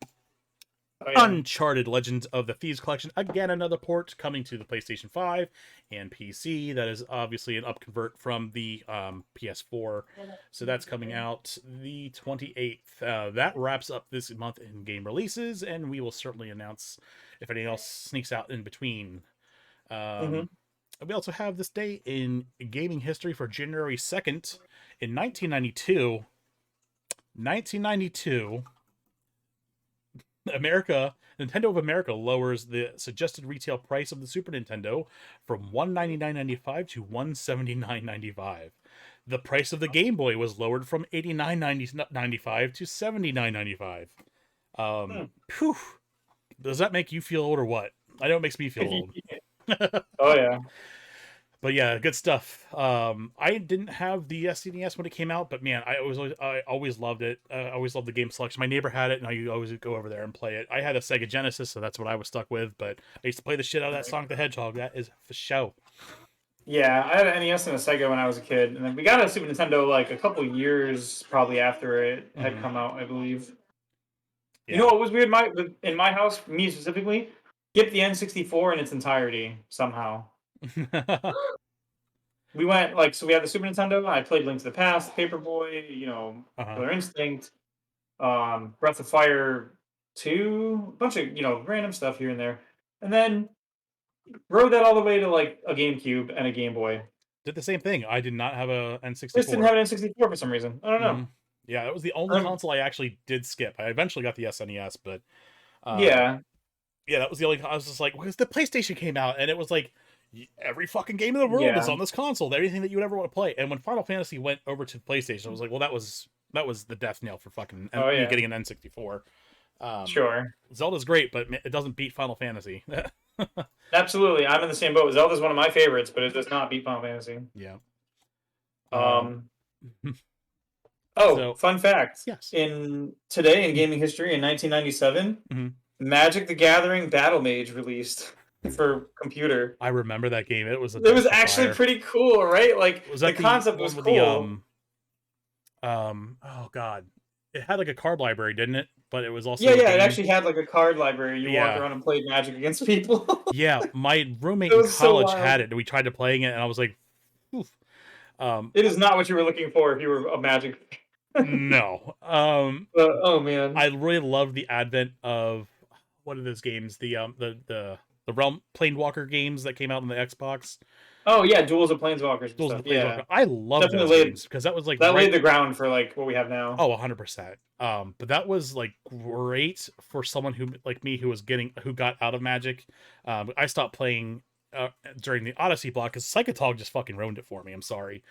Oh, yeah. Uncharted Legends of the Thieves Collection, again another port coming to the PlayStation 5 and PC. That is obviously an upconvert from the PS4, so that's coming out the 28th. That wraps up this month in game releases, and we will certainly announce if anything else sneaks out in between. We also have this day in gaming history for January 2nd. In 1992, Nintendo of America lowers the suggested retail price of the Super Nintendo from $199.95 to $179.95. The price of the Game Boy was lowered from $89.95 to $79.95. Phew. Does that make you feel old or what? I know it makes me feel old. Oh yeah. But yeah, good stuff. I didn't have the SNES when it came out, but man, I always loved it. I always loved the game selection. My neighbor had it, and I always go over there and play it. I had a Sega Genesis, so that's what I was stuck with. But I used to play the shit out of that Sonic the Hedgehog. That is for show. Yeah, I had an NES and a Sega when I was a kid, and then we got a Super Nintendo like a couple years probably after it had come out, I believe. Yeah. You know what was weird? In my house, me specifically, get the N64 in its entirety somehow. We went so we had the Super Nintendo. I played Link to the Past, Paperboy, Killer Instinct. Breath of Fire 2, a bunch of random stuff here and there, and then rode that all the way to like a GameCube and a Game Boy. Did the same thing. I did not have a Just didn't N64. have an N64 for some reason. I don't know. Yeah, that was the only console I actually did skip. I eventually got the SNES, but yeah, that was the only. I was just like, because the PlayStation came out, and it was like every fucking game in the world is on this console. Everything that you would ever want to play. And when Final Fantasy went over to PlayStation, I was like, well, that was the death nail for fucking me getting an N64. Sure. Zelda's great, but it doesn't beat Final Fantasy. Absolutely, I'm in the same boat. Zelda's one of my favorites, but it does not beat Final Fantasy. Yeah. So, fun fact. Yes. Today in gaming history in 1997, Magic the Gathering Battle Mage released for computer. I remember that game. It was actually pretty cool, right? Like the concept was cool. Oh god. It had like a card library, didn't it? But it was also it actually had like a card library. You walked around and played Magic against people. Yeah, my roommate in college had it, and we tried to playing it, and I was like, oof. It is not what you were looking for if you were a Magic. No. Oh man. I really love the advent of what are those games? The Realm Planewalker games that came out on the Xbox. Oh yeah, Duels of Planeswalkers. Yeah, I love those games because that was like laid the ground for like what we have now. Oh, 100%. But that was like great for someone who like me who got out of Magic. I stopped playing during the Odyssey block because Psychotog just fucking ruined it for me. I'm sorry.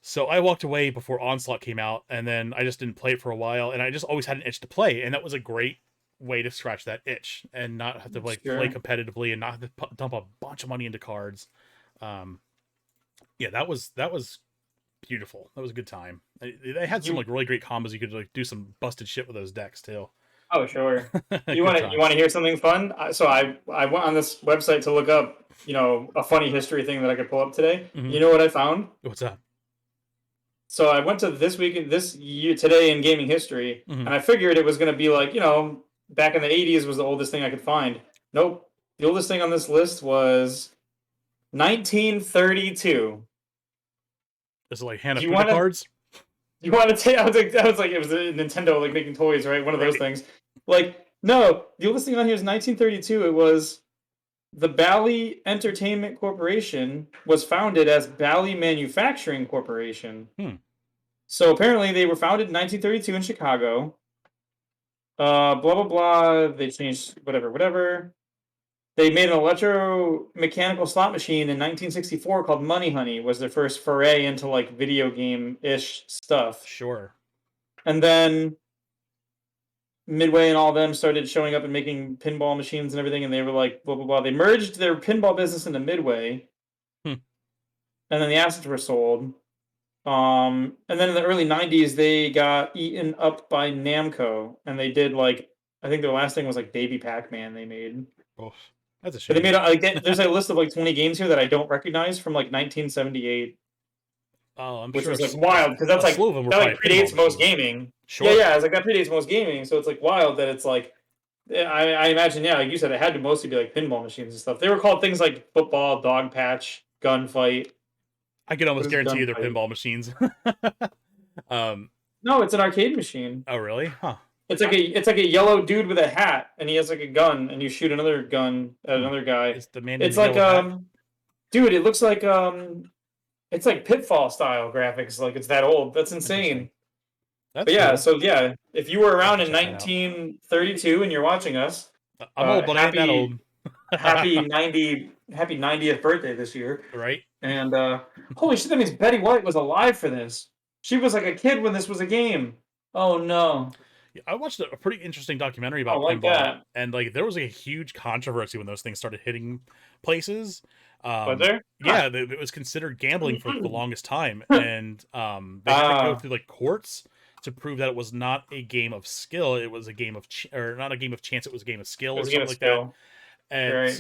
So I walked away before Onslaught came out, and then I just didn't play it for a while, and I just always had an itch to play, and that was a great way to scratch that itch and not have to like play competitively and not have to dump a bunch of money into cards. Yeah, that was beautiful. That was a good time. They had some like really great combos. You could like do some busted shit with those decks too. Oh sure. You want to hear something fun? So I went on this website to look up a funny history thing that I could pull up today. You know what I found? What's that? So I went to this year today in gaming history, and I figured it was going to be like back in the 80s was the oldest thing I could find. Nope. The oldest thing on this list was 1932. Is it like Hanafuda cards? You want to take? I was like, it was a Nintendo like making toys, right? One of those things. Like, no, the oldest thing on here is 1932. It was the Bally Entertainment Corporation was founded as Bally Manufacturing Corporation. So apparently they were founded in 1932 in Chicago. Blah blah blah. They changed whatever. They made an electromechanical slot machine in 1964 called Money Honey. Was their first foray into like video game-ish stuff. Sure. And then Midway and all of them started showing up and making pinball machines and everything, and they were like blah blah blah. They merged their pinball business into Midway, and then the assets were sold. And then in the early 90s, they got eaten up by Namco, and they did like I think their last thing was like Baby Pac-Man they made. Oh. That's a shame. But they made like there's a list of like 20 games here that I don't recognize from like 1978. Oh, I'm which sure was like wild because that's like that like predates most gaming. Sure. Yeah, it's like that predates most gaming, so it's like wild that it's like I imagine like you said, it had to mostly be like pinball machines and stuff. They were called things like football, dog patch, gunfight. I can almost guarantee you they're pinball machines. No, it's an arcade machine. Oh really? Huh. It's like a yellow dude with a hat, and he has like a gun, and you shoot another gun at another guy. It's like dude, it looks like it's like Pitfall style graphics. Like it's that old. That's insane. But yeah, cool. So yeah, if you were around in 1932 and you're watching us, I'm old, but I ain't that old. happy 90th birthday this year. Right. And holy shit, that means Betty White was alive for this. She was like a kid when this was a game. Oh no. I watched a pretty interesting documentary about pinball, and like there was a huge controversy when those things started hitting places. Was there? Yeah, it was considered gambling for the longest time, and they had to go through like courts to prove that it was not a game of skill; it was a game of or not a game of chance; it was a game of skill or something like that. And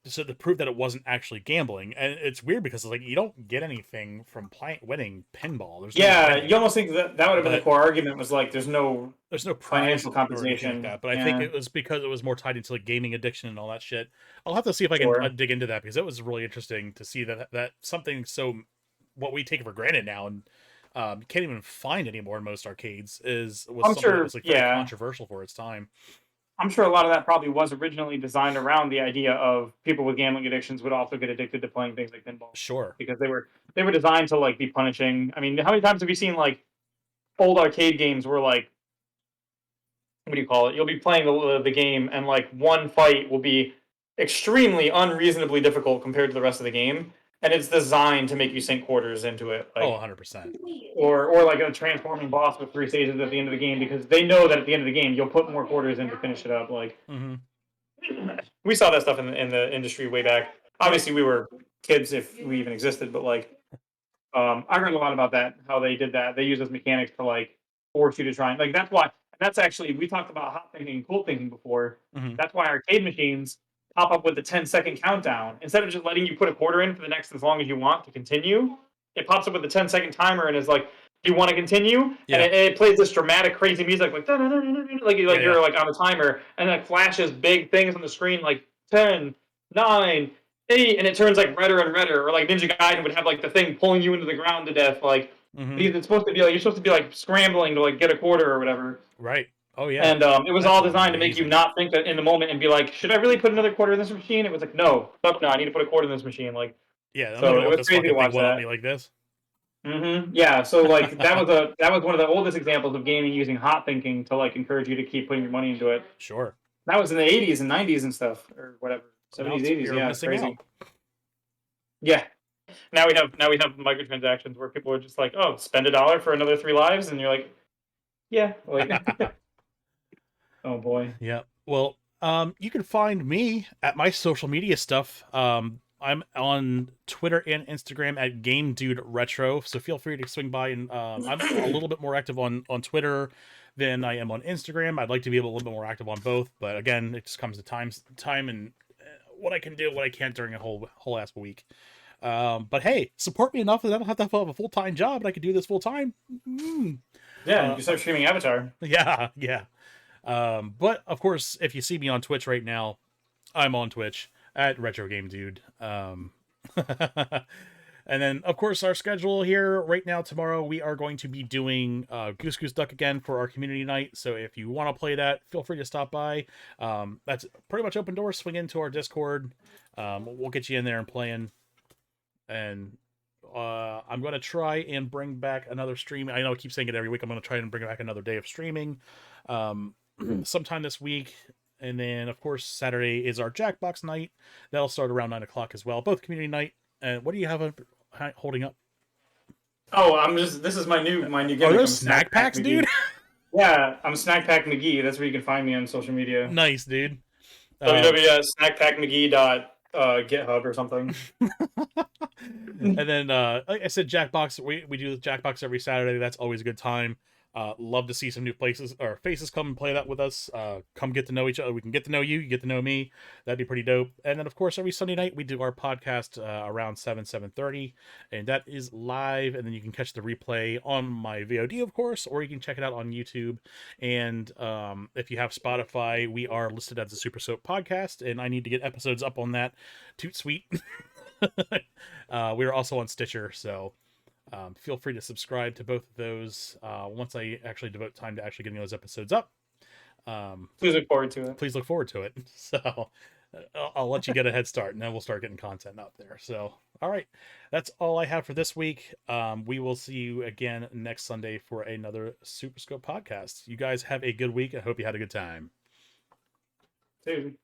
so to prove that it wasn't actually gambling, and it's weird because it's like you don't get anything from winning pinball. There's you almost think that would have been the core argument was like there's no financial compensation. Like that. But I think it was because it was more tied into like gaming addiction and all that shit. I'll have to see if I can dig into that because it was really interesting to see that something so what we take for granted now and You can't even find anymore in most arcades. Was I'm something that sure, was like very yeah. controversial for its time. I'm sure a lot of that probably was originally designed around the idea of people with gambling addictions would also get addicted to playing things like pinball Sure. because they were designed to like be punishing. I mean, how many times have you seen like old arcade games where like what do you call it? You'll be playing the game and like one fight will be extremely unreasonably difficult compared to the rest of the game, and it's designed to make you sink quarters into it. Oh, Like 100%. or like a transforming boss with 3 stages at the end of the game because they know that at the end of the game you'll put more quarters in to finish it up. Like we saw that stuff in the industry way back. Obviously, we were kids if we even existed, but like I heard a lot about that. How they did that. They use those mechanics to like force you to try and like that's why. That's actually we talked about hot thinking and cool thinking before. Mm-hmm. That's why arcade machines pop up with the 10-second countdown instead of just letting you put a quarter in for the next as long as you want to continue. It pops up with the 10-second timer and is like, "Do you want to continue?" Yeah. And it plays this dramatic, crazy music like you're like on a timer, and then it flashes big things on the screen like 10, 9, 8, and it turns like redder and redder. Or like Ninja Gaiden would have like the thing pulling you into the ground to death. Like because it's supposed to be like you're supposed to be like scrambling to like get a quarter or whatever. Right. Oh yeah. And it was That's all designed to make you amazing. not think that in the moment and be like, should I really put another quarter in this machine? It was like, no, fuck no, I need to put a quarter in this machine. Like, Yeah, I'm so not gonna it let was this crazy fucking to thing watch went at that. me like this. Yeah, so like that was one of the oldest examples of gaming using hot thinking to like encourage you to keep putting your money into it. Sure. That was in the 80s and 90s and stuff or whatever. Now 70s, 80s, you're yeah, it's missing crazy. out. Yeah. Now we have microtransactions where people are just like, oh, spend $1 for another 3 lives, and you're like, yeah, like, oh boy. Yeah. Well, you can find me at my social media stuff. I'm on Twitter and Instagram at GameDudeRetro, so feel free to swing by and I'm a little bit more active on Twitter than I am on Instagram. I'd like to be a little bit more active on both, but again, it just comes to time and what I can do, what I can't during a whole ass week. But hey, support me enough that I don't have to have a full-time job and I can do this full time. Yeah, you can start streaming Avatar. Yeah. But of course, if you see me on Twitch right now, I'm on Twitch at Retro Game Dude. And then, of course, our schedule here right now, tomorrow, we are going to be doing Goose Goose Duck again for our community night. So if you want to play that, feel free to stop by. That's pretty much open doors. Swing into our Discord. We'll get you in there and playing. And I'm going to try and bring back another stream. I know I keep saying it every week. I'm going to try and bring back another day of streaming sometime this week. And then, of course, Saturday is our Jackbox night. That'll start around 9 o'clock as well. Both community night. And what do you have holding up? Oh, this is my new gimmick. Are those snack packs, dude? Yeah, I'm Snack Pack McGee. That's where you can find me on social media. Nice, dude. www.snackpackmcgee.github or something. And then, like I said, Jackbox. We do the Jackbox every Saturday. That's always a good time. Love to see some new places or faces come and play that with us. Come get to know each other. We can get to know you. You get to know me. That'd be pretty dope. And then, of course, every Sunday night we do our podcast around 7:30, and that is live. And then you can catch the replay on my VOD, of course, or you can check it out on YouTube. And if you have Spotify, we are listed as the SuperScope podcast, and I need to get episodes up on that. Toot sweet. We are also on Stitcher, so. Feel free to subscribe to both of those once I actually devote time to actually getting those episodes up. Please look forward to it. Please look forward to it. So I'll let you get a head start, and then we'll start getting content out there. So, all right. That's all I have for this week. We will see you again next Sunday for another SuperScope podcast. You guys have a good week. I hope you had a good time. Dude.